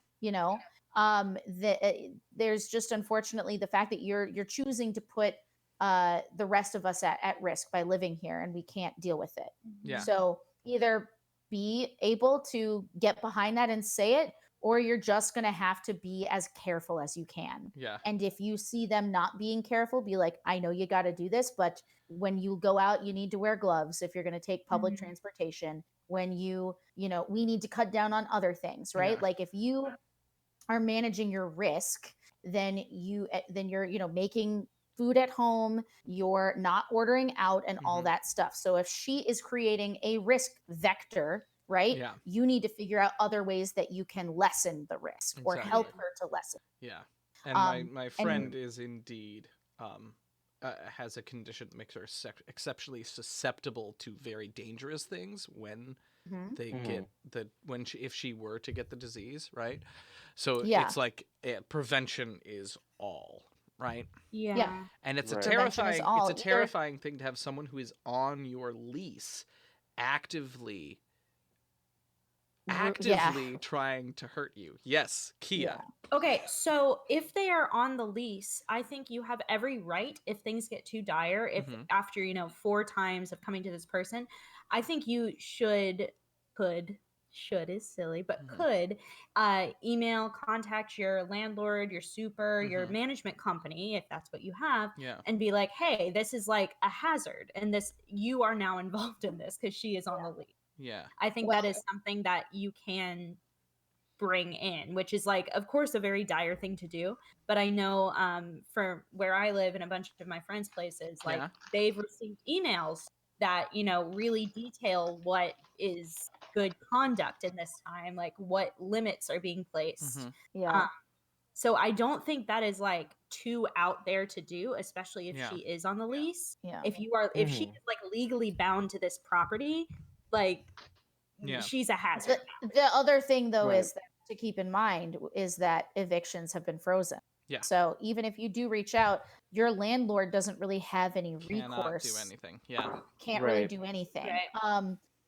There's just, unfortunately, the fact that you're choosing to put the rest of us at risk by living here, and we can't deal with it. Yeah. So either be able to get behind that and say it, or you're just going to have to be as careful as you can. Yeah. And if you see them not being careful, be like, I know you got to do this, but when you go out, you need to wear gloves if you're going to take public transportation. When we need to cut down on other things, right? Yeah. Like, if you are managing your risk, then you're making food at home, you're not ordering out, and all that stuff. So if she is creating a risk vector, right, Yeah. you need to figure out other ways that you can lessen the risk or help Exactly. her to lessen. Yeah. And my friend is indeed has a condition that makes her exceptionally susceptible to very dangerous things when they get if she were to get the disease, right? So it's like prevention is all, right? Yeah. And it's Prevention is all. a terrifying thing to have someone who is on your lease actively trying to hurt you. Yes, Kia. Okay, so if they are on the lease, I think you have every right, if things get too dire, if after 4 times of coming to this person, I think you should is silly, but could email, contact your landlord, your super, your management company, if that's what you have, and be like, hey, this is like a hazard, and you are now involved in this because she is on the lease. Yeah. I think that is something that you can bring in, which is, like, of course, a very dire thing to do. But I know for where I live and a bunch of my friends' places, like, they've received emails that, really detail what is good conduct in this time, like what limits are being placed. So I don't think that is, like, too out there to do, especially if she is on the lease. If she is, like, legally bound to this property, like, she's a hazard. The other thing, though, is that to keep in mind is that evictions have been frozen. So even if you do reach out, your landlord doesn't really have any recourse. Cannot do anything. Can't really do anything.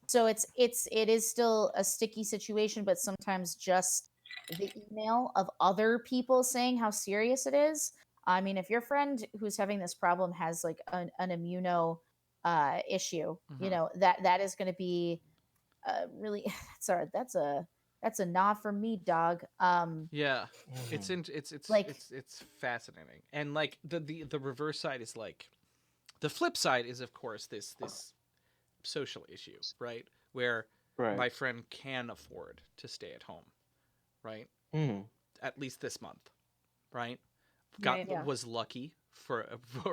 So it is still a sticky situation, but sometimes just the email of other people saying how serious it is. I mean, if your friend who's having this problem has, like, an immuno issue, that is going to be really that's a nah for me, dog. It's fascinating. And, like, the reverse side is, like, the flip side is, of course, this social issue, right? Where my friend can afford to stay at home, right? At least this month, right? Was lucky for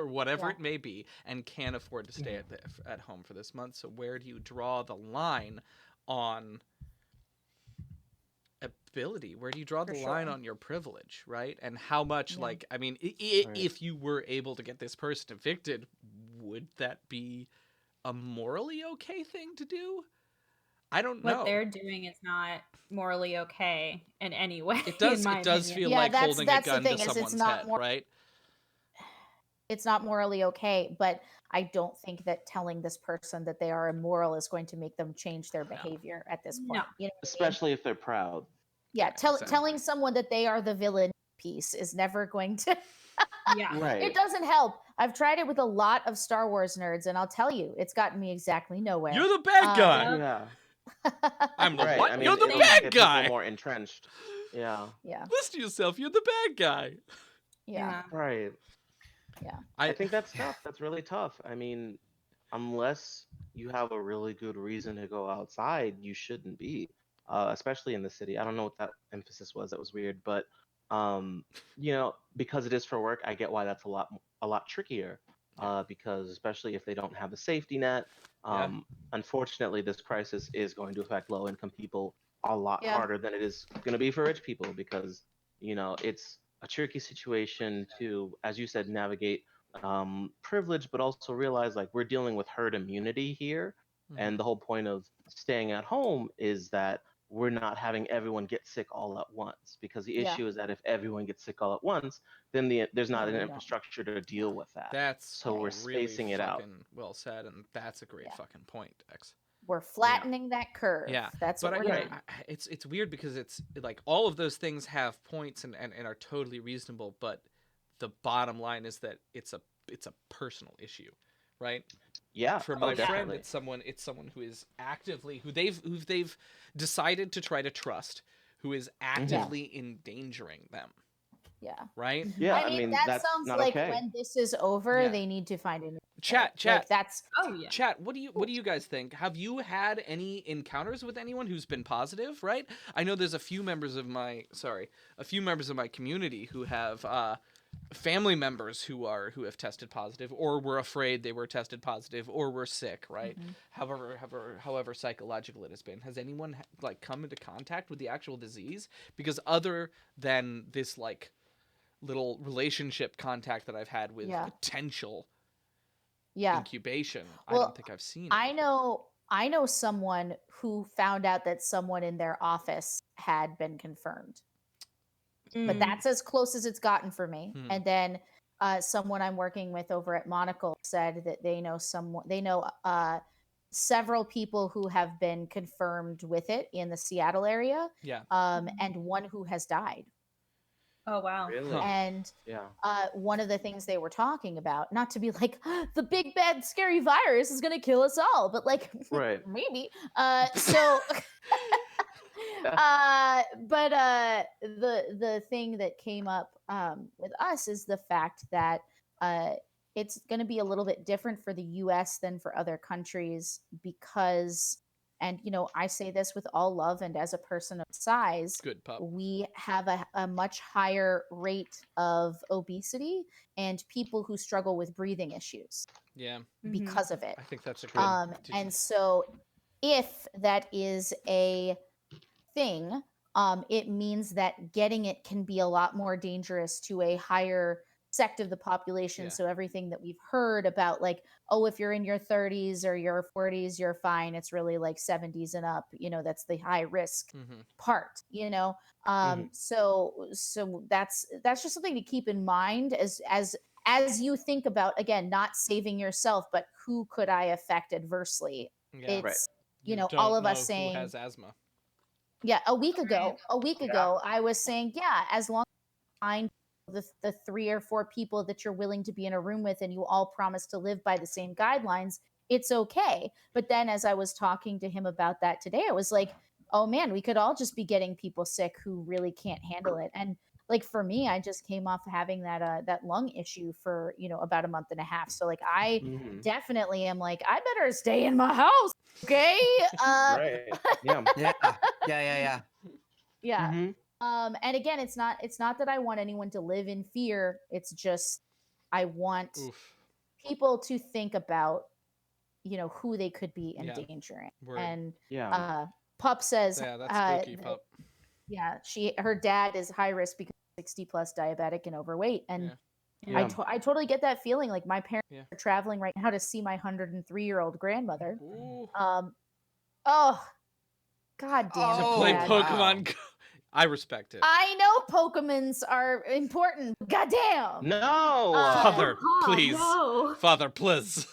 whatever it may be, and can afford to stay at home for this month. So where do you draw the line on ability? Where do you draw the line on your privilege, right? And how much, like, I mean, if you were able to get this person evicted, would that be a morally okay thing to do? I don't know. What they're doing is not morally okay in any way. It does. In my It does opinion. feel like holding a gun to someone's head, right? it's not morally okay, but I don't think that telling this person that they are immoral is going to make them change their behavior at this point. No. You know what I mean? Especially if they're proud. Yeah, exactly. telling someone that they are the villain piece is never going to Yeah. Right. it doesn't help. I've tried it with a lot of Star Wars nerds, and I'll tell you, it's gotten me exactly nowhere. You're the bad guy. Yep. Yeah. I'm the Right. what? I mean, You're the it'll just bad get guy. people more entrenched. Yeah. Yeah, Listen to yourself. You're the bad guy. yeah, Right. yeah. I think that's tough. That's really tough. I mean, unless you have a really good reason to go outside, you shouldn't be, especially in the city. I don't know what that emphasis was. That was weird, but because it is for work, I get why that's a lot trickier. Because especially if they don't have a safety net, Yeah. unfortunately, this crisis is going to affect low-income people a lot Yeah. harder than it is going to be for rich people because it's a tricky situation to, as you said, navigate privilege, but also realize like we're dealing with herd immunity here. And the whole point of staying at home is that we're not having everyone get sick all at once. Because the Yeah. issue is that if everyone gets sick all at once, then there's not an we don't. infrastructure to deal with that. That's So we're really spacing it out. fucking well said, and that's a great Yeah. fucking point, X. We're flattening that curve. Yeah, That's but what I we're mean, doing. it's weird because it's like all of those things have points and are totally reasonable, but the bottom line is that it's a personal issue, right? Yeah. For oh, my friend, definitely. it's someone who is actively who they've decided to try to trust, who is actively endangering them, Yeah. right? Yeah, I mean, that that's sounds not like okay. when this is over, Yeah. they need to find a new Chat. Like, that's Oh yeah. Chat, what do you guys think? Have you had any encounters with anyone who's been positive, right? I know there's a few members of my community who have family members who have tested positive or were afraid they were tested positive or were sick, right? However psychological it has been. Has anyone like come into contact with the actual disease? Because other than this like little relationship contact that I've had with potential incubation, I Well, don't think I've seen it. I know someone who found out that someone in their office had been confirmed. But that's as close as it's gotten for me. And then someone I'm working with over at Monocle said that they know several people who have been confirmed with it in the Seattle area. Yeah. And one who has died. Oh wow. Really? And Yeah. one of the things they were talking about, not to be like the big bad scary virus is going to kill us all, but like Right. maybe. So the thing that came up with us is the fact that it's going to be a little bit different for the US than for other countries because, and I say this with all love and as a person of size, Good pup. we have a much higher rate of obesity and people who struggle with breathing issues Yeah. because of it. I think that's a good And so if that is a thing, it means that getting it can be a lot more dangerous to a higher sect of the population. Yeah. So everything that we've heard about, like, oh, if you're in your 30s or your 40s, you're fine. It's really like 70s and up. That's the high risk part. So that's just something to keep in mind as you think about, again, not saving yourself, but who could I affect adversely? Yeah. It's Don't all of know us saying who has asthma. yeah, a week ago, I was saying, yeah, as long as you find the 3 or 4 people that you're willing to be in a room with and you all promise to live by the same guidelines, it's okay. But then as I was talking to him about that today, I was like, oh man, we could all just be getting people sick who really can't handle it. And like for me, I just came off having that lung issue for, about a month and a half. So like I definitely am like, I better stay in my house. Okay. Right. Yeah. Yeah. Yeah. And again, it's not that I want anyone to live in fear. It's just I want people to think about, who they could be endangering. Word. And Yeah. Pup says, Yeah, that's spooky, Pup. Yeah, her dad is high risk because 60 plus diabetic and overweight. And Yeah. I totally get that feeling. Like my parents Yeah. are traveling right now to see my 103-year-old grandmother. Ooh. Oh, God damn it. Oh, Play Dad. Pokemon Go. I respect it. I know Pokemons are important. Goddamn. No. Father, Oh, please. no. Father, please.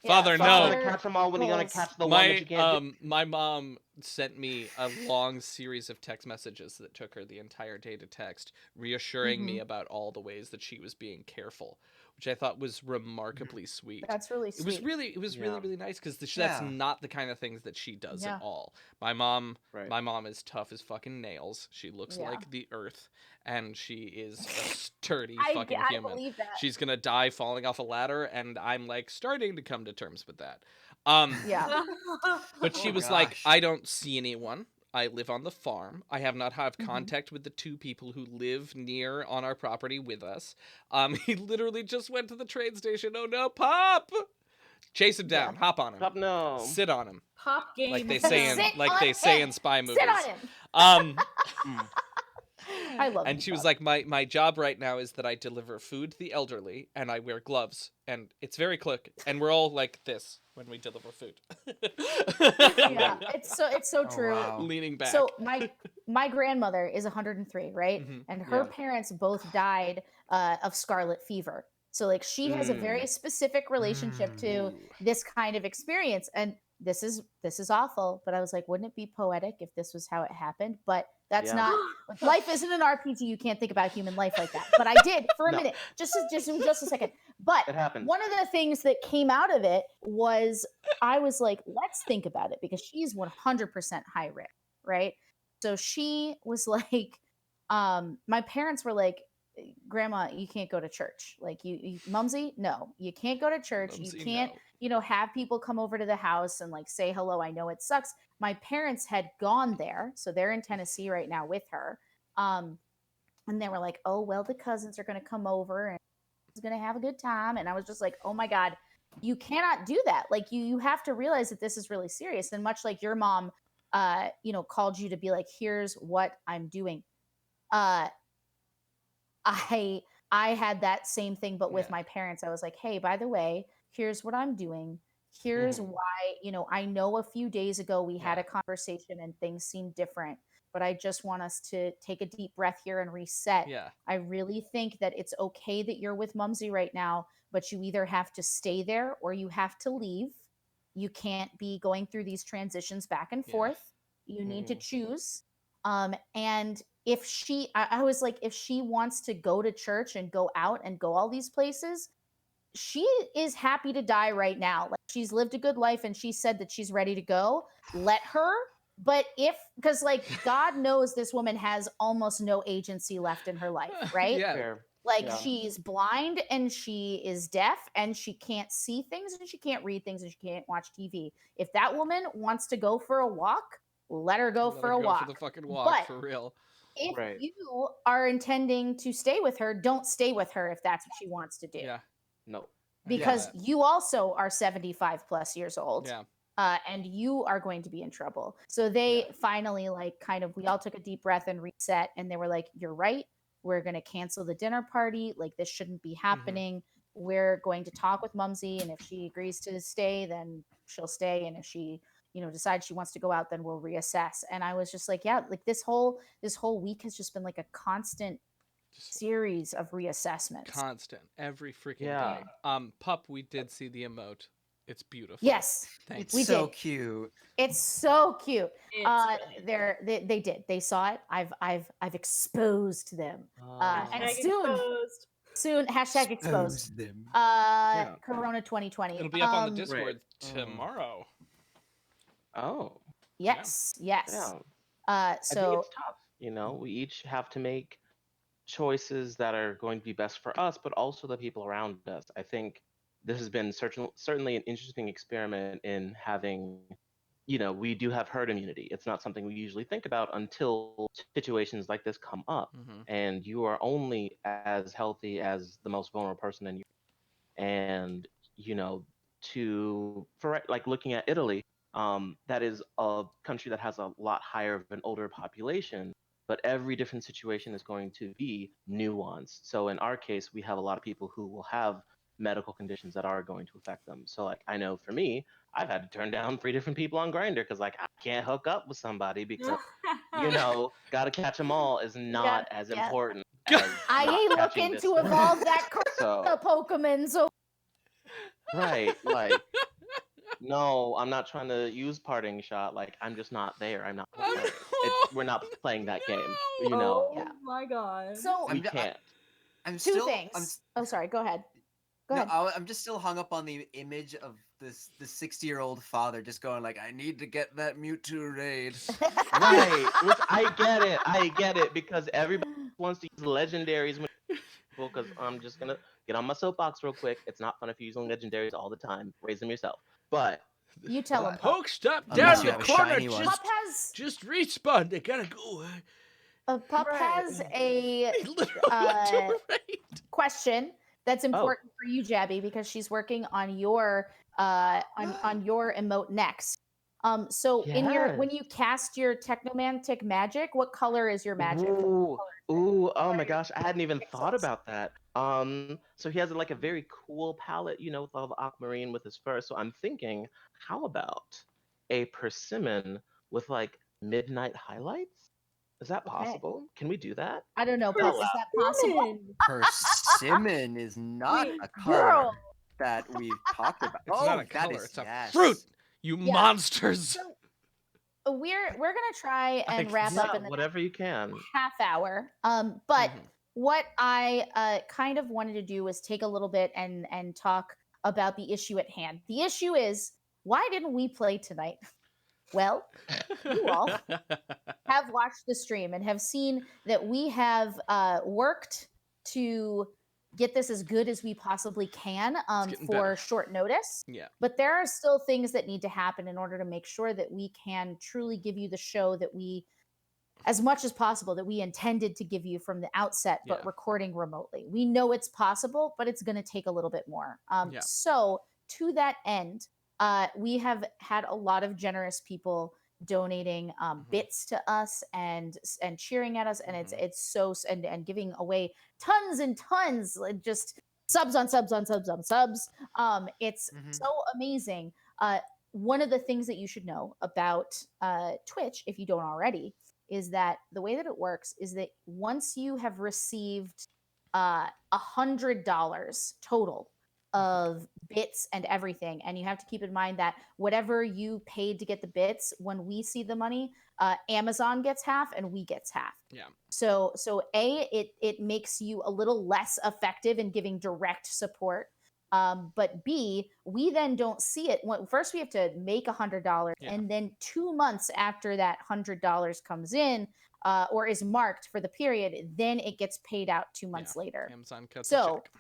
Yeah, Father, Stop trying no. to catch them all when you're gonna Balls. catch the one that you can't do. My mom sent me a long series of text messages that took her the entire day to text, reassuring me about all the ways that she was being careful, which I thought was remarkably sweet. That's really It was sweet. really, Yeah. really nice because that's Yeah. not the kind of things that she does Yeah. at all. My mom, Right. my mom is tough as fucking nails. She looks Yeah. like the earth, and she is a sturdy I fucking human. believe that. She's gonna die falling off a ladder, and I'm like starting to come to terms with that. Yeah. But she Oh, was like, gosh. I don't see anyone. I live on the farm. I have not had Mhm. contact with the two people who live near on our property with us. He literally just went to the train station. Oh no, Pop! Chase him down. Hop on him. Stop, no. Sit on him. Pop game. Like they Sit say in on spy him. movies. Sit on him. Um I love and you, she was Pop. like, my job right now is that I deliver food to the elderly and I wear gloves and it's very quick and we're all like this when we deliver food. Yeah, it's so Oh, true. wow. Leaning back. So my grandmother is 103, right? Mhm. And her Yeah. parents both died of scarlet fever. So like she has a very specific relationship to Ooh. this kind of experience, and this is awful. But I was like, wouldn't it be poetic if this was how it happened? But that's Yeah. not. Life isn't an RPG. You can't think about human life like that. But I did for a No. minute, just a second. But It happens. one of the things that came out of it was I was like, let's think about it because she's 100% high risk, right? So she was like, my parents were like, Grandma, you can't go to church. Like Mumsy, no, you can't go to church. Mumsy, You can't, no. have people come over to the house and like say hello. I know it sucks. My parents had gone there, so they're in Tennessee right now with her. And they were like, oh well, the cousins are going to come over and it's going to have a good time. And I was just like, oh my god, you cannot do that. Like you have to realize that this is really serious. And much like your mom, called you to be like, here's what I'm doing. I had that same thing, but with Yeah. my parents. I was like, hey, by the way, here's what I'm doing. Here's Mhm. why, I know a few days ago we had Yeah. a conversation and things seemed different, but I just want us to take a deep breath here and reset. Yeah. I really think that it's okay that you're with Mumsy right now, but you either have to stay there or you have to leave. You can't be going through these transitions back and Yeah. forth. You need to Mhm. choose. And if I was like, if she wants to go to church and go out and go all these places, she is happy to die right now. Like she's lived a good life and she said that she's ready to go. Let her. But because like God knows this woman has almost no agency left in her life, right? Yeah. Fair. Like Yeah. she's blind and she is deaf and she can't see things and she can't read things and she can't watch TV. If that woman wants to go for a walk, let her go Let for her a go walk. for the fucking walk But for real. if Right. you are intending to stay with her, don't stay with her if that's what she wants to do. Yeah. No. I hear Because that. you also are 75 plus years old. Yeah. And you are going to be in trouble. So they finally we all took a deep breath and reset and they were like, you're right. We're going to cancel the dinner party. Like this shouldn't be happening. We're going to talk with Mumsy and if she agrees to stay, then she'll stay. And if she, decides she wants to go out, then we'll reassess. And I was just like, yeah, like this whole week has just been like a constant Just series of reassessments. constant every freaking Yeah. day. Pup, we did see the emote. It's beautiful. Yes. Thank It's We so did. cute. It's so cute. It's really They did. They saw it. I've exposed them. And Hashtag soon exposed. hashtag exposed. Expose them. Corona 2020. It'll be up on the Right. Discord tomorrow. Oh. Yes. Yes. Yeah. I think So it's tough. We each have to make choices that are going to be best for us, but also the people around us. I think this has been certainly an interesting experiment in having, we do have herd immunity. It's not something we usually think about until situations like this come up. Mhm. And you are only as healthy as the most vulnerable person in you. And, for like looking at Italy, that is a country that has a lot higher of an older population, but every different situation is going to be nuanced. So in our case, we have a lot of people who will have medical conditions that are going to affect them. So like I know for me, I've had to turn down 3 different people on Grinder because like I can't hook up with somebody because gotta catch them all is not as yeah. important God. as I not ain't catching looking this to one. evolve that So Pokemon, so right, like no, I'm not trying to use parting shot. Like I'm just not there. I'm not playing. We're not playing that game. You know, Oh yeah. my god. So we can't. I'm two still. things. Oh, sorry. Go ahead. Go No, ahead. I'm just still hung up on the image of the 60-year-old father just going like, "I need to get that Mewtwo raid." Right, which I get it because everybody wants to use legendaries when because I'm just gonna get on my soapbox real quick. It's not fun if you're using legendaries all the time. Raise them yourself. But You tell him, Pup. Poke stop Unless down you the have a corner. shiny one. Pup has Just respawn. They gotta go. Pup has a They literally went to a raid. question that's oh, important for you, Jabby, because she's working on your on your emote next. So in your when yes. you cast your technomantic magic, what color is your magic? Ooh, ooh, oh my What are gosh, I hadn't even thought pixels? about that. So he has like a very cool palette, with all the aquamarine with his fur. So I'm thinking, how about a persimmon with like midnight highlights? Is that Okay. possible? Can we do that? I don't know, For a Pup. Is laugh. that possible? Persimmon is not Wait, a girl. color that we've talked about. It's Oh, not a that color. is It's a yes. fruit. You Yeah. monsters. So we're gonna try I and wrap Yeah, up in the whatever you can. half hour. But Mhm. what I kind of wanted to do was take a little bit and talk about the issue at hand. The issue is, why didn't we play tonight? Well, you all have watched the stream and have seen that we have worked to get this as good as we possibly can getting for better. short notice. Yeah. But there are still things that need to happen in order to make sure that we can truly give you the show that we, as much as possible, that we intended to give you from the outset, but Yeah. recording remotely. We know it's possible, but it's going to take a little bit more. Yeah. So to that end, we have had a lot of generous people donating bits to us and cheering at us, and it's so and giving away tons and tons, like just subs on subs on subs on subs. It's so amazing. One of the things that you should know about Twitch, if you don't already, is that the way that it works is that once you have received $100 total of bits and everything, and you have to keep in mind that whatever you paid to get the bits, when we see the money, Amazon gets half and we gets half. Yeah. So it makes you a little less effective in giving direct support. But B, we then don't see it. First, we have to make $100, Yeah. and then 2 months after that $100 comes in or is marked for the period, then it gets paid out 2 months later. Amazon cuts a So check.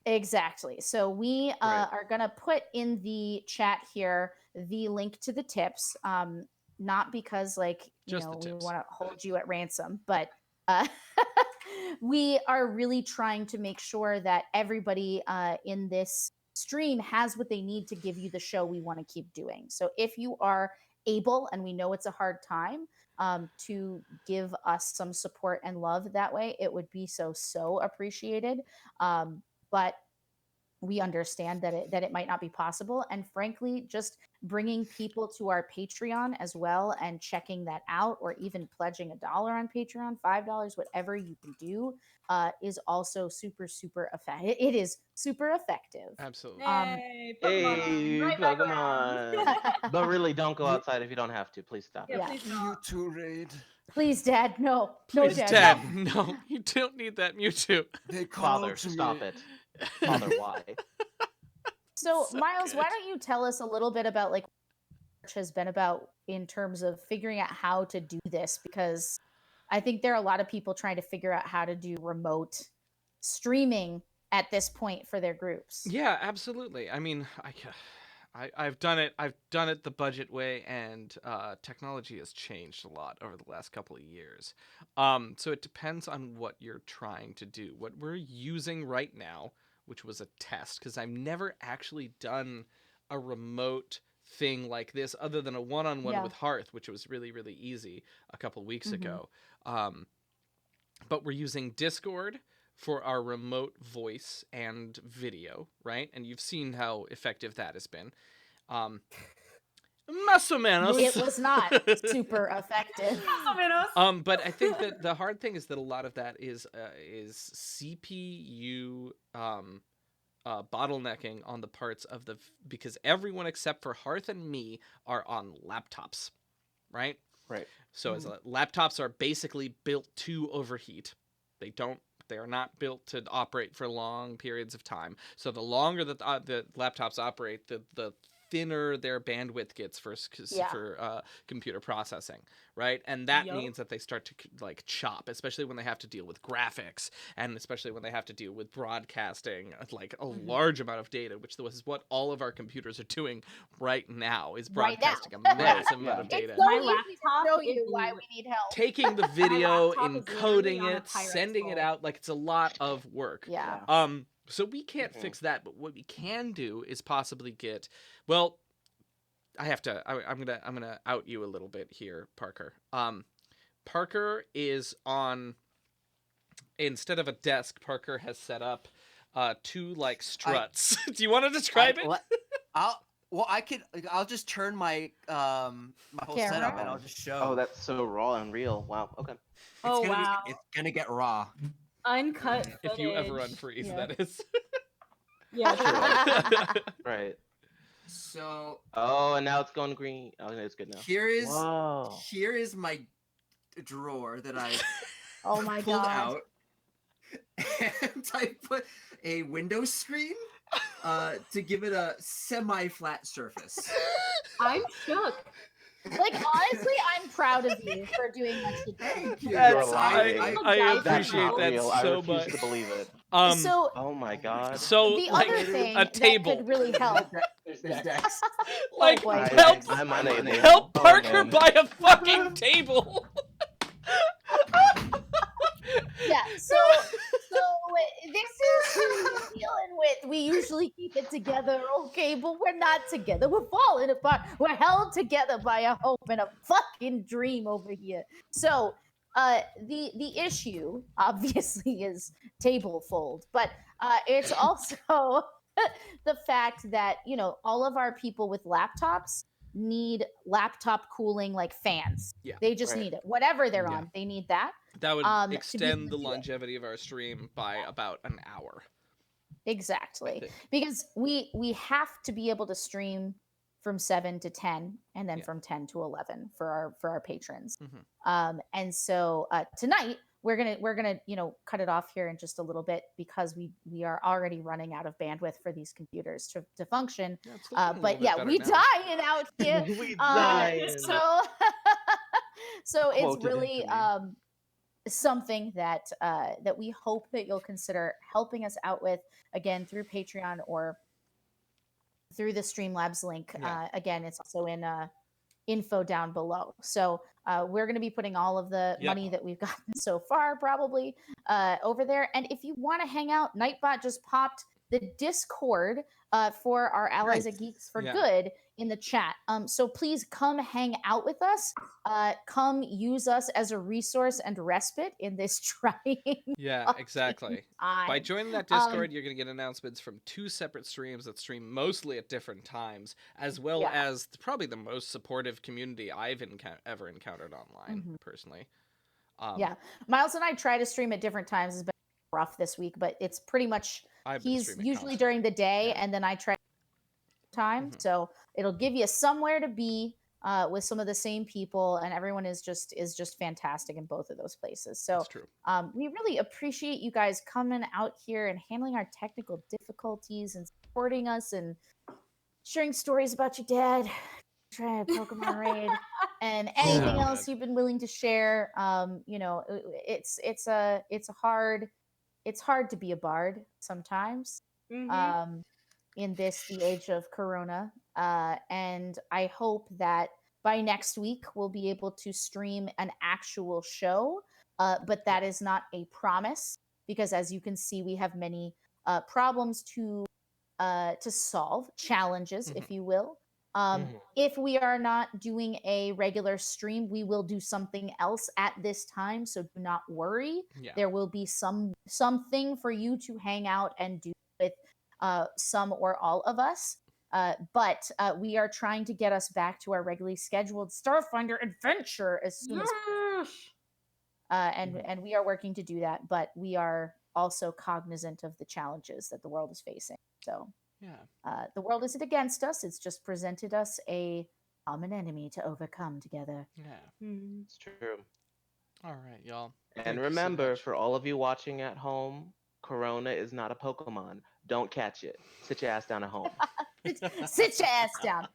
exactly. So we Right. are going to put in the chat here the link to the tips. Not because like Just the we tips. want to hold you at ransom, but uh, we are really trying to make sure that everybody in this stream has what they need to give you the show we want to keep doing. So if you are able, and we know it's a hard time, to give us some support and love that way, it would be so appreciated. But we understand that it might not be possible, and frankly, just bringing people to our Patreon as well and checking that out, or even pledging $1 on Patreon, $5, whatever you can do, is also super effective. It is super effective. Absolutely. Yay, Pokemon. Hey, Right back around. Pokemon. But really, don't go outside if you don't have to. Please stop Yeah, it. please don't. Mewtwo raid. Please, Dad, no, Please, no, Dad. no. No, you don't need that Mewtwo. They call Father, to stop me. it. Father, why? So, So Miles, why good. don't you tell us a little bit about like what has been about in terms of figuring out how to do this, because I think there are a lot of people trying to figure out how to do remote streaming at this point for their groups. Yeah, absolutely. I mean, I've done it. I've done it the budget way, and technology has changed a lot over the last couple of years. So it depends on what you're trying to do. What we're using right now, which was a test, because I've never actually done a remote thing like this other than a one-on-one Yeah. with Hearth, which was really easy a couple weeks Mhm. ago. But we're using Discord, for our remote voice and video, right? And you've seen how effective that has been. Más o menos. It was not super effective. But I think that the hard thing is that a lot of that is CPU bottlenecking on the parts of because everyone except for Hearth and me are on laptops, right? Right. So as laptops are basically built to overheat. They are not built to operate for long periods of time. So the longer that the laptops operate, the thinner their bandwidth gets for computer processing, right? And that means that they start to like chop, especially when they have to deal with graphics, and especially when they have to deal with broadcasting like a large amount of data, which is what all of our computers are doing right now, is broadcasting a massive amount of data. It's so My easy laptop to show is you why we need help. Taking the video, laptop is literally encoding on a it, Pyrex sending it bowl. out, like it's a lot of work. Yeah. So we can't fix that, but what we can do is possibly get, well, I'm gonna out you a little bit here, Parker. Parker is on, instead of a desk, Parker has set up 2 like struts. Do you want to describe it? I'll just turn my my whole Camera? setup and I'll just show. Oh, that's so raw and real. Wow. Okay. It's gonna get raw. Uncut footage. If you ever unfreeze, that is. Yeah. Right. So Oh, and now it's going green. Oh, it's good now. here Whoa. is my drawer that I Oh my pulled god. out, and I put a window screen to give it a semi-flat surface. I'm shook. Like honestly, I'm proud of you for doing what you did. You're lying. I That's appreciate not that real. so I refuse much. to believe it. So Oh my god. So the like other thing a table, that could really help. There's decks. like boy. help unable. Oh, Parker man. buy a fucking table. Yeah. So this is who we're dealing with. We usually keep it together, okay, but we're not together. We're falling apart. We're held together by a hope and a fucking dream over here. So the issue obviously is table fold, but it's also the fact that all of our people with laptops need laptop cooling like fans. Yeah. They just Right. need it. Whatever they're Yeah. on, they need that. That would to be extend able the to do it. longevity of our stream by about an hour. I Exactly. think. Because we have to be able to stream from 7 to 10 and then Yeah. from 10 to 11 for our patrons. Mhm. And so tonight we're gonna cut it off here in just a little bit because we are already running out of bandwidth for these computers to function. Yeah, it's looking a But little yeah, bit we better now. dying out here. We dying. So it's Quoted really infamy. something that that we hope that you'll consider helping us out with, again, through Patreon or through the Streamlabs link. Yeah. Again, it's also in info down below. So we're going to be putting all of the Yep. money that we've gotten so far probably over there. And if you want to hang out, Nightbot just popped the Discord for our Allies at Geeks for Yeah. Good in the chat. So please come hang out with us. Come use us as a resource and respite in this trying Yeah, exactly. time. By joining that Discord, you're going to get announcements from 2 separate streams that stream mostly at different times, as well Yeah. as probably the most supportive community I've ever encountered online, personally. Yeah, Miles and I try to stream at different times. It's been rough this week, but it's pretty much I've been he's streaming usually constantly. during the day, Yeah. and then I try time. So it'll give you somewhere to be with some of the same people, and everyone is just fantastic in both of those places. So That's true. we really appreciate you guys coming out here and handling our technical difficulties and supporting us and sharing stories about your dad, trying a Pokemon raid, and anything Yeah. else you've been willing to share. It's hard to be a bard sometimes. Mhm. In the age of Corona, and I hope that by next week we'll be able to stream an actual show. But that is not a promise because, as you can see, we have many problems to solve, challenges, if you will. If we are not doing a regular stream, we will do something else at this time, so do not worry. Yeah. There will be something for you to hang out and do with some or all of us. But we are trying to get us back to our regularly scheduled Starfinder adventure as soon as and we are working to do that, but we are also cognizant of the challenges that the world is facing. So Yeah. the world isn't against us; it's just presented us a common enemy to overcome together. Yeah. It's true. All right, y'all. And Thank you so remember, much. for all of you watching at home, Corona is not a Pokemon. Don't catch it. Sit your ass down at home. Sit your ass down.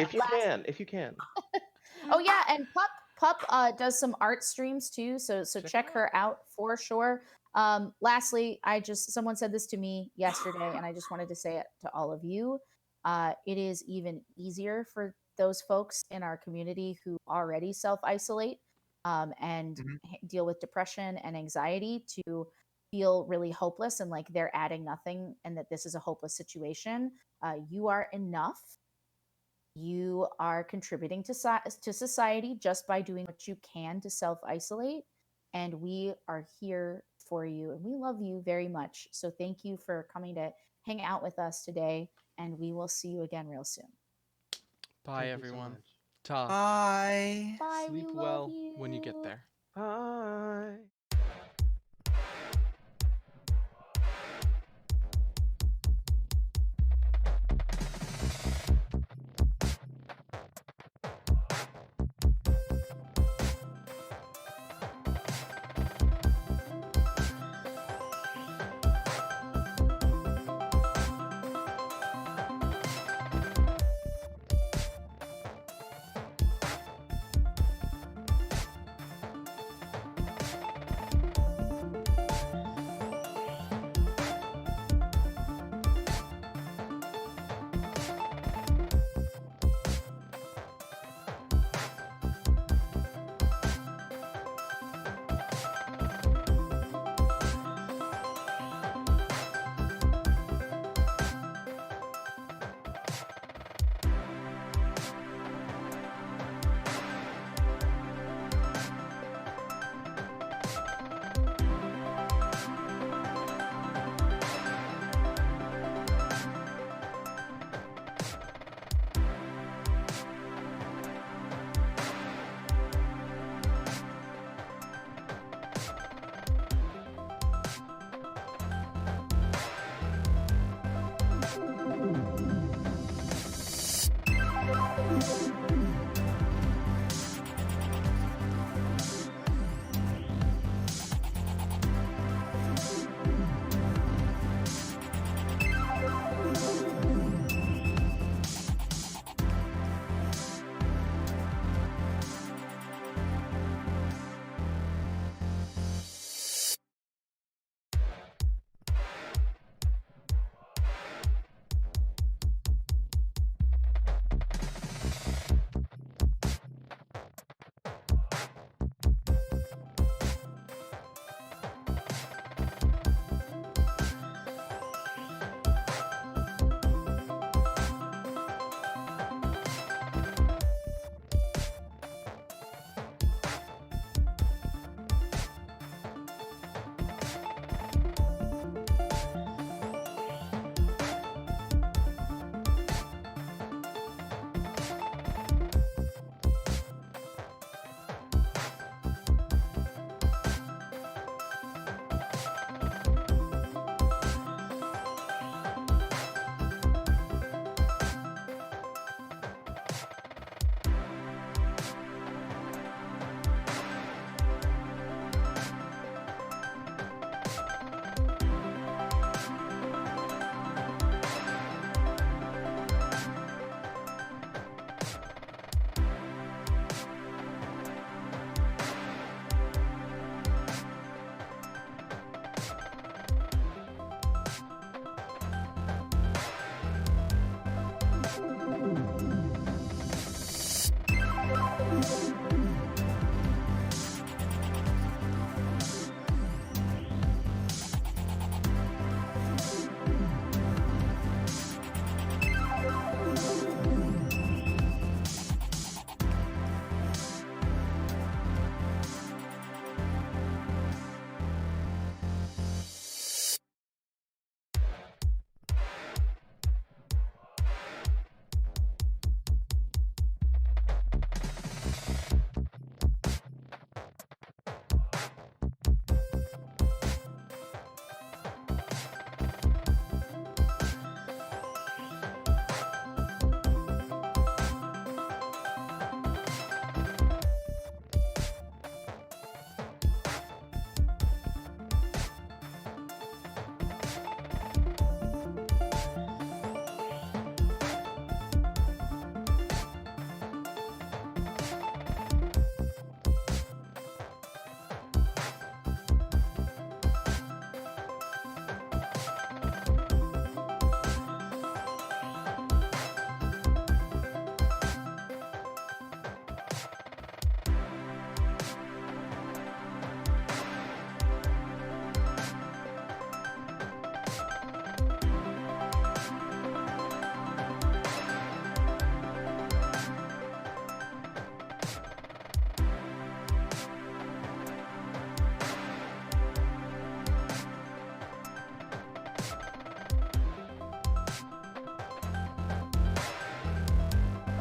If you can, if you can. Oh yeah, and Pup does some art streams too, so check her out for sure. Lastly, someone said this to me yesterday, and I just wanted to say it to all of you. It is even easier for those folks in our community who already self isolate and deal with depression and anxiety to feel really hopeless and like they're adding nothing and that this is a hopeless situation. You are enough. You are contributing to society just by doing what you can to self isolate. And we are here for you and we love you very much. So thank you for coming to hang out with us today. And we will see you again real soon. Bye, Thank you so everyone. much. Ta. Bye. Bye. Sleep we love well you. when you get there. Bye.